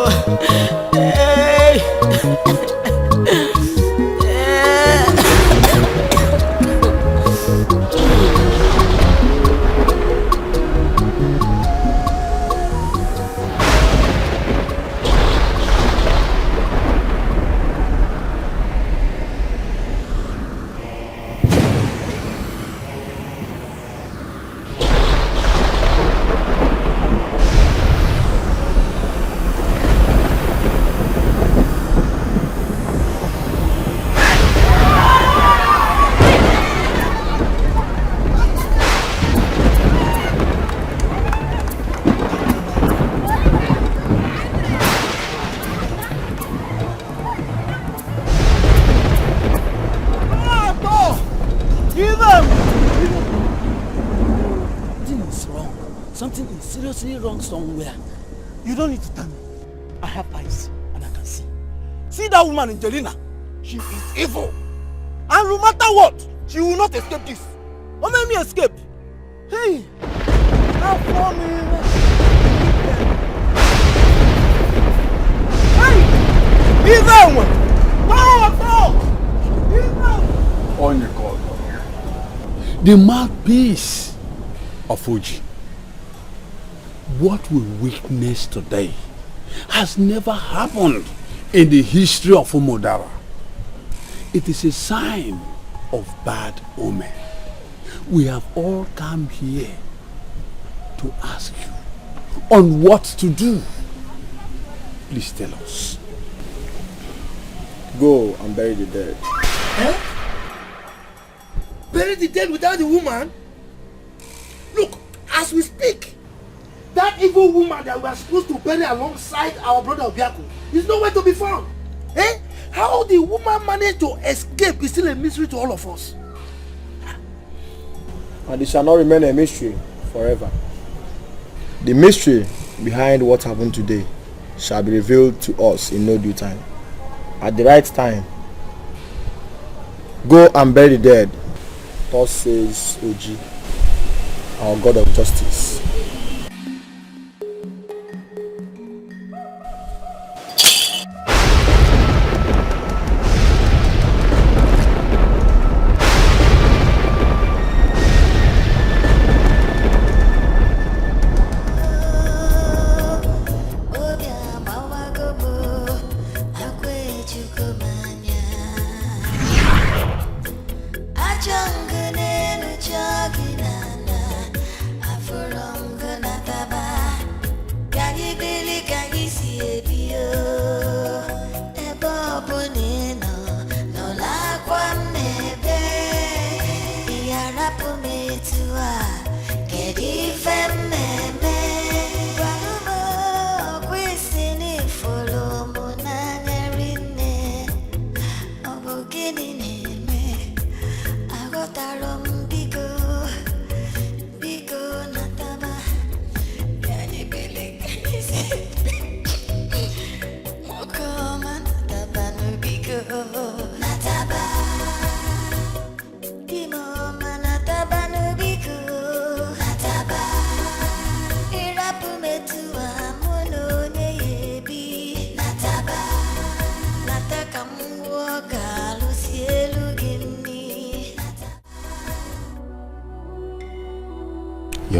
somewhere. You don't need to tell me. I have eyes and I can see. See that woman Angelina? She is evil. And no matter what, she will not escape this. What made me escape? Hey! How for me? Hey! Leave that one! Go! On your call. The mouthpiece of Fuji. What we witness today has never happened in the history of Umudara. It is a sign of bad omen. We have all come here to ask you on what to do. Please tell us. Go and bury the dead. Eh? Bury the dead without the woman? Look, as we speak, that evil woman that we are supposed to bury alongside our brother Obiako is nowhere to be found. Eh? How the woman managed to escape is still a mystery to all of us. And it shall not remain a mystery forever. The mystery behind what happened today shall be revealed to us in no due time. At the right time. Go and bury the dead. Thus says Oji, our God of justice. Afuranga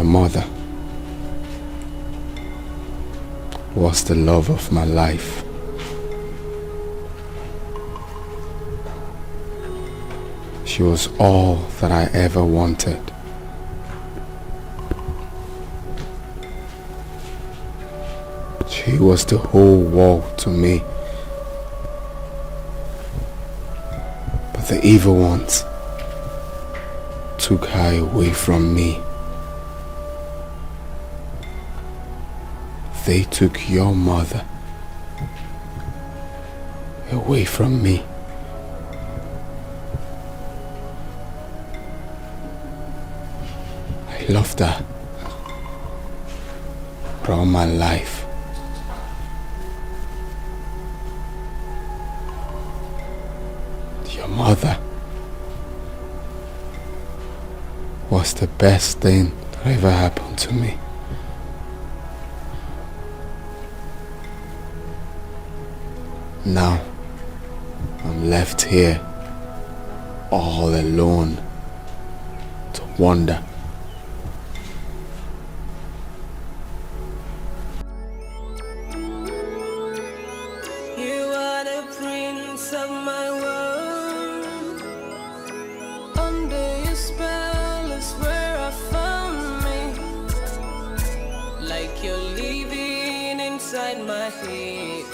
Your mother was the love of my life. She was all that I ever wanted. She was the whole world to me. But the evil ones took her away from me. They took your mother away from me. I loved her for all my life. Your mother was the best thing that ever happened to me. Now, I'm left here all alone to wonder. You are the prince of my world. Under your spell is where I found me. Like you're living inside my head.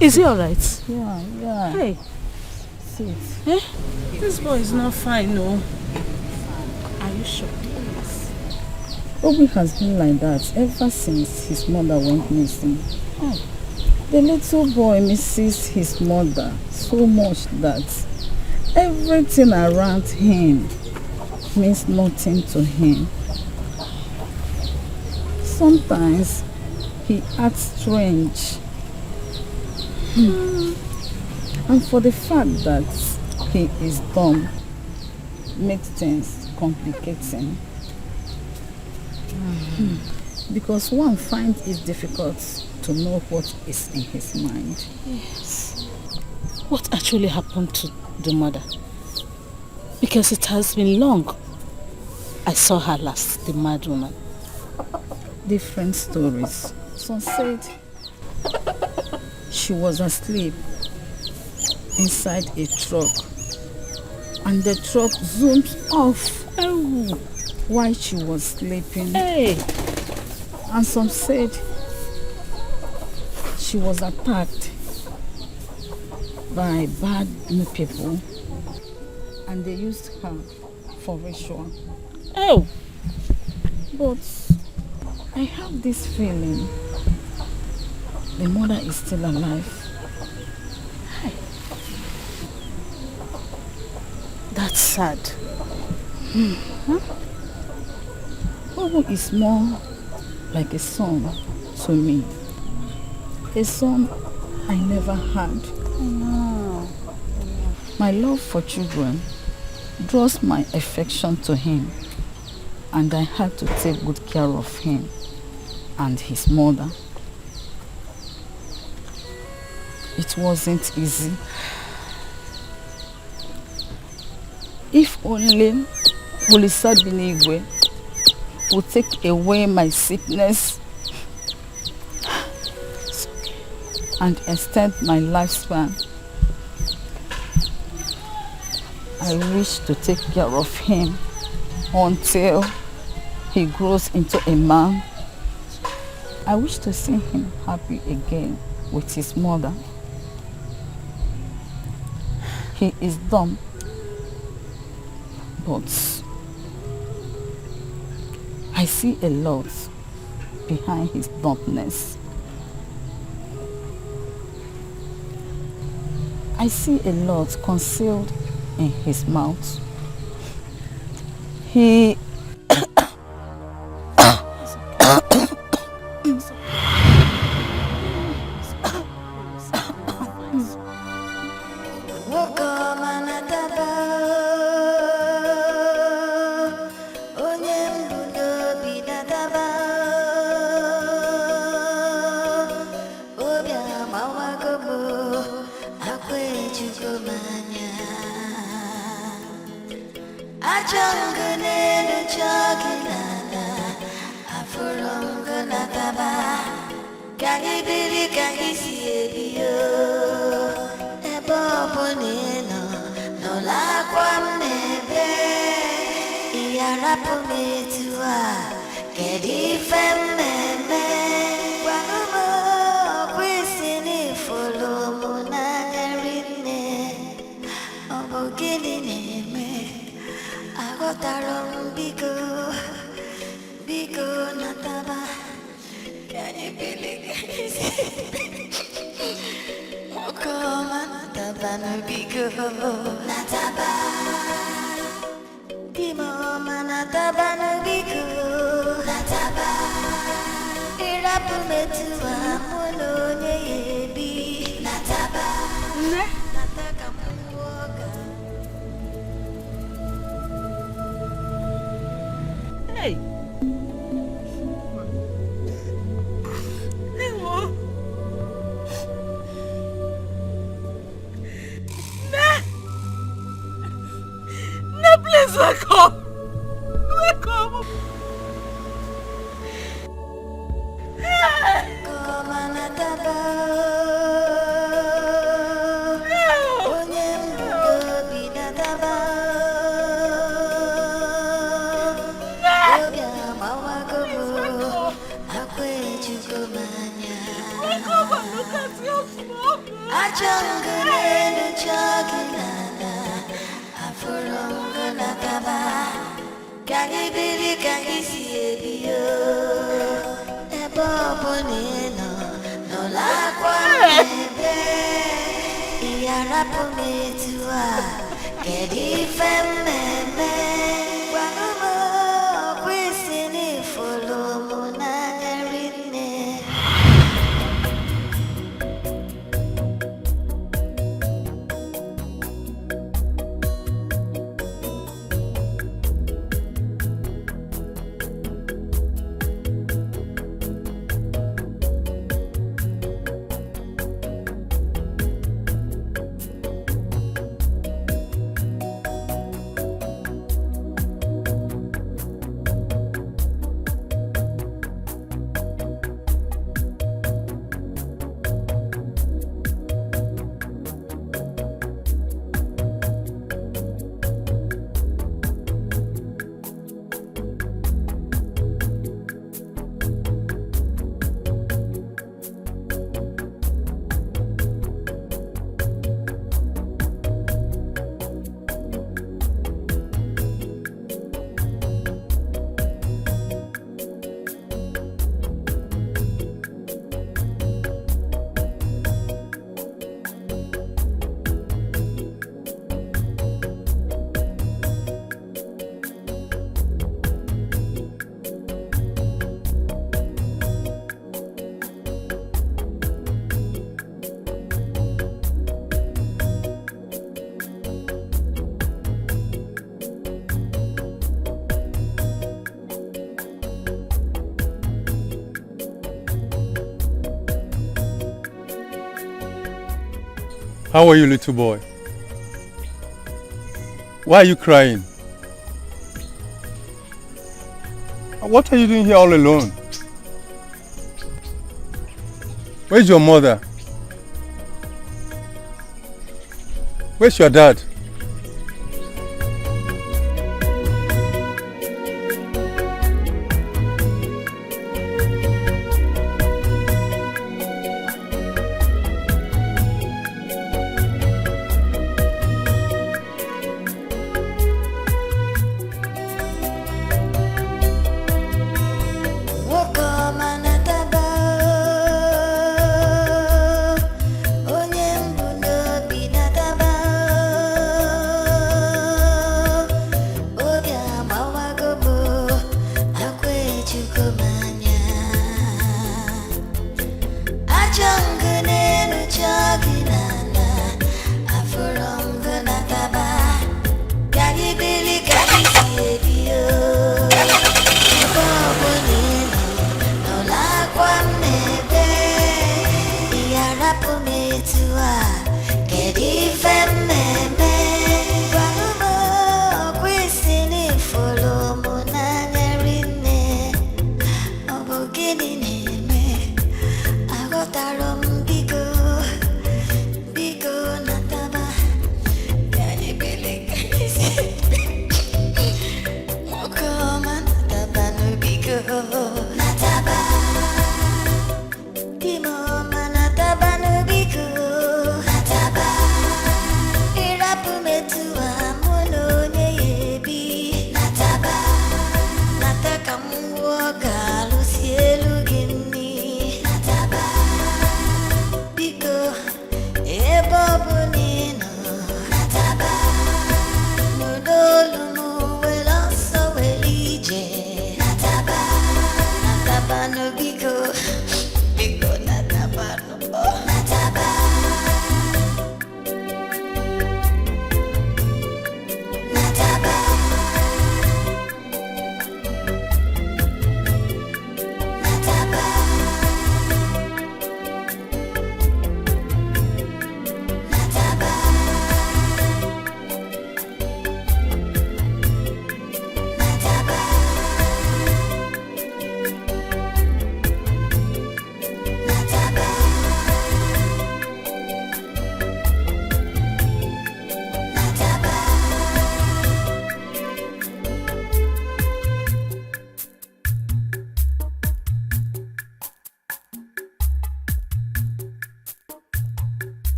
Is he alright? Yeah. Hey. Sit. Eh? This boy is not fine, no. Are you sure? Yes. Obi has been like that ever since his mother went missing. Oh. The little boy misses his mother so much that everything around him means nothing to him. Sometimes he acts strange. And for the fact that he is dumb makes things complicating. Because one finds it difficult to know what is in his mind. Yes. What actually happened to the mother? Because it has been long. I saw her last, the mad woman. Different stories. Some said she was asleep inside a truck and the truck zoomed off while she was sleeping. Hey. And some said she was attacked by bad people and they used her for ritual. Oh. But I have this feeling the mother is still alive. That's sad. Huh? Bobo is more like a son to me. A son I never had. My love for children draws my affection to him, and I have to take good care of him and his mother. It wasn't easy. If only Olisa Binigwe would take away my sickness, and extend my lifespan. I wish to take care of him until he grows into a man. I wish to see him happy again with his mother. He is dumb, but I see a lot behind his dumbness. I see a lot concealed in his mouth. He How are you, little boy? Why are you crying? What are you doing here all alone? Where's your mother? Where's your dad?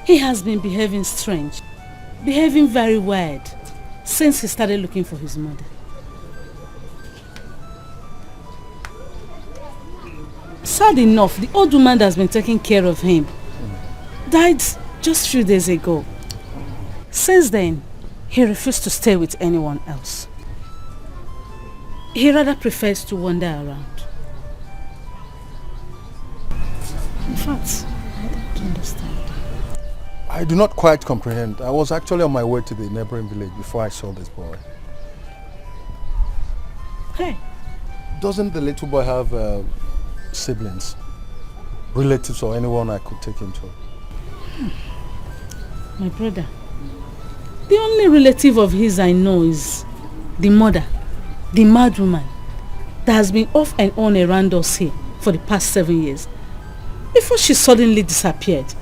He has been behaving strange, behaving very weird since he started looking for his mother. Sad enough, the old woman that has been taking care of him died just a few days ago. Since then, he refused to stay with anyone else. He rather prefers to wander around. In fact, I don't understand. I do not quite comprehend. I was actually on my way to the neighboring village before I saw this boy. Hey. Doesn't the little boy have siblings, relatives, or anyone I could take him to? My brother, the only relative of his I know is the mother, the mad woman that has been off and on around us here for the past 7 years before she suddenly disappeared.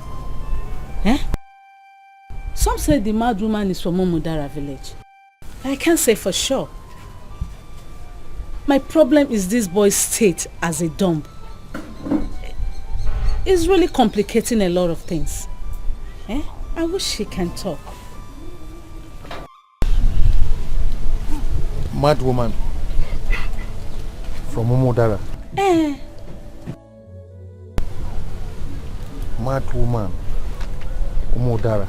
Eh? Some say the mad woman is from Omudara village. I can't say for sure. My problem is this boy's state as a dumb. It's really complicating a lot of things. Eh? I wish he can talk. Mad woman from Omudara. Eh. Mad woman, Omudara.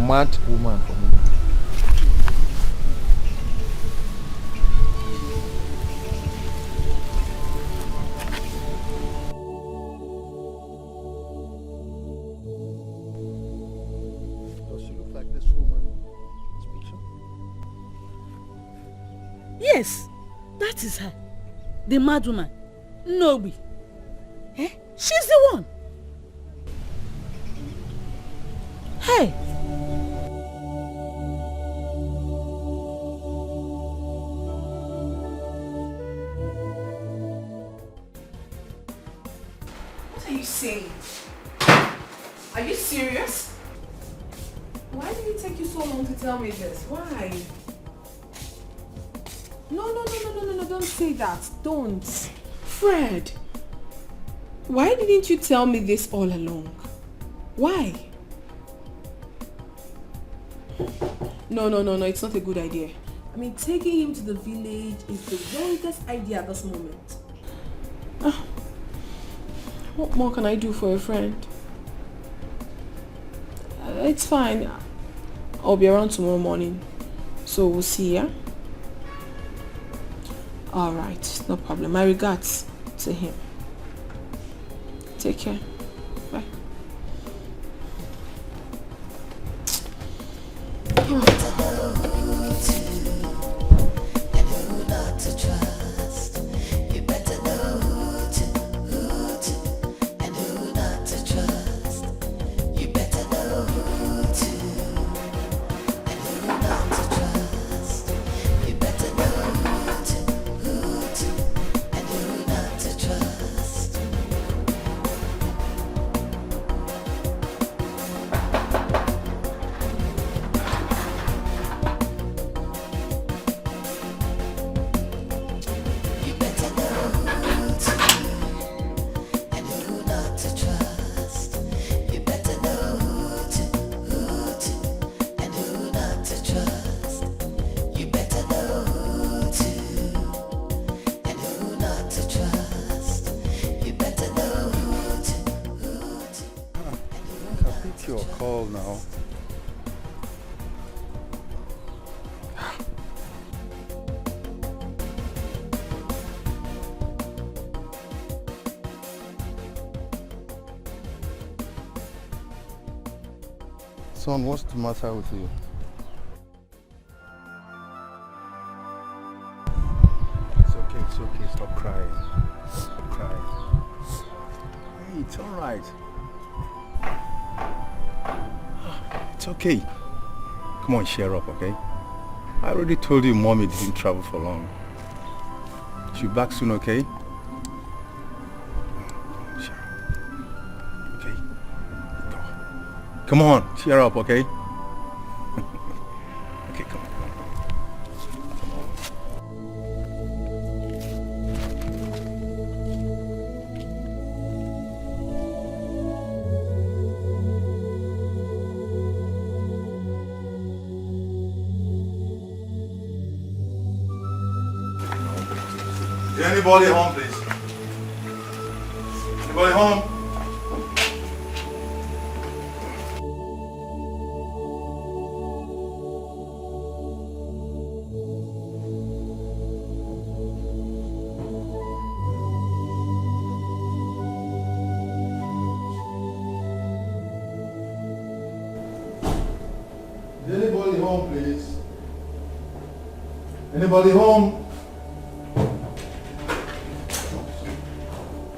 mad woman for me. Does she look like this woman in this picture? Yes, that is her. The mad woman. Nobi. Eh? She's the one. Hey. What are you saying? Are you serious? Why did it take you so long to tell me this? Why? No, don't say that. Don't. Fred, why didn't you tell me this all along? Why? No, it's not a good idea. I mean, taking him to the village is the wrongest idea at this moment. What more can I do for a friend? It's fine. I'll be around tomorrow morning. So we'll see, yeah? Alright, no problem. My regards to him. Take care. Bye. Your call now. Son, what's the matter with you? It's okay, stop crying. Stop crying. Hey, it's alright. It's okay. Come on, cheer up, okay? I already told you mommy didn't travel for long. She'll be back soon, okay? Cheer up. Okay? Come on, cheer up, okay? Okay, come on. Is anybody home, please? Anybody home? Is anybody home, please? Anybody home?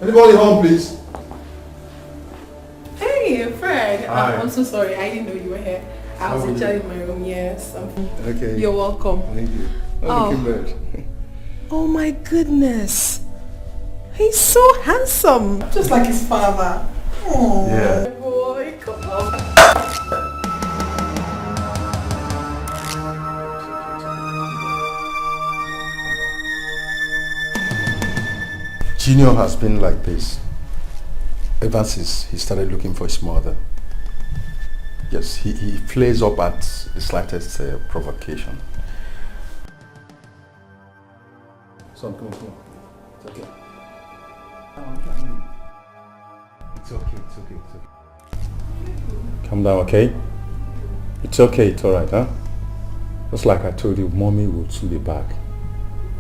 Anybody home, please? Hey, Fred. Hi. I'm so sorry. I didn't know you were here. I was actually in my room. Yes. Okay. You're welcome. Thank you. Oh. Looking good. Oh my goodness. He's so handsome. Just like his father. Oh, Yeah. boy, come on. Junior has been like this ever since he started looking for his mother. Yes, he flares up at the slightest provocation. Son, come on. It's okay. It's okay. Calm down, okay? It's okay, it's alright, huh? Just like I told you, mommy will soon be back.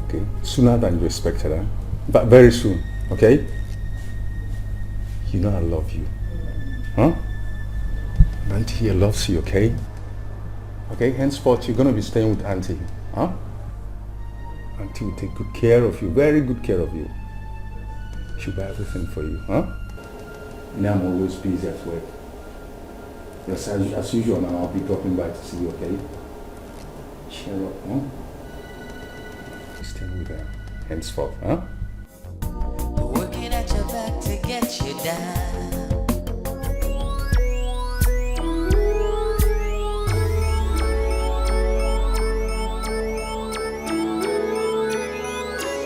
Okay? Sooner than you expected, huh? But very soon, okay? You know I love you. Huh? And Auntie here loves you, okay? Okay, henceforth you're gonna be staying with Auntie, huh? Auntie will take good care of you, very good care of you. She'll buy everything for you, huh? Now I'm always busy at work. Yes, as usual now, I'll be dropping by to see you, okay? Cheer up, huh? Stay with her, henceforth, huh? Working at your back to get you down.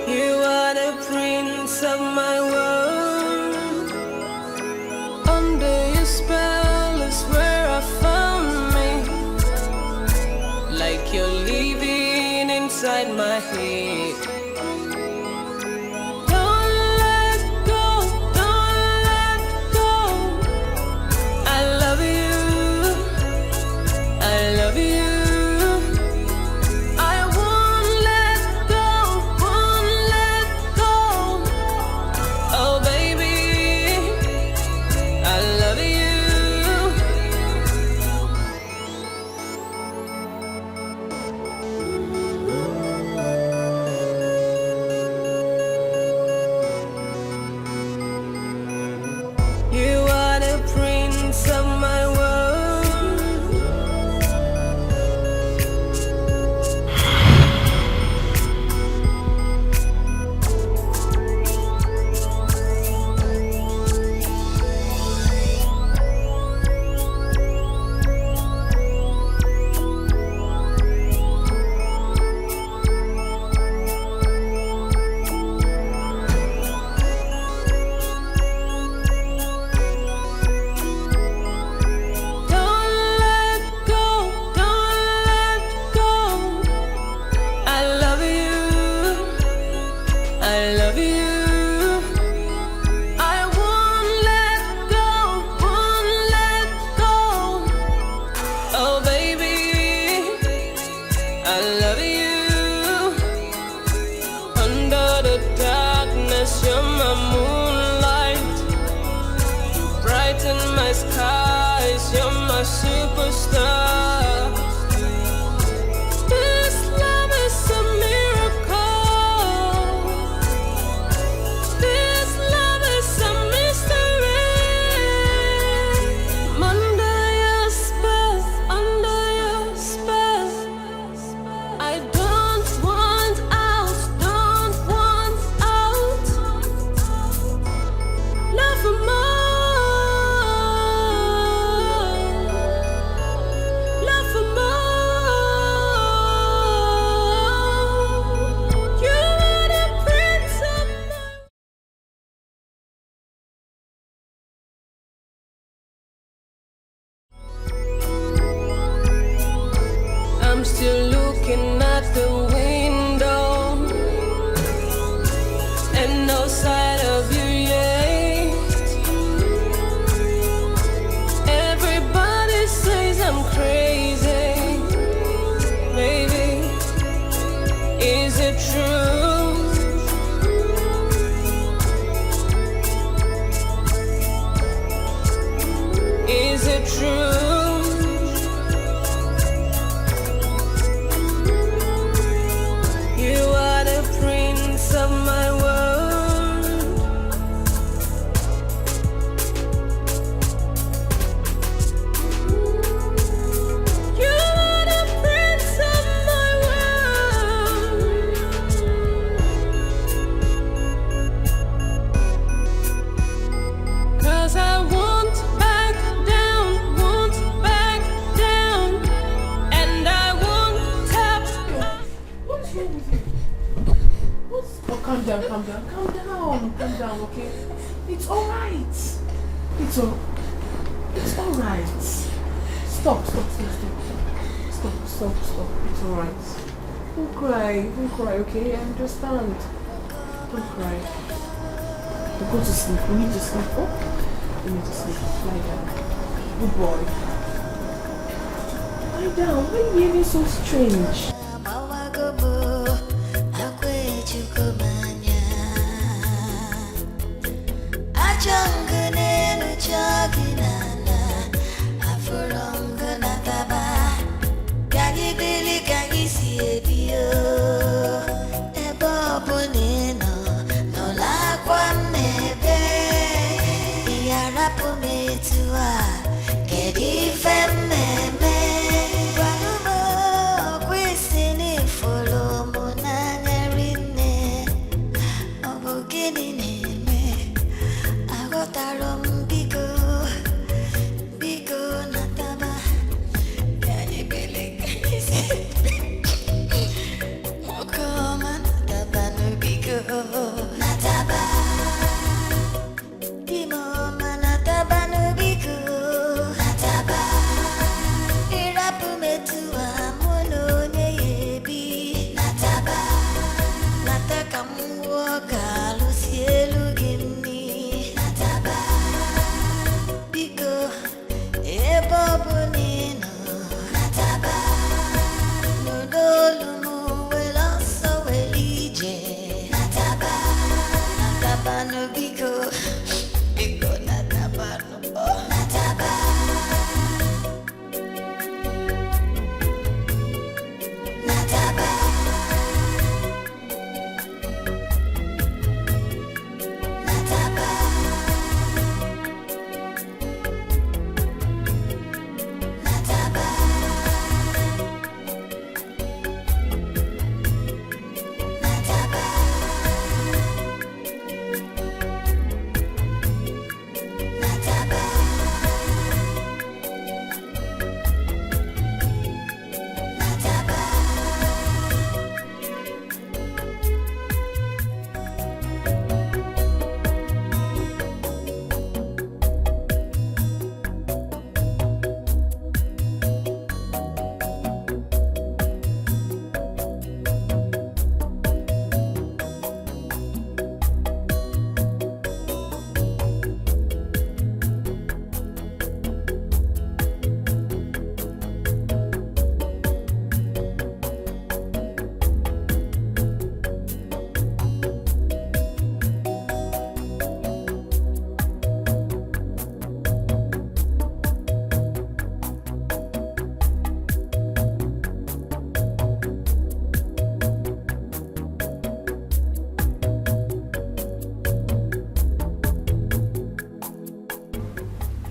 You are the prince of my world. Under your spell is where I found me. Like you're living inside my head. Don't let go, don't let go. I love you, I love you. I won't let go, won't let go. Oh baby, I love you. You are the prince of my world. Don't let go, don't let go. I love you, I love you. I won't let go, won't let go. Oh baby, I love you. Under the darkness, you're my moonlight. You brighten my skies, you're my superstar. This love is a miracle. This love is a mystery. Under your spell, under your spell. I don't want out, don't want out. Love for more, love for more. You are the prince of I'm still looking at the window and no sight of you yet. Everybody says I'm crazy, baby. Is it true? Is it true? You are the prince of my world. You are the prince of my world. 'Cause I won't back down, won't back down, and I won't tap. What's wrong with you? Oh, calm down, calm down, calm down, okay? It's alright. It's alright. Stop. Stop. It's alright. Don't cry, okay? I understand. Don't cry. Go to sleep. We need to sleep. Oh, we need to sleep. Lie down. Good boy. Lie down. Why are you behaving so strange?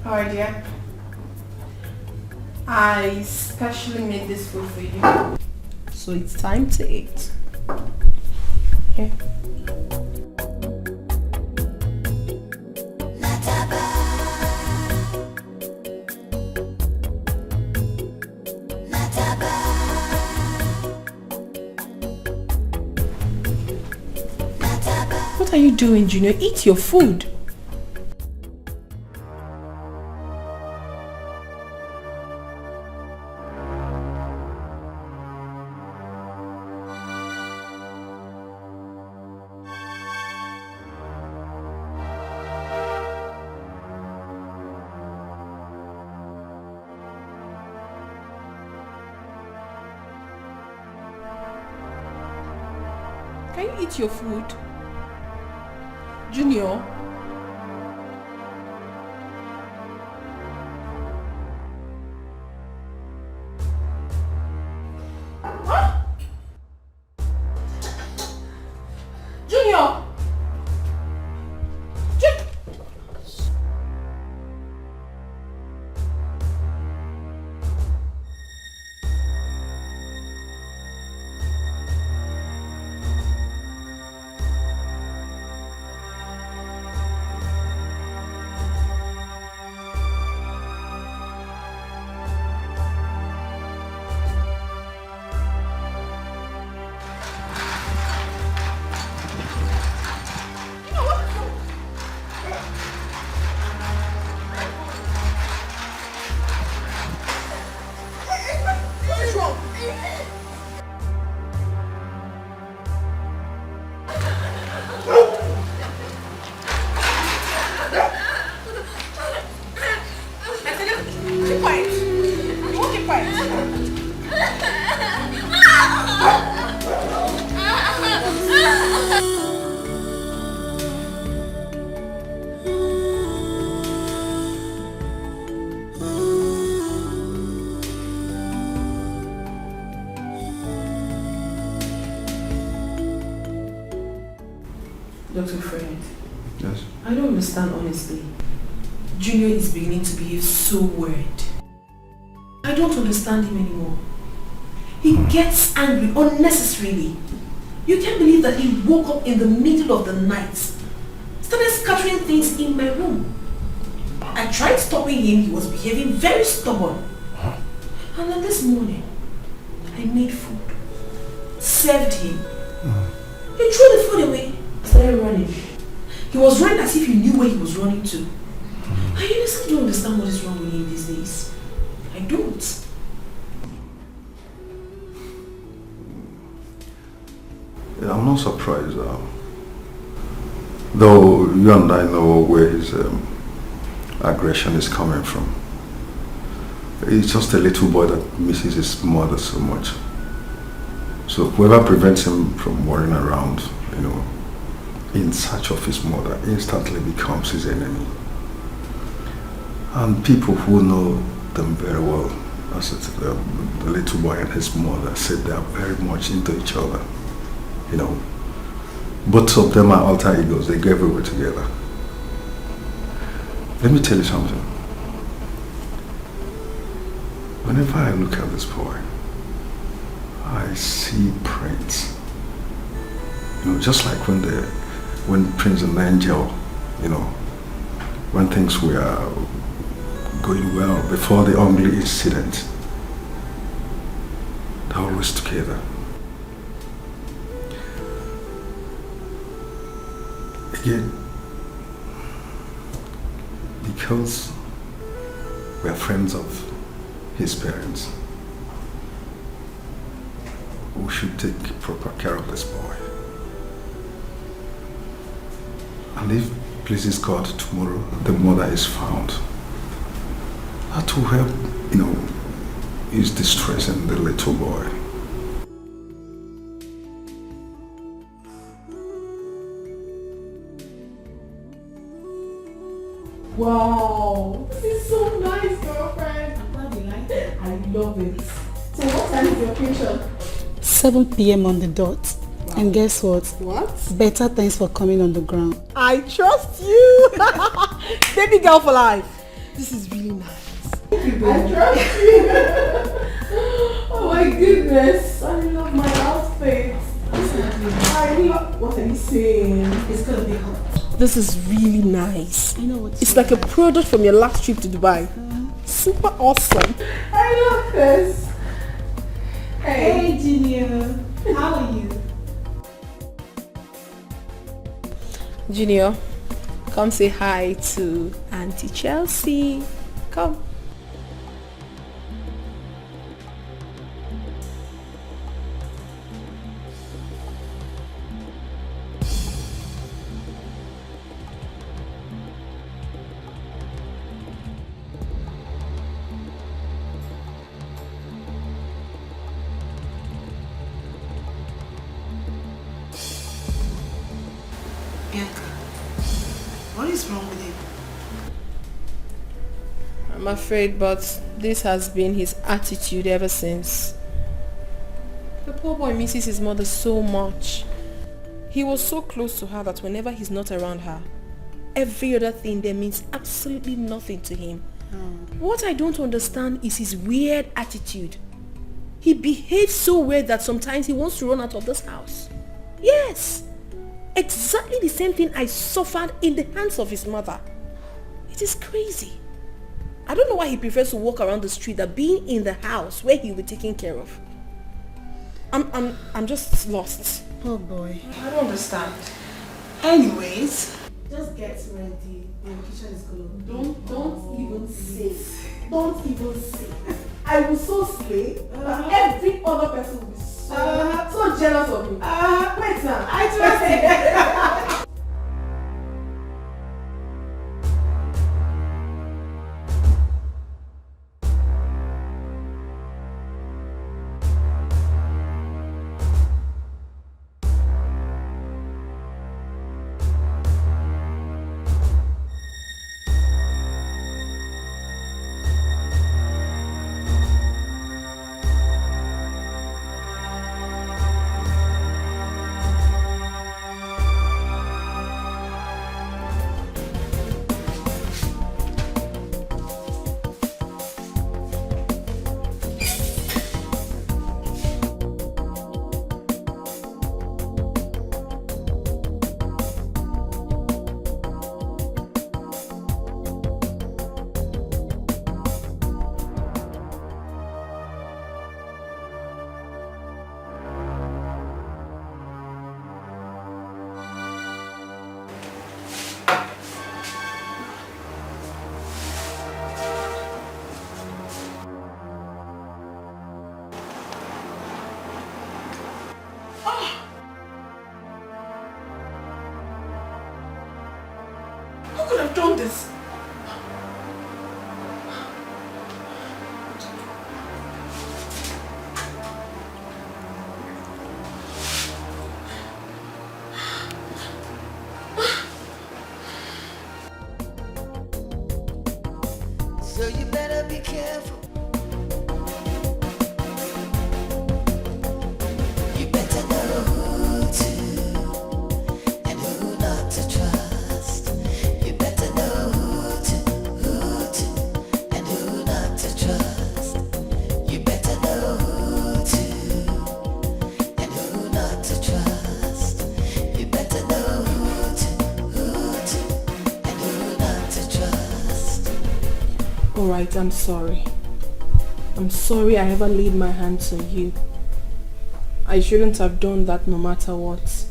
Alright, dear. I specially made this food for you. So it's time to eat. Here. What are you doing, Junior? Eat your food. Can you eat your food? Junior? Huh? Junior! Dr. Fred, Yes. I don't understand honestly. Junior is beginning to behave so weird. I don't understand him anymore. He gets angry unnecessarily. You can't believe that he woke up in the middle of the night, started scattering things in my room. I tried stopping him, he was behaving very stubborn. And then this morning, I made food, served him. He threw the food away, started running. He was running as if he knew where he was running to. I honestly don't understand what is wrong with him these days. I don't. Yeah, I'm not surprised. Though you and I know where his aggression is coming from. He's just a little boy that misses his mother so much. So whoever prevents him from running around, in search of his mother, instantly becomes his enemy. And people who know them very well, as the little boy and his mother, said they are very much into each other. Both of them are alter egos. They go everywhere together. Let me tell you something. Whenever I look at this boy, I see Prince. Just like when Prince and Angel, when things were going well before the ugly incident, they're always together. Again, because we are friends of his parents, we should take proper care of this boy. And if pleases God, tomorrow the mother is found, that will help, ease distress in the little boy. Wow, this is so nice, girlfriend. I'm glad you like it. I love it. So what time is your patient? 7 p.m. on the dot. Wow. And guess what? What? Better thanks for coming on the ground. I trust you. Baby girl for life. This is really nice. Thank you, baby. I trust you. Oh my goodness. I love my outfit. I love... What are you saying? It's gonna be hot. This is really nice. I know what's It's like a product from your last trip to Dubai. Super awesome. I love this. Hey, Junior. How are you? Junior, come say hi to Auntie Chelsea. Come. What is wrong with him? I'm afraid, but this has been his attitude ever since. The poor boy misses his mother so much. He was so close to her that whenever he's not around her, every other thing there means absolutely nothing to him. What I don't understand is his weird attitude. He behaves so weird that sometimes he wants to run out of this house. Yes! Exactly the same thing I suffered in the hands of his mother. It is crazy. I don't know why he prefers to walk around the street than being in the house where he'll be taken care of. I'm just lost. Oh boy. I don't understand. Anyways, just get ready. The kitchen is going to don't even say. Don't even say. I will so slay that every other person will be so jealous of you. Wait now. I trust you. could have done this? So you better be careful. You better know who to and who not to trust. You better know who to and who not to trust. You better know who to and who not to trust. You better know who to and who not to trust. Alright, I'm sorry. I'm sorry I ever laid my hands on you. I shouldn't have done that no matter what.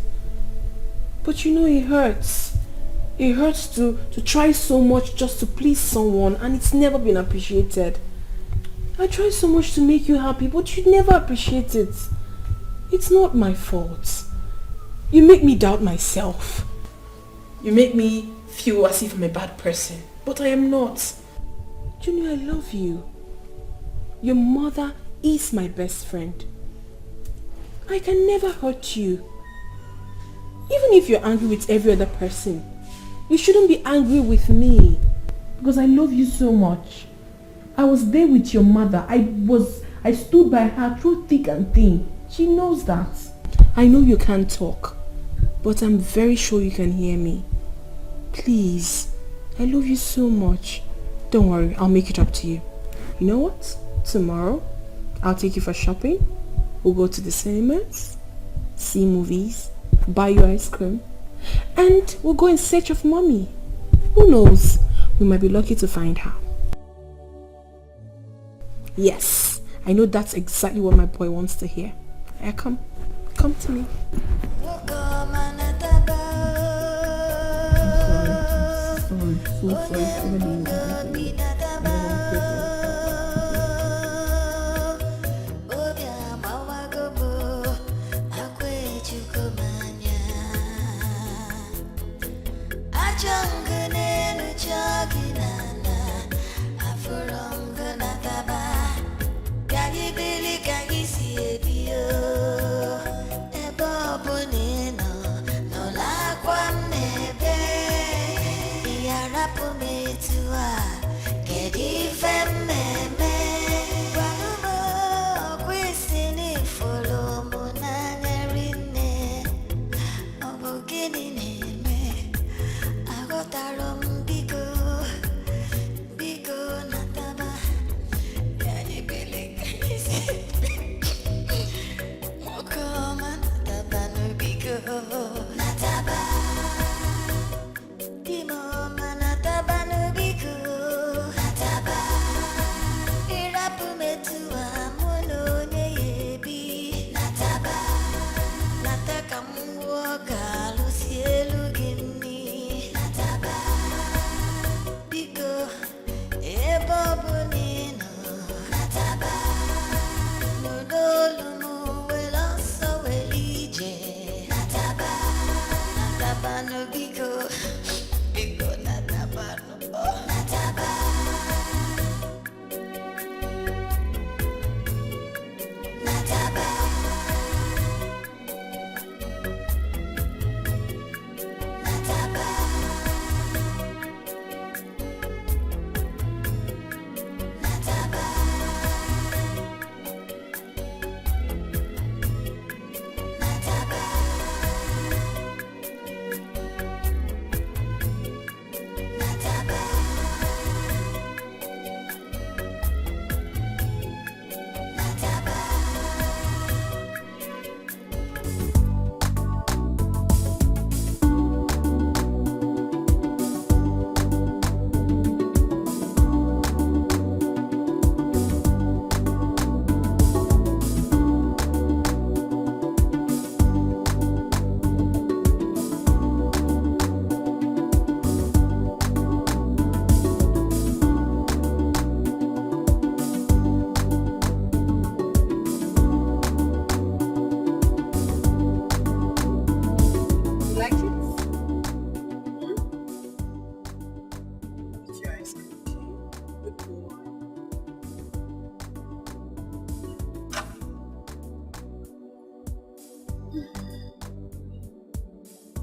But you know it hurts. It hurts to try so much just to please someone and it's never been appreciated. I try so much to make you happy but you never appreciate it. It's not my fault. You make me doubt myself. You make me feel as if I'm a bad person. But I am not. Junior, I love you. Your mother is my best friend. I can never hurt you. Even if you're angry with every other person, you shouldn't be angry with me. Because I love you so much. I was there with your mother. I stood by her through thick and thin. She knows that. I know you can't talk, but I'm very sure you can hear me. Please, I love you so much. Don't worry, I'll make it up to you. You know what? Tomorrow, I'll take you for shopping. We'll go to the cinemas, see movies, buy you ice cream, and we'll go in search of mommy. Who knows? We might be lucky to find her. Yes, I know that's exactly what my boy wants to hear. Come to me. I'm sorry. Nataba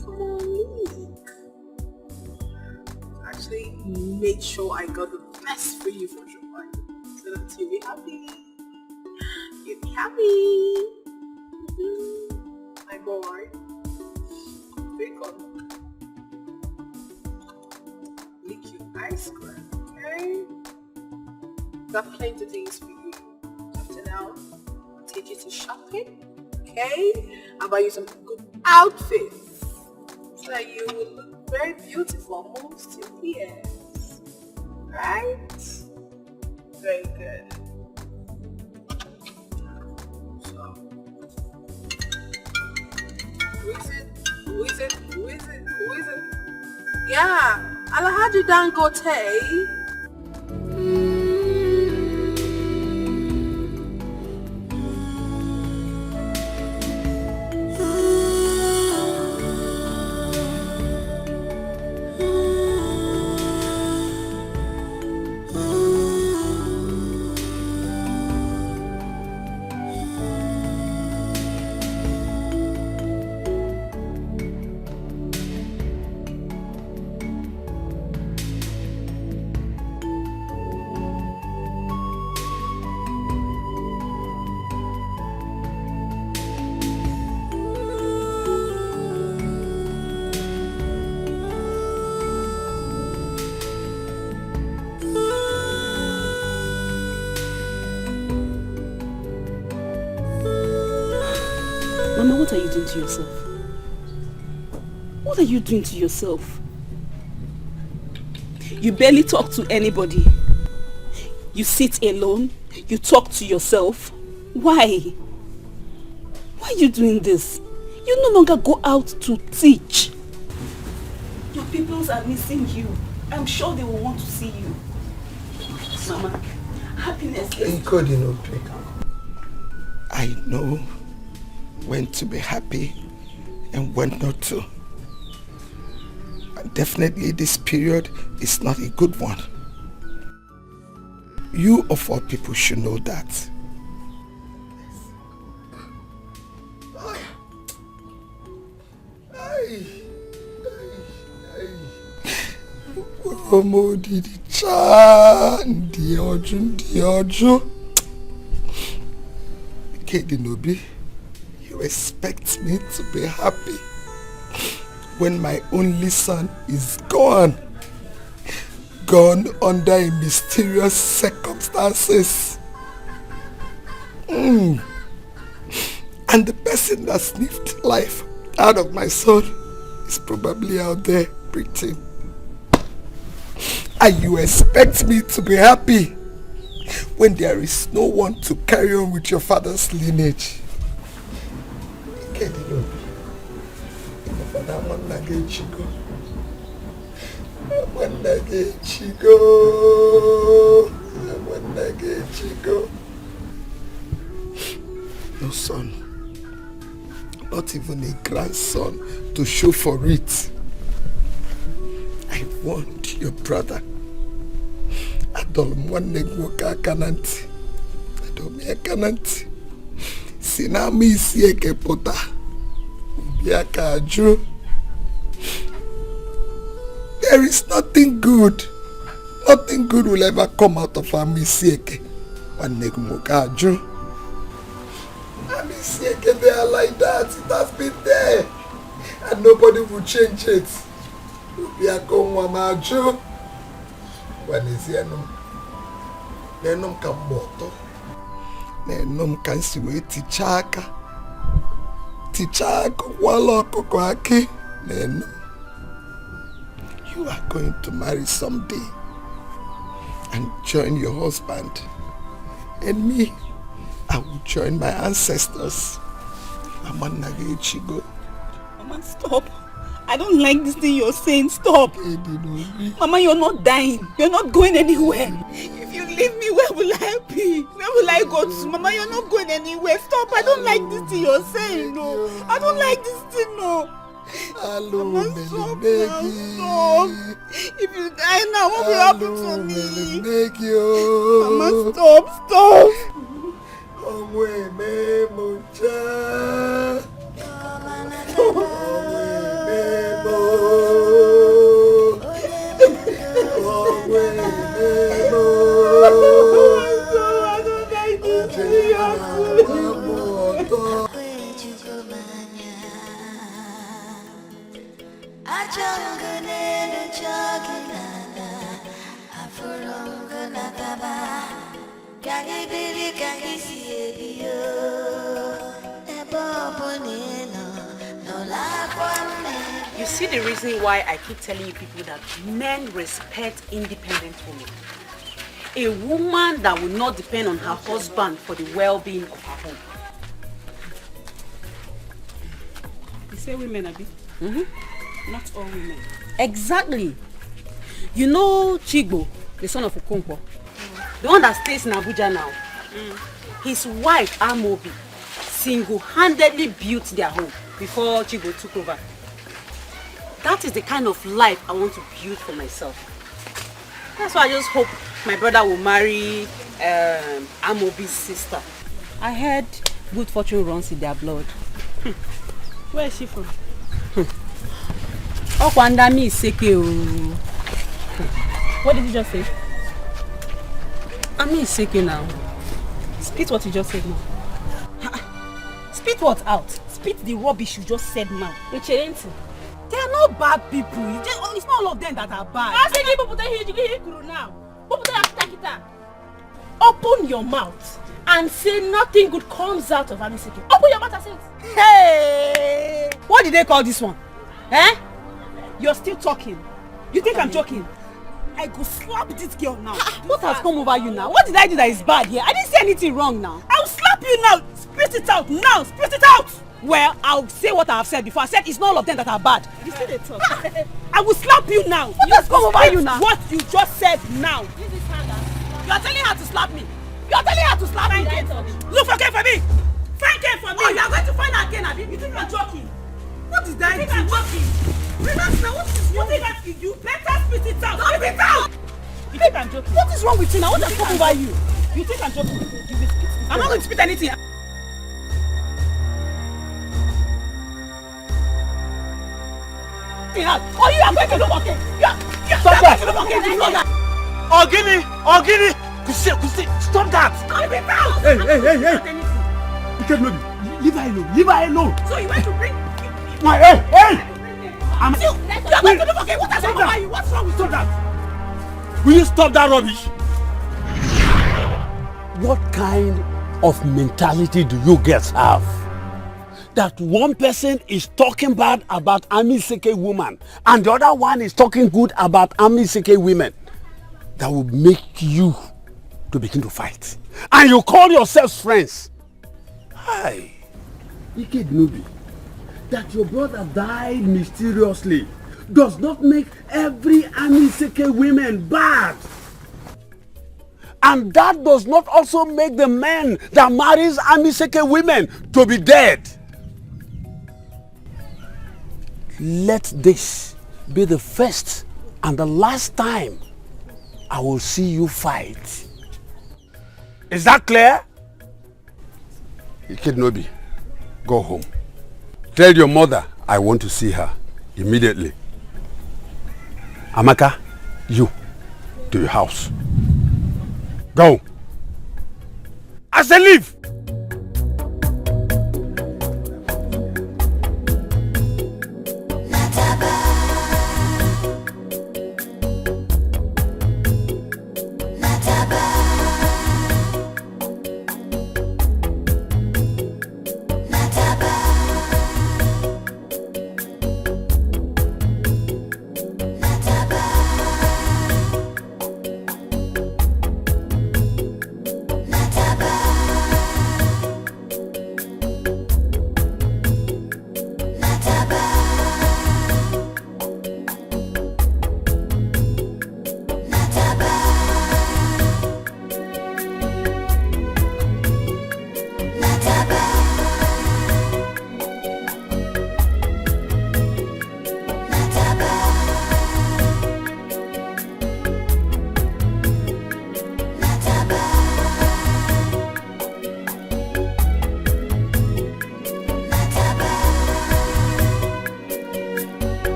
Come on, leave. Actually, make sure I got the best for you for your party, so that you'll be happy. You'll be happy. My boy. Bacon. Lick your ice cream, okay? Got plenty of things for you. After now, I'll take you to shopping, okay? I'll buy you some good outfits so that you will look very beautiful amongst your peers. Right? Very good. So, who is it? Who is it? Who is it? Who is it? Yeah, Alhaji Dangote. Mama, what are you doing to yourself? What are you doing to yourself? You barely talk to anybody. You sit alone. You talk to yourself. Why? Why are you doing this? You no longer go out to teach. Your pupils are missing you. I'm sure they will want to see you. Mama, happiness is... I know when to be happy and when not to. And definitely this period is not a good one. You of all people should know that. Kedinobi, you expect me to be happy when my only son is gone under a mysterious circumstances. And the person that sniffed life out of my son is probably out there breathing. And you expect me to be happy when there is no one to carry on with your father's lineage. No son, not even a grandson to show for it. I want your brother. Sinami sieke pota biakaju. There is nothing good. Nothing good will ever come out of Amisieke. Wanegmokaju. Amisieke, they are like that. It has been there. And nobody will change it. Biakomwamaju. Wanesianum. Nenum kamoto. Nenum kansiwe tichaka. Tichaka waloko kwake. Nenum. You are going to marry someday and join your husband. And me, I will join my ancestors. Mama, stop. I don't like this thing you're saying. Stop. Mama, you're not dying. You're not going anywhere. If you leave me, where will I be? Where will I go to? Mama, you're not going anywhere. Stop. I don't like this thing you're saying. No. I don't like this thing. No. Mama, stop now. Stop. If you die now, what will happen to me? Mama, stop. Stop. You see the reason why I keep telling you people that men respect independent women. A woman that will not depend on her husband for the well-being of her home. You say women, Abi? Not all women. Exactly. You know Chigbo, the son of Okonkwo, the one that stays in Abuja now. His wife, Amobi, single-handedly built their home before Chigbo took over. That is the kind of life I want to build for myself. That's why I just hope my brother will marry Amobi's sister. I heard good fortune runs in their blood. Where is she from? Okwandami Iseke. What did you just say? Ami Iseke now. Spit what you just said now. Spit what out? Spit the rubbish you just said now. They are not bad people. It's not all of them that are bad. Open your mouth and say nothing good comes out of Amiseke. Open your mouth and say it. Hey! What did they call this one? Eh? You're still talking. You think I'm joking? I go slap this girl now. What has come over you now? What did I do that is bad here? I didn't say anything wrong now. I'll slap you now. Spit it out now. Spit it out. Well, I'll say what I have said before. I said it's not all of them that are bad. You see the talk. I will slap you now. What has come over you now? What you just said now. You are telling her to slap me. You are telling her to slap me. Look for me. Find care for me. Oh, you are going to find her again, Abi. You think I'm joking? What is that? You think I'm joking? Relax now. What is wrong with you? Better spit it out. Spit it out. You think I'm joking? What is wrong with you now? What has come over you? You think I'm joking? I'm not going to spit anything. Oh, you are going to look okay. Stop that. You know that. Ogini, stop that. Hey. You can't leave her alone. So you went to bring hey. You are going to look okay. What has happened over you? What's wrong with you? That. Will you stop that rubbish? What kind of mentality do you girls have? That one person is talking bad about Amiseke woman and the other one is talking good about Amiseke women. That will make you to begin to fight. And you call yourselves friends. Hi. Ike Nubi, that your brother died mysteriously does not make every Amiseke women bad. And that does not also make the men that marries Amiseke women to be dead. Let this be the first and the last time I will see you fight. Is that clear? Ikednobi, go home. Tell your mother I want to see her immediately. Amaka, you to your house. Go. I say leave.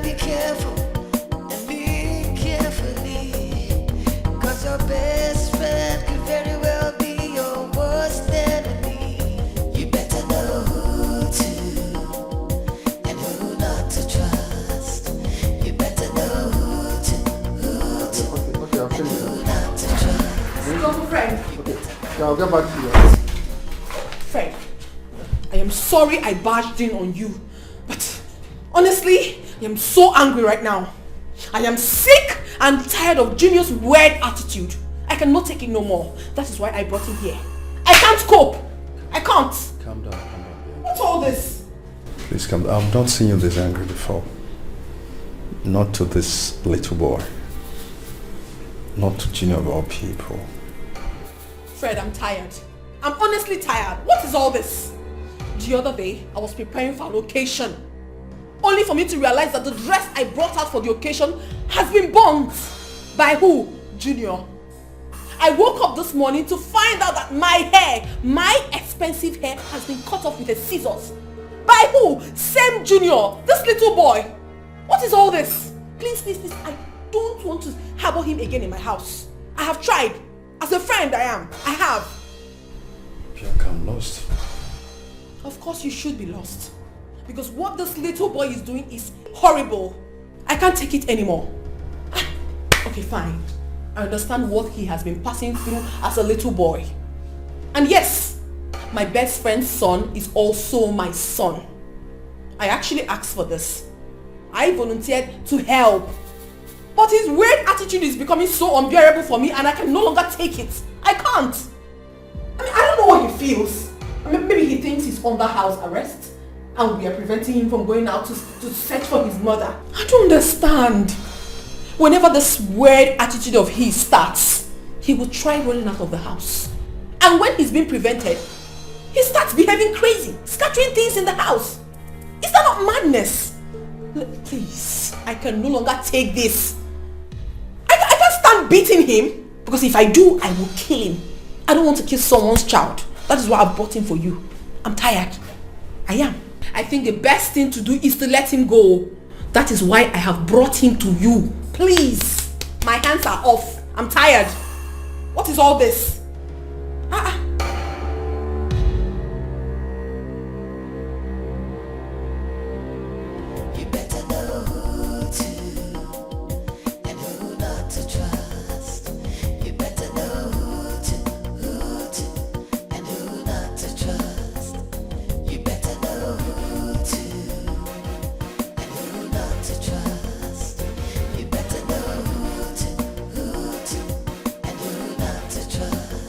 better be careful and be carefully. Cause your best friend could very well be your worst enemy. You better know who to and who not to trust. You better know who to Okay, I'll finish and who it. not to trust. Uncle Fred. Okay, I'll get back to you. Fred, I am sorry I barged in on you, but honestly, I am so angry right now. I am sick and tired of Junior's weird attitude. I cannot take it no more. That is why I brought him here. I can't cope. I can't. Calm down. What's all this? Please calm down. I've not seen you this angry before. Not to this little boy. Not to Junior of all people. Fred, I'm tired. I'm honestly tired. What is all this? The other day, I was preparing for an occasion, only for me to realize that the dress I brought out for the occasion has been burnt. By who? Junior. I woke up this morning to find out that my hair, my expensive hair, has been cut off with a scissors. By who? Same Junior. This little boy. What is all this? Please, please, please, I don't want to harbor him again in my house. I have tried. As a friend I am. I have. Bianca, I'm lost. Of course you should be lost. Because what this little boy is doing is horrible. I can't take it anymore. Okay, fine. I understand what he has been passing through as a little boy. And yes, my best friend's son is also my son. I actually asked for this. I volunteered to help. But his weird attitude is becoming so unbearable for me and I can no longer take it. I can't. I mean, I don't know what he feels. I mean, maybe he thinks he's under house arrest and we are preventing him from going out to search for his mother. I don't understand. Whenever this weird attitude of his starts, he will try running out of the house. And when he's being prevented, he starts behaving crazy, scattering things in the house. Is that not madness? Please, I can no longer take this. I can't stand beating him, because if I do, I will kill him. I don't want to kill someone's child. That is why I brought him for you. I'm tired. I am. I think the best thing to do is to let him go. That is why I have brought him to you. Please. My hands are off. I'm tired. What is all this? You better know who to and who not to trust. You better know who to and who not to trust. You better know who to and who not to trust. You better know who to and who not to trust.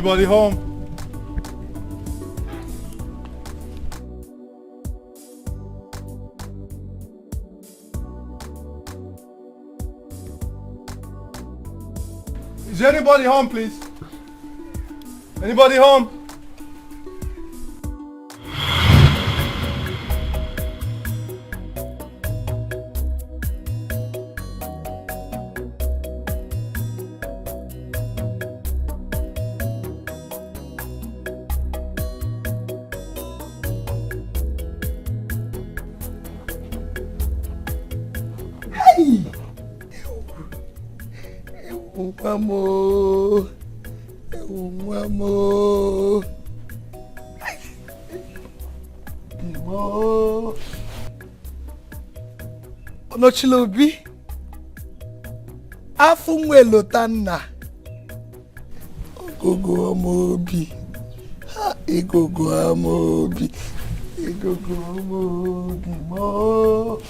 anybody home? Is anybody home, please? Anybody home? Onochilobi afunwe lotanna ogogo amobi ha igogo amobi mo.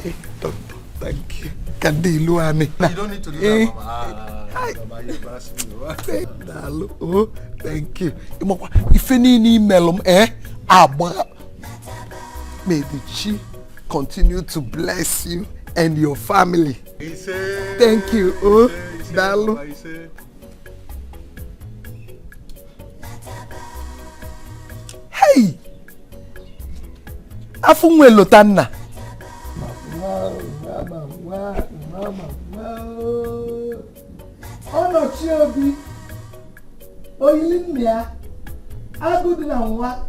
Hey, doctor, thank you. Kandilu ani. You don't need to do that, Mama. Mama, you embarrass me. Oh, thank you. If any email Abba, may the Chi continue to bless you and your family. Thank you. Oh, Dalu. Hey! Afunwe lotanna. Mama. Onochiobi. Oyilimia. Agudina nwa.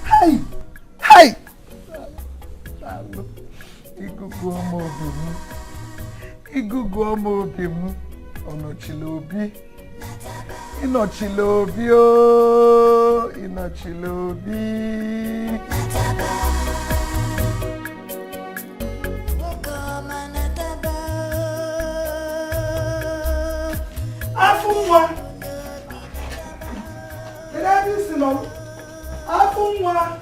Hey! Igugu ọmọ obi mu. Onochilobi. Inochilobi o. Inochilobi. Afunwa. Afunwa.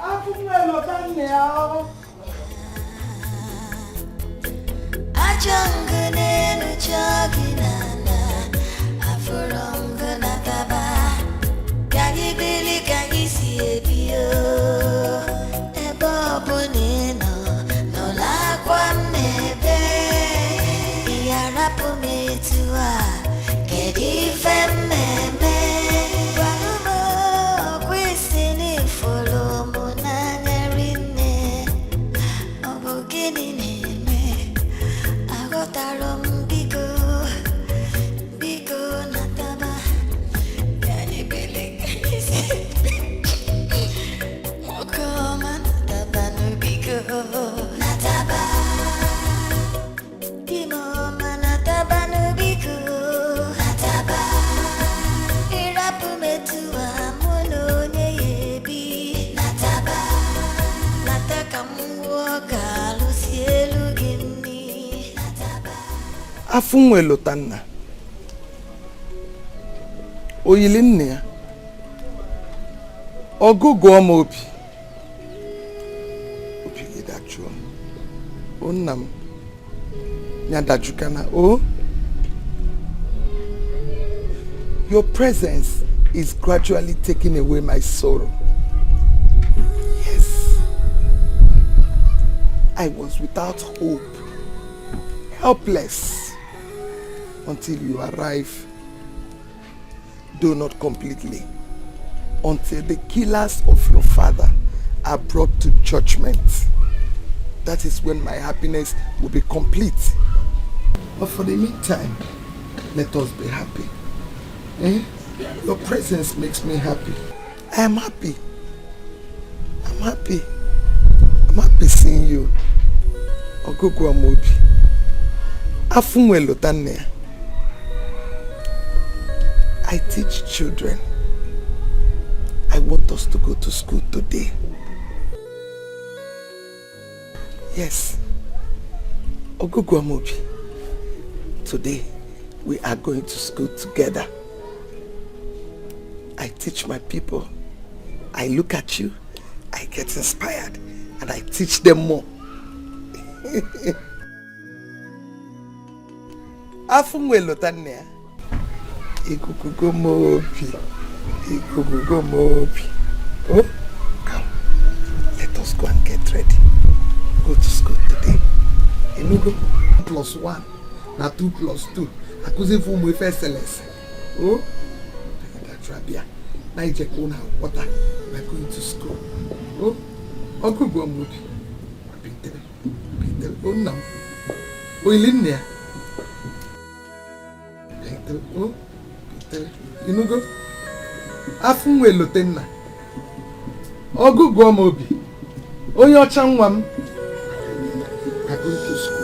Afunwa lotanne ao. Ajangane no chaginana afurongana taba kagi bili kagi siebio ebobunino no la kwamnebe yarapu metua kedi femmeme walumo kwisini folomo nanarine obogini neme agotarom biko nataba kagi bili kagi siebio mokoma nataba no biko nataba Kimoma nataba no biko nataba irapu metua mono nyebi nataba nataka mwoga lusielu gini Afunwe lotanna. Oyilinne ya. Ogogo ọmọ obi. Obi gidachuo. Onnam. Nyadajukana. Oh. Your presence is gradually taking away my sorrow. Yes. I was without hope, helpless, until you arrive, though not completely, until the killers of your father are brought to judgment. That is when my happiness will be complete. But for the meantime, let us be happy. Your presence makes me happy. I am happy. I'm happy. I'm happy seeing you. Ogogo amobi. Afunwe lotanne. I teach children. I want us to go to school today. Yes. Ogogo amobi. Today we are going to school together. I teach my people. I look at you, I get inspired, and I teach them more. Afunwe lotanne. Oh, come. Let us go and get ready. Go to school today. Enugo, 1+1. Now 2+2. Akuzi fumu first lesson. Oh, that's Rabia. Now you check on water. We're going to school. Oh, Uncle Gomudi. Oh, no. Oh, in there. Oh, Enugo. Afunwe Lotenna. Ogu Gwomobi. Onye ọcha nwa m. I go to school.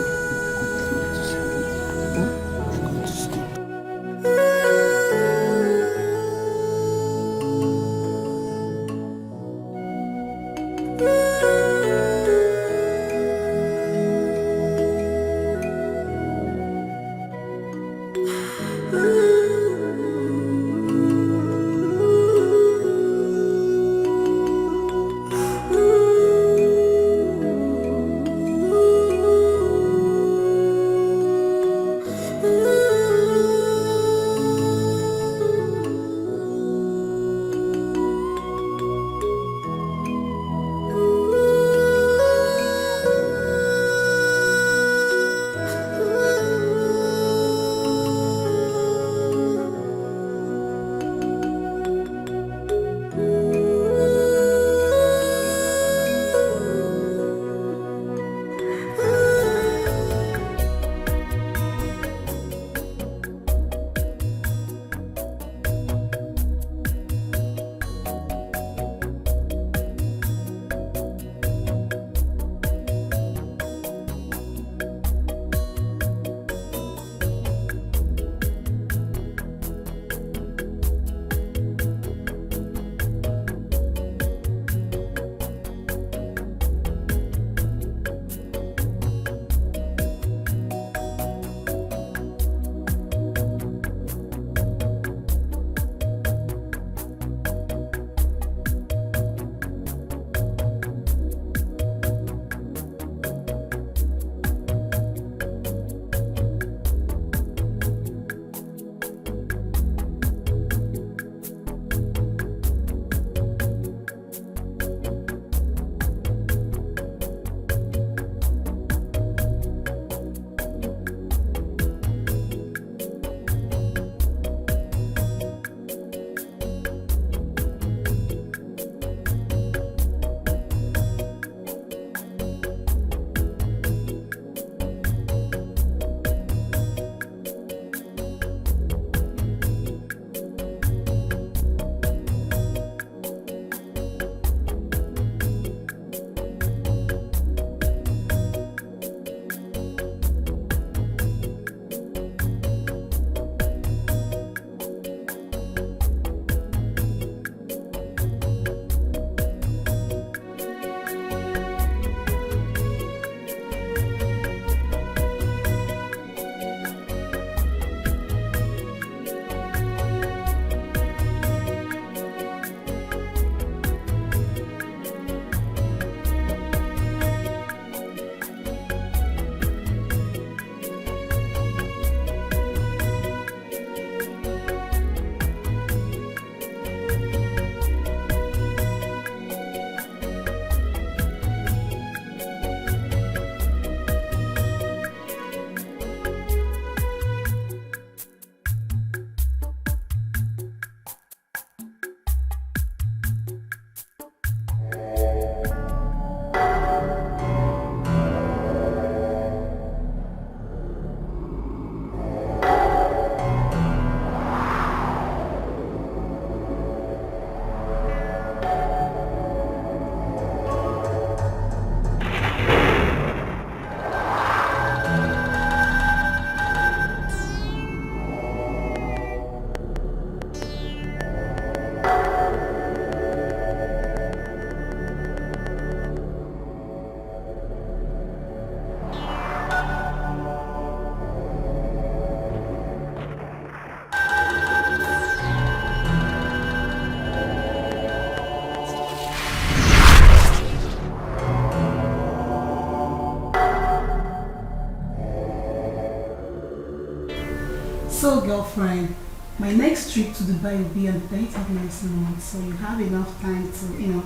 So, girlfriend, my My next trip to Dubai will be on the 10th of next month, so you have enough time to,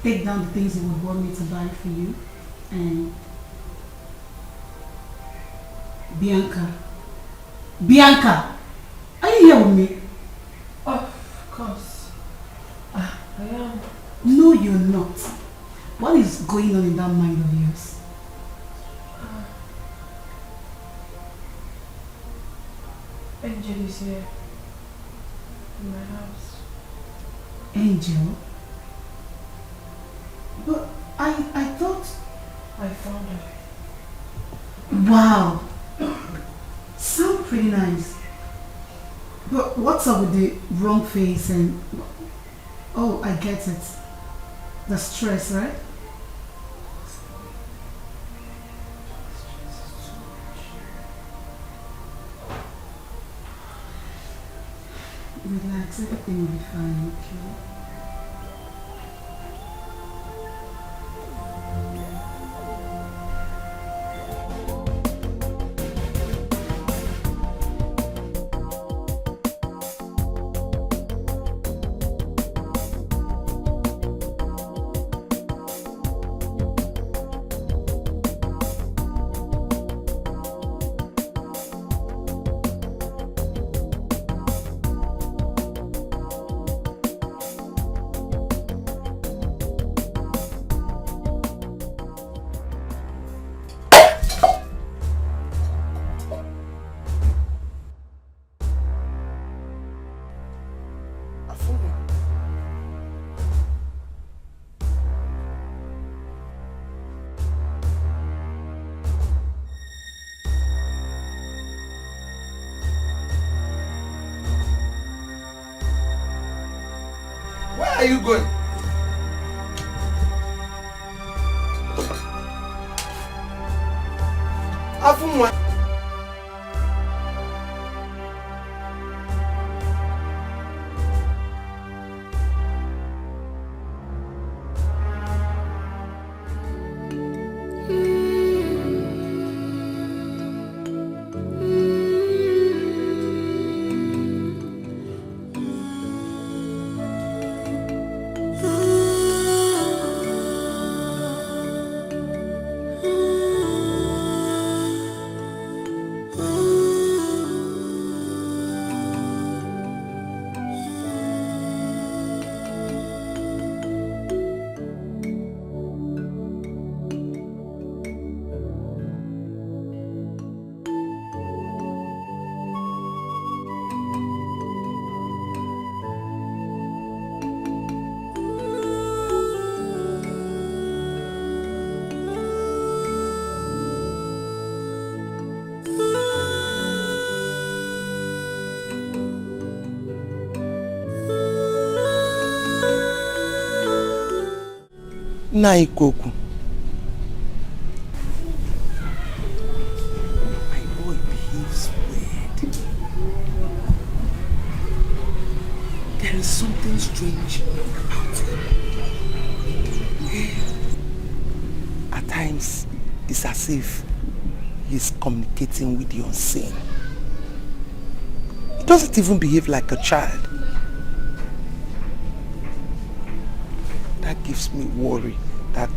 take down the things you would want me to buy for you. And Bianca, are you here with me? Of course. I am. No, you're not. What is going on in that mind of yours? Angel is here. In my house. Angel? But I thought... I found her. Wow. Sound pretty nice. But what's up with the wrong face and... Oh, I get it. The stress, right? Relax, everything will be fine, okay? Where are you going? Afunwa. Naikoku. My boy behaves weird. There is something strange about him. At times, it's as if he's communicating with the unseen. He doesn't even behave like a child. That gives me worry that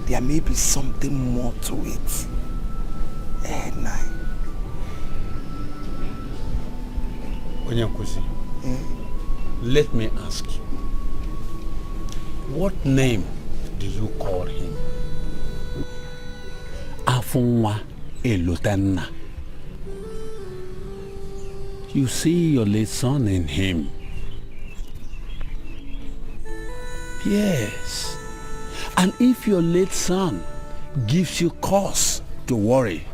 there may be something more to it. Onyakusi, let me ask you, what name do you call him? Afunwa Elutanna. You see your late son in him. Yes. And if your late son gives you cause to worry,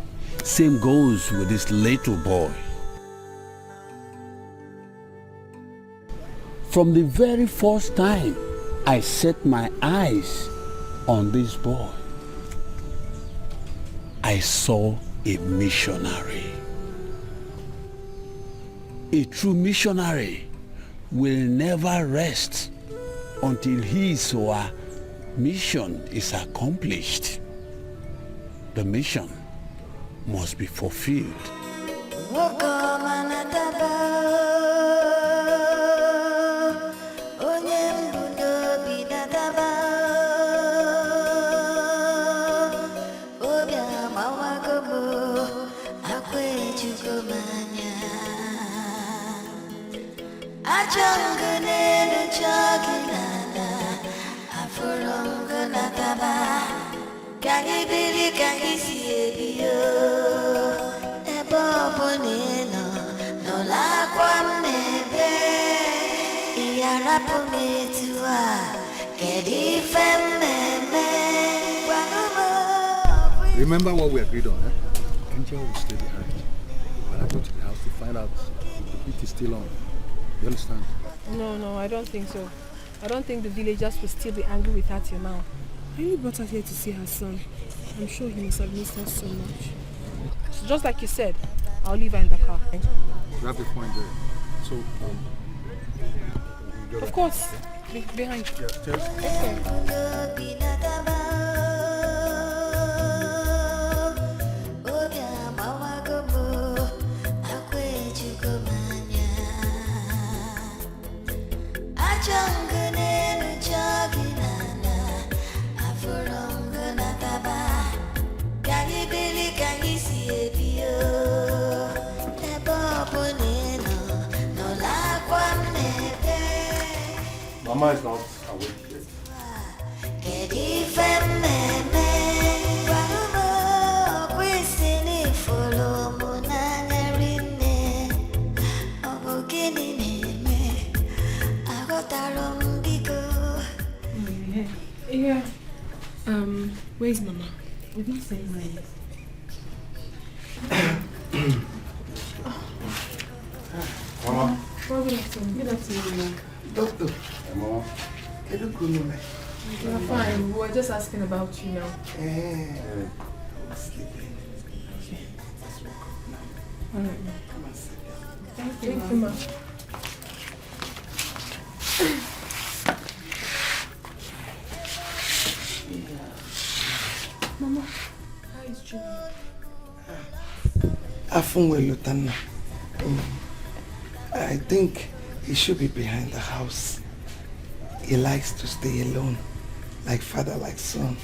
same goes with this little boy. From the very first time I set my eyes on this boy, I saw a missionary. A true missionary will never rest until his or her mission is accomplished. The mission must be fulfilled. Walk on another Remember what we agreed on, eh? Angel will stay behind. But I go to the house to find out if the heat is still on. You understand? No, I don't think so. I don't think the villagers will still be angry with her till now. I only brought her here to see her son. I'm sure he must have missed her so much. So just like you said, I'll leave her in the car. You have a point there. So, of course. Behind. Yeah, cheers. Okay. Mama is not awake yet. Yeah. Where's Mama? We've not seen her yet. Mama. Well, good afternoon. Good afternoon. Doctor. Hey, Mama. We're fine. We were just asking about you now. Sleeping. Okay. All right, ma. Come and sit down. Thank you, ma. Mama, how is Jimmy? Afunwelutana. I think he should be behind the house. He likes to stay alone, like father, like son.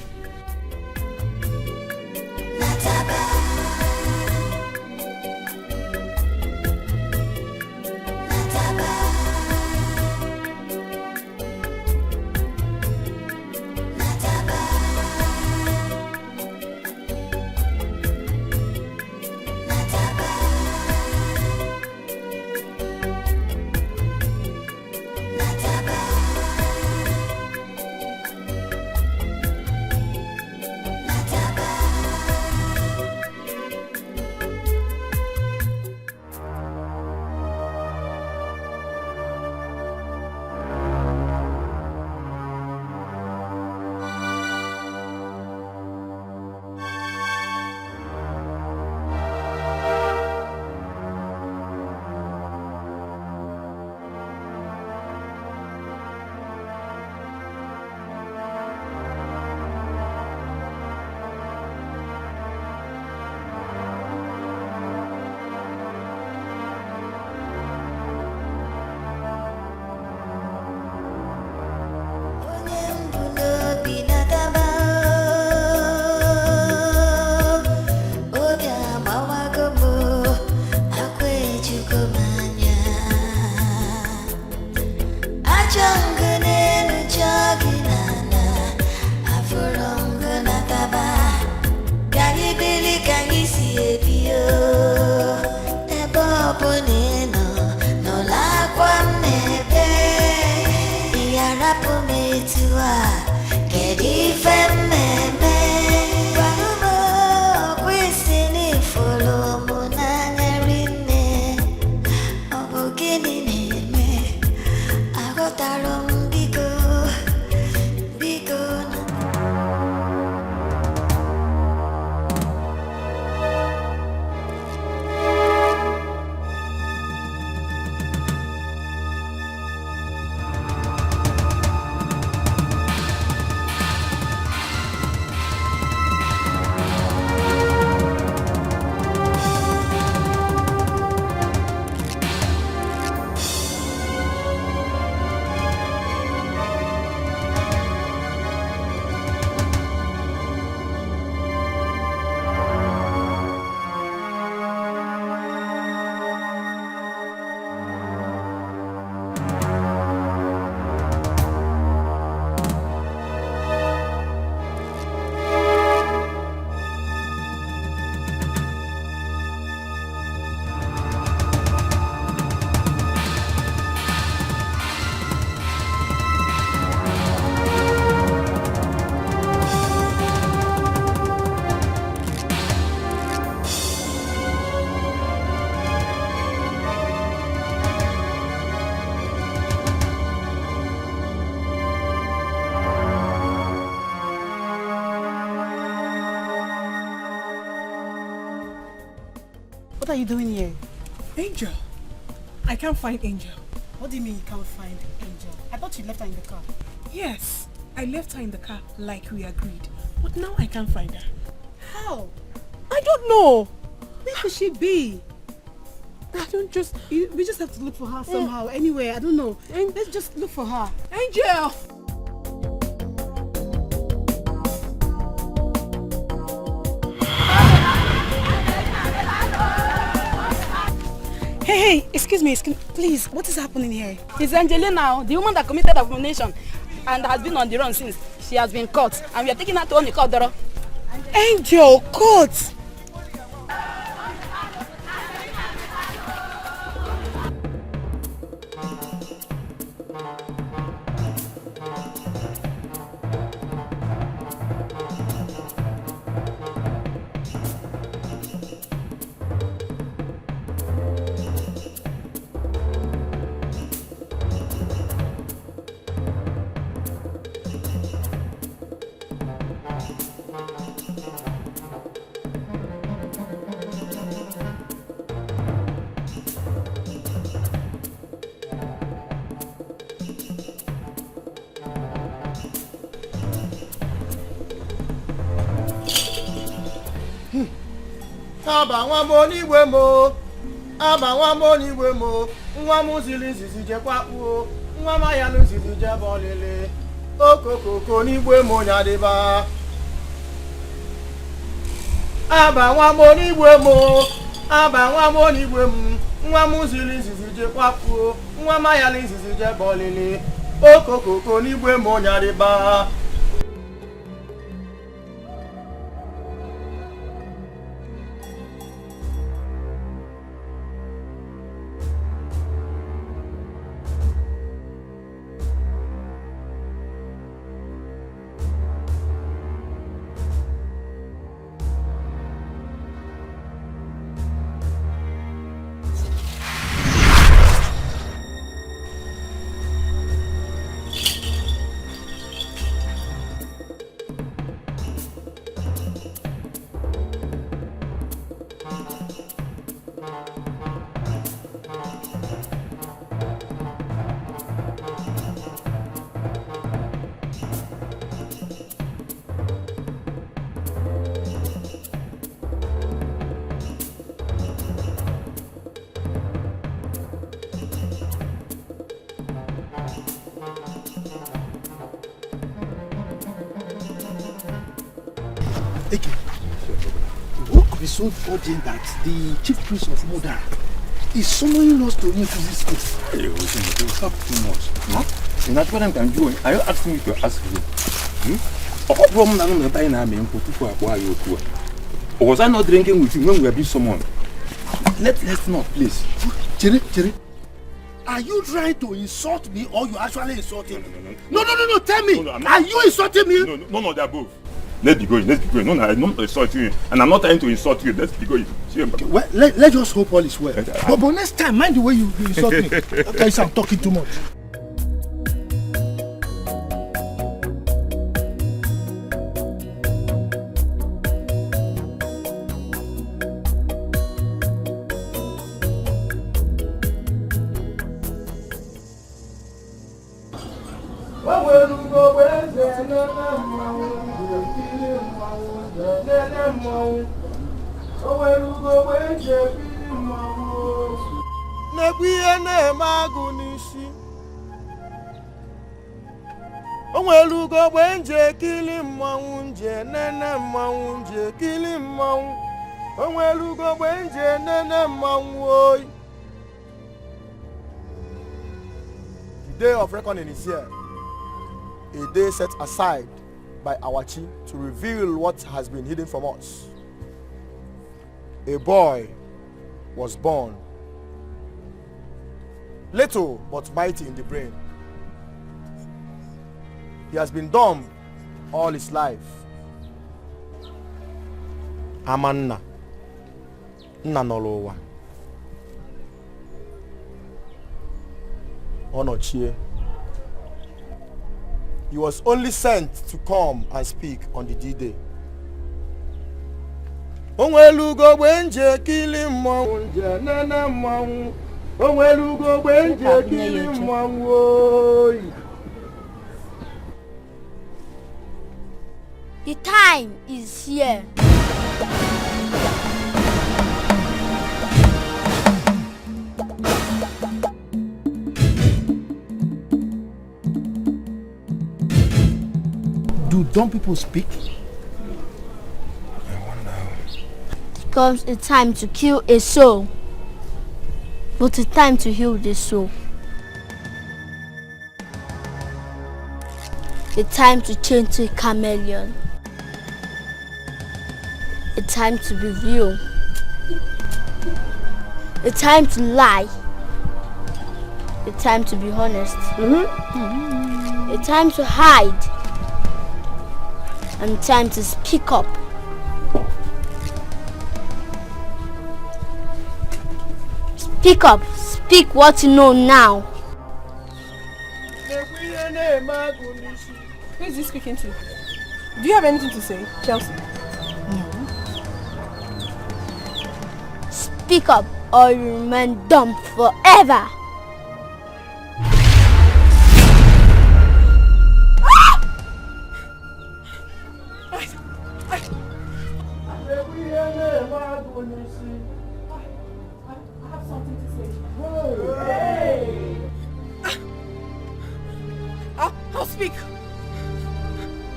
What are you doing here? Angel. I can't find Angel. What do you mean you can't find Angel? I thought you left her in the car. Yes, I left her in the car like we agreed. But now I can't find her. How? I don't know. Where could she be? We just have to look for her somehow. Anyway, I don't know. Let's just look for her. Angel! Hey, excuse me, please, what is happening here? It's Angelina, the woman that committed abomination and has been on the run since. She has been caught and we are taking her to Onikodoro. Angel, caught! Aba nwa mo n'igwe mo, aba nwa mo n'igwe mo, nwa m ziri nzizi jekwa kpuo, nwa m ya nzizi jebe olile, okokoko n'igwe mo nyadịba. Aba nwa mo n'igwe mo, aba nwa mo n'igwe m, nwa m ziri nzizi jekwa kpuo, nwa m ya nzizi jebe olile, okokoko n'igwe mo nyadịba. What could be so urgent that the chief priest of Moda is summoning us to into this case? Hey, you talk too much. Huh? And that's what I'm going to do. Are you asking me to ask you? What problem am I buying? I'm going to for why you poor. Or was I not drinking with you when we have been summoned? Let's not, please. Jerry, are you trying to insult me or you actually insulting me? No. Tell me. Are you insulting me? No, they're both. Let's be going. No, I'm not insulting you. And I'm not trying to insult you. Let's be going. Okay, well, let's just hope all is well. But next time, mind the way you insult me. Okay, so I'm talking too much. Onwelugo gbenje kili mmanwụ nje nene mmanwụ nje kili mmanwụ onwelugo gbenje nene mmanwụ oyi. The day of reckoning is here, a day set aside by our chief to reveal what has been hidden from us. A boy was born, little but mighty in the brain. He has been dumb all his life. Amanna, nna n'ụwa, ọ nọchie. He was only sent to come and speak on the D-Day. Onwelugo gbenje kili mmanwụ nje nene mmanwụ. Onwelugo gbenje kili mmanwụ oyi. The time is here. Do dumb people speak? It comes a time to kill a soul, but a time to heal the soul. A time to change to a chameleon. A time to be real. A time to lie. A time to be honest. A time to hide. And time to speak up. Speak up. Speak what you know now. Who is he speaking to? Do you have anything to say, Chelsea? No. Speak up or you remain dumb forever. I'll speak.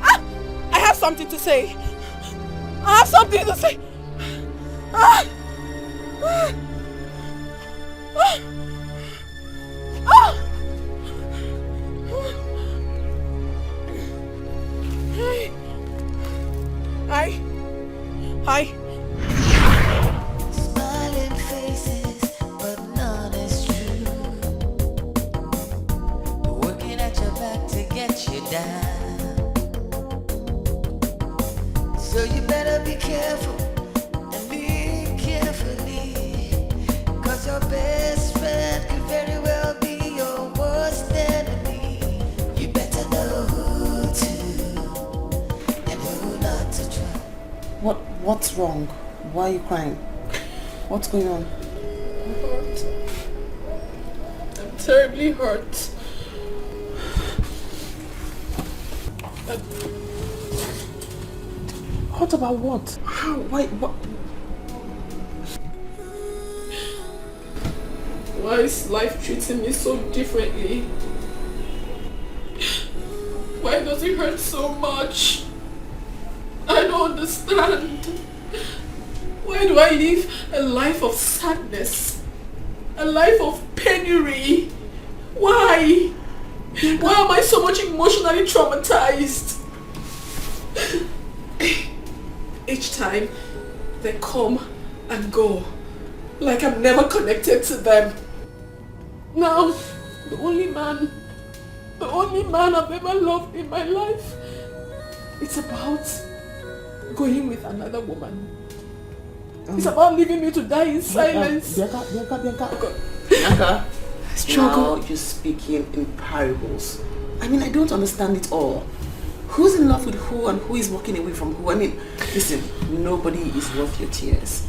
I have something to say. I have something to say. Hi. Smiling faces, but none is true. Working at your back to get you down. So you better be careful and live carefully. Cause your best friend could very well be your worst enemy. You better know who to and who not to trust. What's wrong? Why are you crying? What's going on? I'm hurt. I'm terribly hurt. Hurt about what? How? Why? What? Why is life treating me so differently? Why does it hurt so much? I don't understand. Why do I live a life of sadness? A life of penury? Why? Why am I so much emotionally traumatized? Each time they come and go, like I'm never connected to them. Now, the only man I've ever loved in my life, it's about going with another woman. It's about leaving me to die in silence. Bianca, struggle. Now you're speaking in parables. I mean, I don't understand it all. Who's in love with who and who is walking away from who? I mean, listen, nobody is worth your tears.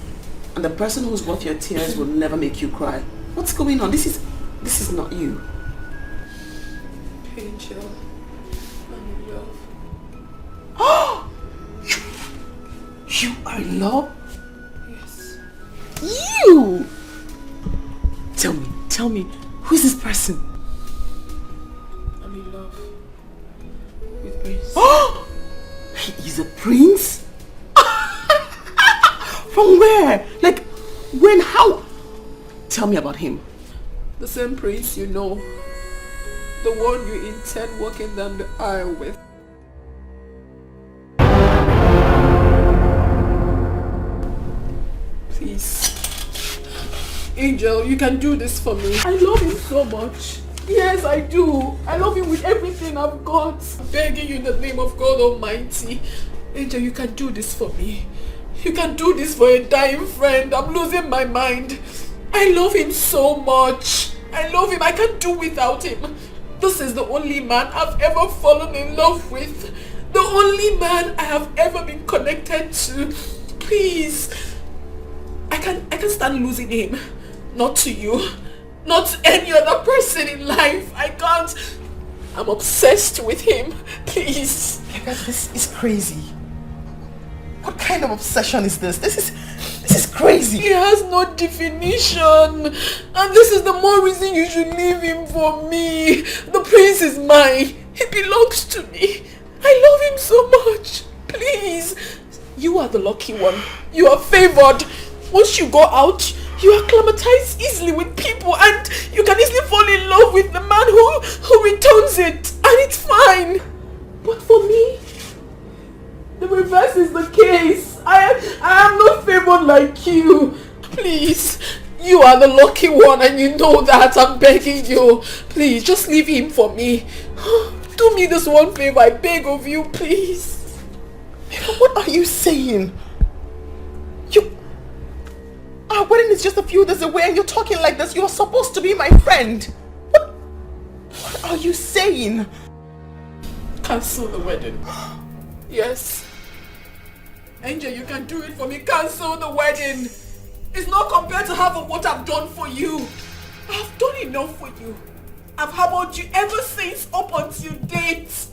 And the person who's worth your tears will never make you cry. What's going on? This is not you. Angel, I'm in love. Oh! You are in love? Yes. You! Tell me, who is this person? I'm in love with Prince. Oh! He is a prince? From where? Like, when, how? Tell me about him. The same prince you know. The one you intend walking down the aisle with. Please. Angel, you can do this for me. I love him so much. Yes, I do. I love him with everything I've got. I'm begging you in the name of God Almighty. Angel, you can do this for me. You can do this for a dying friend. I'm losing my mind. I love him so much. I love him. I can't do without him. This is the only man I've ever fallen in love with. The only man I have ever been connected to. please. I can't stand losing him. Not to you. Not to any other person in life. I can't. I'm obsessed with him. Please. This is crazy. What kind of obsession is this? This is crazy. He has no definition. And this is the more reason you should leave him for me. The prince is mine. He belongs to me. I love him so much. Please. You are the lucky one. You are favored. Once you go out, you acclimatize easily with people and you can easily fall in love with the man who returns it. And it's fine. But for me, the reverse is the case. I am not favored like you. Please, you are the lucky one and you know that. I'm begging you. Please, just leave him for me. Do me this one favor, I beg of you, please. What are you saying? Our wedding is just a few days away and you're talking like this. You're supposed to be my friend. What are you saying? Cancel the wedding. Yes. Angel, you can do it for me. Cancel the wedding. It's not compared to half of what I've done for you. I've done enough for you. I've harbored you ever since up until date.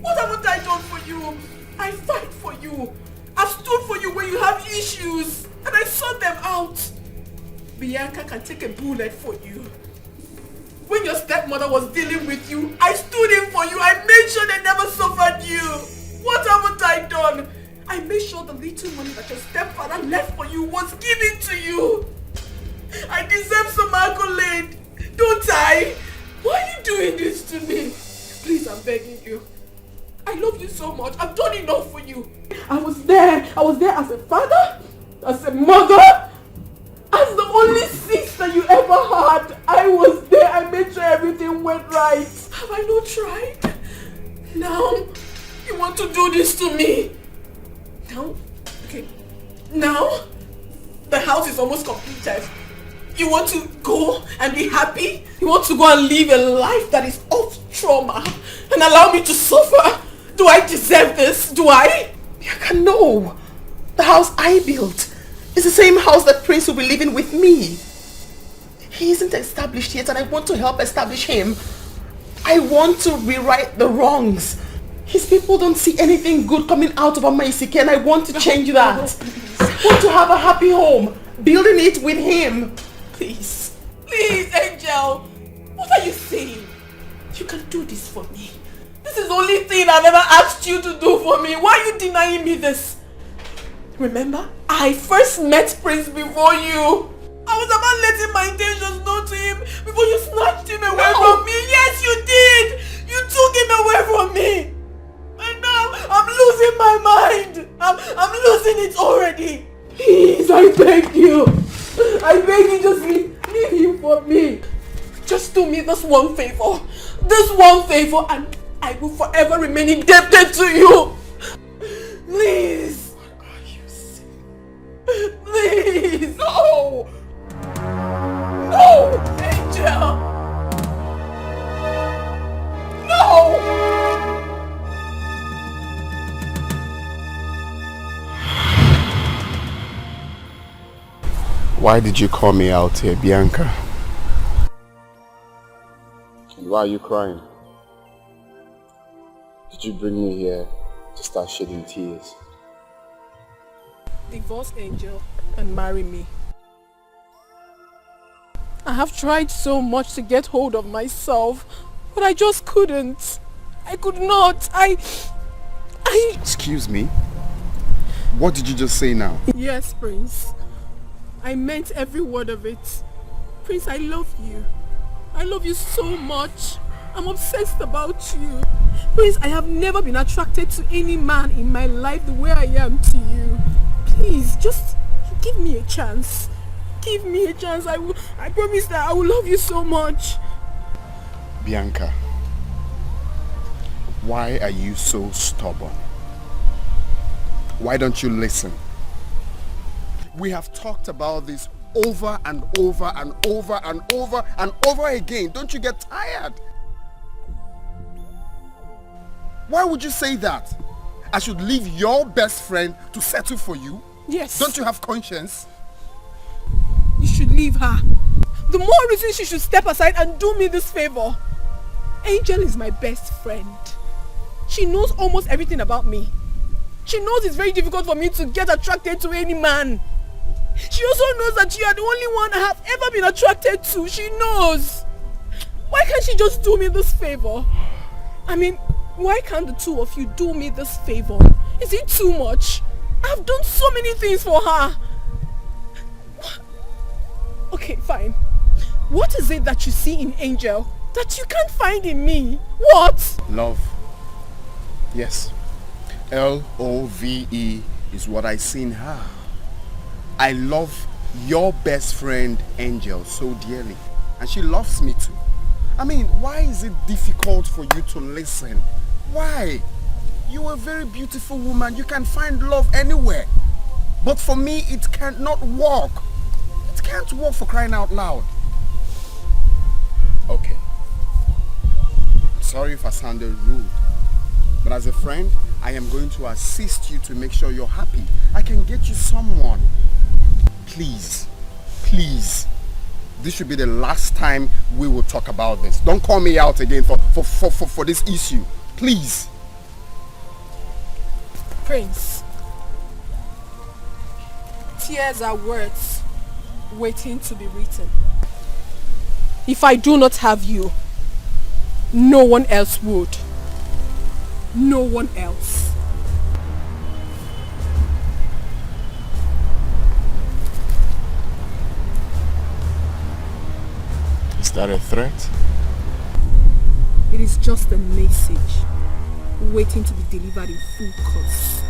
What haven't I done for you? I fight for you. I've stood for you when you have issues. And I sort them out. Bianca can take a bullet for you. When your stepmother was dealing with you, I stood in for you. I made sure they never suffered you. What haven't I done? I made sure the little money that your stepfather left for you was given to you. I deserve some accolade, don't I? Why are you doing this to me? Please, I'm begging you. I love you so much. I've done enough for you. I was there as a father, as a mother, as the only sister you ever had. I was there. I made sure everything went right. Have I not tried? Now, you want to do this to me? Now, okay. Now, the house is almost completed. You want to go and be happy? You want to go and live a life that is of trauma and allow me to suffer? Do I deserve this? Do I? Bianca, no. The house I built is the same house that Prince will be living with me. He isn't established yet and I want to help establish him. I want to rewrite the wrongs. His people don't see anything good coming out of Amaisike and I want to change that. I want to have a happy home, building it with him. Please. Please, Angel. What are you saying? You can do this for me. This is the only thing I've ever asked you to do for me. Why are you denying me this? Remember, I first met Prince before you. I was about letting my intentions known to him before you snatched him away from me. Yes, you did. You took him away from me. And now I'm losing my mind. I'm losing it already. Please, I beg you. I beg you, just leave him for me. Just do me this one favor. This one favor and I will forever remain indebted to you. Please. What are you saying? Please. No. No, Angel. No. Why did you call me out here, Bianca? And why are you crying? Did you bring me here to start shedding tears? Divorce Angel and marry me. I have tried so much to get hold of myself, but I just couldn't. I could not. I... Excuse me? What did you just say now? Yes, Prince. I meant every word of it. Prince, I love you. I love you so much. I'm obsessed about you. Prince, I have never been attracted to any man in my life the way I am to you. Please, just give me a chance. Give me a chance. I promise that I will love you so much. Bianca, why are you so stubborn? Why don't you listen? We have talked about this over and over and over and over and over again. Don't you get tired? Why would you say that? I should leave your best friend to settle for you? Yes. Don't you have conscience? You should leave her. The more reason she should step aside and do me this favor. Angel is my best friend. She knows almost everything about me. She knows it's very difficult for me to get attracted to any man. She also knows that you are the only one I have ever been attracted to. She knows. Why can't she just do me this favor? I mean, why can't the two of you do me this favor? Is it too much? I've done so many things for her. Okay, fine. What is it that you see in Angel that you can't find in me? What? Love. Yes. L-O-V-E is what I see in her. I love your best friend Angel so dearly. And she loves me too. I mean, why is it difficult for you to listen? Why? You're a very beautiful woman. You can find love anywhere. But for me, it cannot work. It can't work, for crying out loud. Okay. I'm sorry if I sounded rude. But as a friend, I am going to assist you to make sure you're happy. I can get you someone. Please. Please. This should be the last time we will talk about this. Don't call me out again for this issue. Please. Prince. Tears are words waiting to be written. If I do not have you, no one else would. No one else. Is that a threat? It is just a message waiting to be delivered in full course.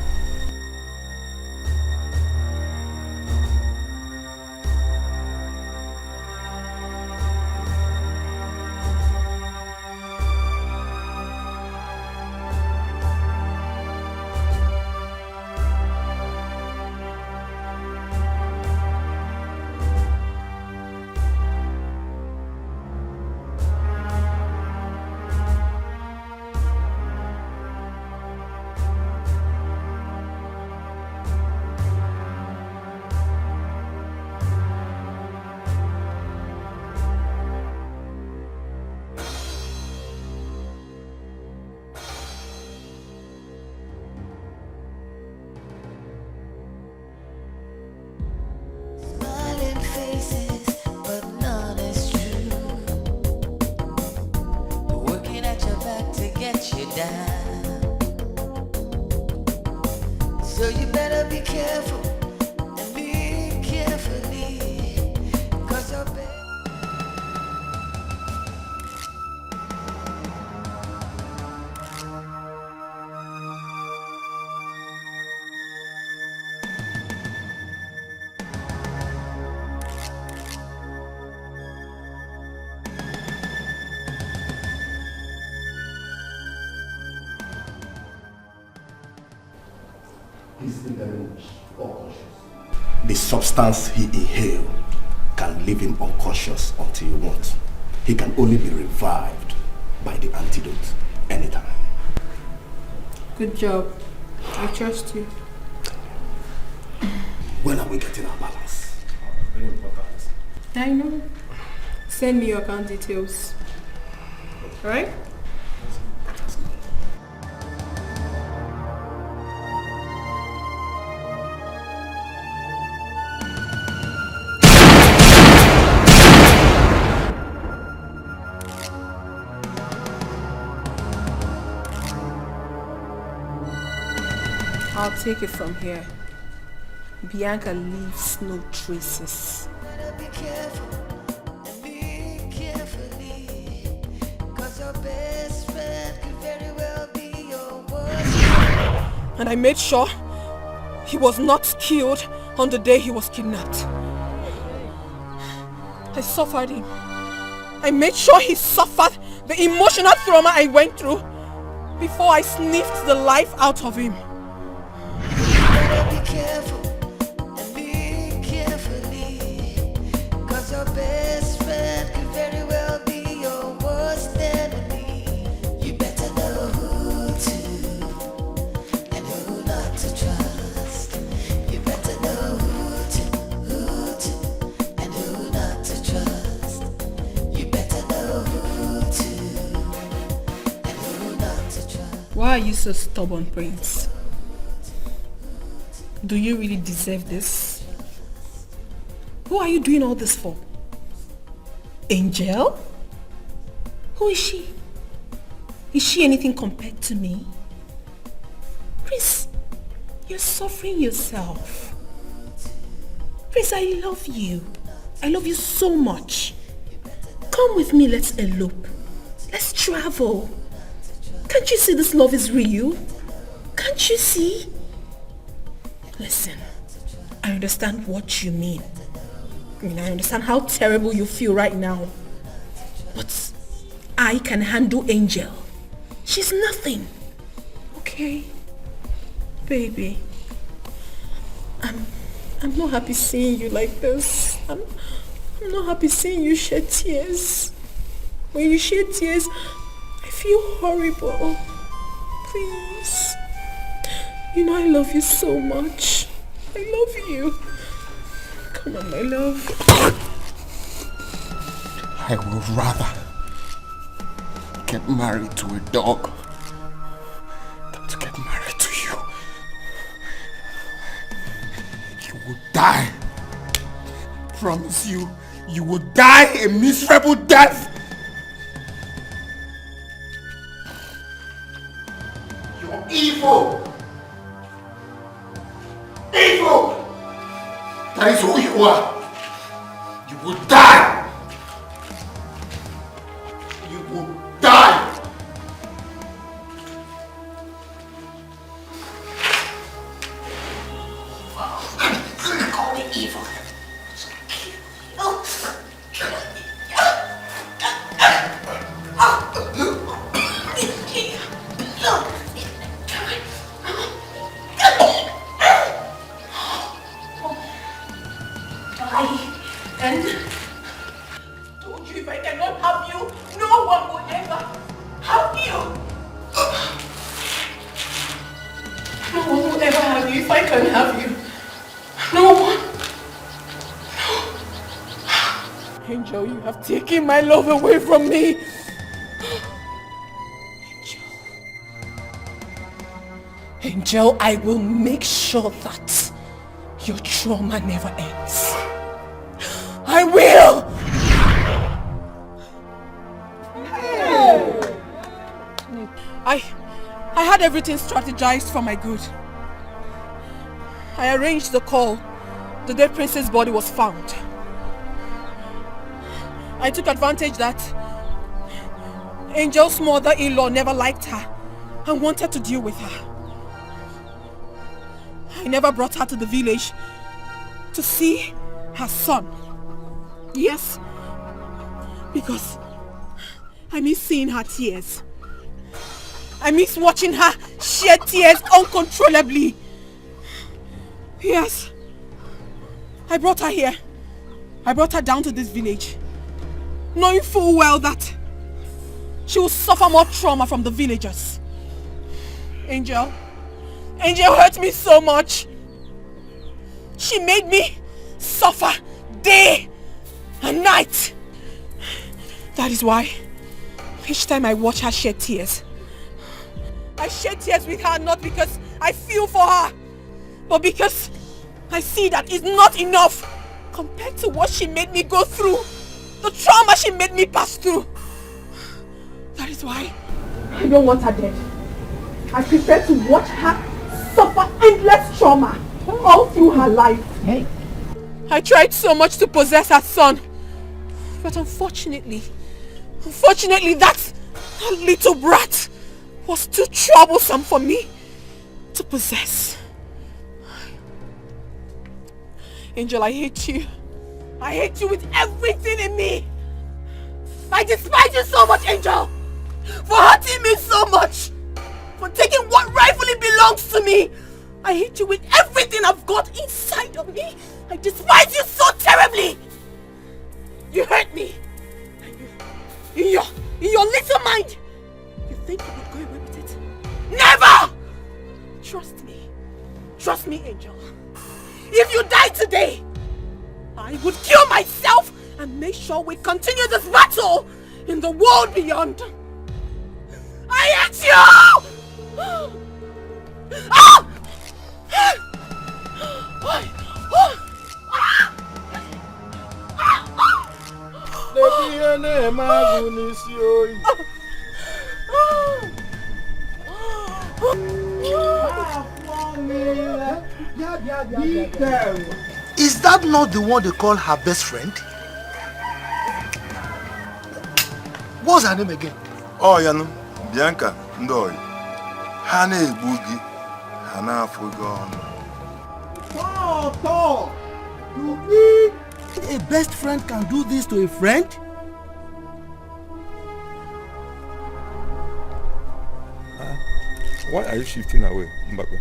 Smiling faces, but none is true. Working at your back to get you down. So you better be careful and be carefully, 'cause your baby. The substance he inhaled can leave him unconscious until he wants. He can only be revived by the antidote anytime. Good job. I trust you. When are we getting our balance? Very important. I know. Send me your account details. Alright? I'll take it from here. Bianca leaves no traces. Better be careful and be carefully, 'cause your best friend could very well be your worst. And I made sure he was not killed on the day he was kidnapped. I suffered him. I made sure he suffered the emotional trauma I went through before I sniffed the life out of him. Better be careful and be carefully, 'cause your best friend could very well be your worst enemy. You better know who to and who not to trust. You better know Why are you so stubborn, Prince? Do you really deserve this? Who are you doing all this for? Angel? Who is she? Is she anything compared to me? Prince, you're suffering yourself. Prince, I love you. I love you so much. Come with me, let's elope. Let's travel. Can't you see this love is real? Can't you see? Listen, I understand what you mean. I understand how terrible you feel right now. But I can handle Angel. She's nothing. Okay? Baby. I'm not happy seeing you like this. I'm not happy seeing you shed tears. When you shed tears, I feel horrible. Please. You know I love you so much. I love you. Come on, my love. I would rather get married to a dog than to get married to you. You will die. Promise you, you will die a miserable death. You're evil. Evil. That is who you are. You will die. You will die. Call me evil. And told you if I cannot have you, no one will ever have you. No one will ever have you if I can have you. No one. No. Angel, you have taken my love away from me. Angel, I will make sure that your trauma never ends. I will! I had everything strategized for my good. I arranged the call the day Prince's body was found. I took advantage that Angel's mother-in-law never liked her and wanted to deal with her. I never brought her to the village to see her son. Yes, because I miss seeing her tears. I miss watching her shed tears uncontrollably. Yes, I brought her here. I brought her down to this village, knowing full well that she will suffer more trauma from the villagers. Angel hurt me so much. She made me suffer day and night. That is why each time I watch her shed tears, I shed tears with her not because I feel for her, but because I see that it's not enough compared to what she made me go through, the trauma she made me pass through. That is why I don't want her dead. I prefer to watch her suffer endless trauma all through her life. Hey. I tried so much to possess her son, but unfortunately that little brat was too troublesome for me to possess. Angel, I hate you. I hate you with everything in me. I despise you so much, Angel, for hurting me so much, for taking what rightfully belongs to me. I hate you with everything I've got inside of me. I despise you so terribly. You hurt me. In your little mind, you think you would go away with it? Never! Trust me. Trust me, Angel. If you die today, I would kill myself and make sure we continue this battle in the world beyond. I hate you! Is that not the one they call her best friend? What's her name again? Oh, you know, Bianca Ndoy. Hane Boogie. Hana Fugon. Thor! You mean a best friend can do this to a friend? Why are you shifting away, Mbakwe?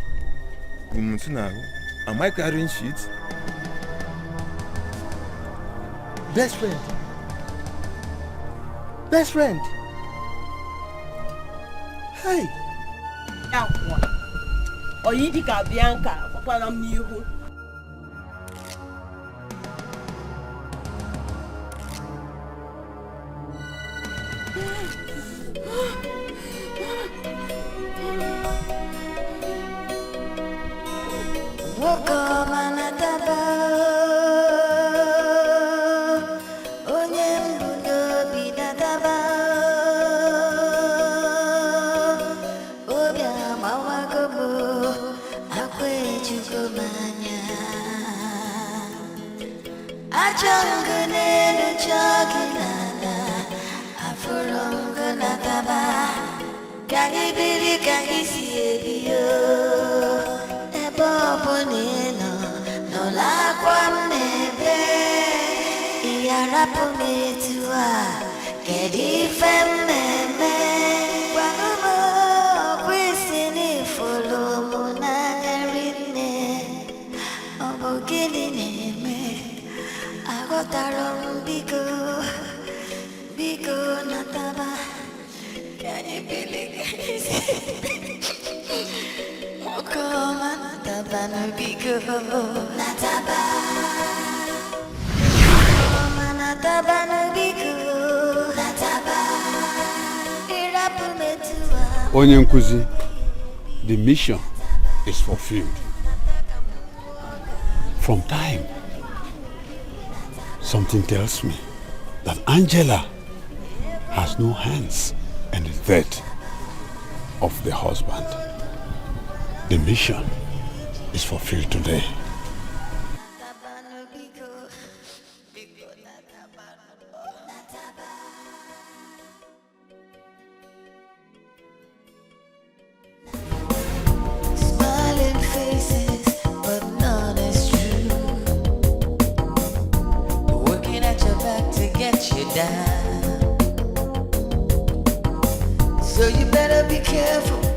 Am I carrying sheets? Best friend. Best friend. Hey. Oyidika Bianca, Papa Mihu. Onye Nkuzi, the mission is fulfilled. From time, something tells me that Angela has no hands in the death of the husband. The mission is fulfilled today. Smiling faces, but none is true. Working at your back to get you down. So you better be careful.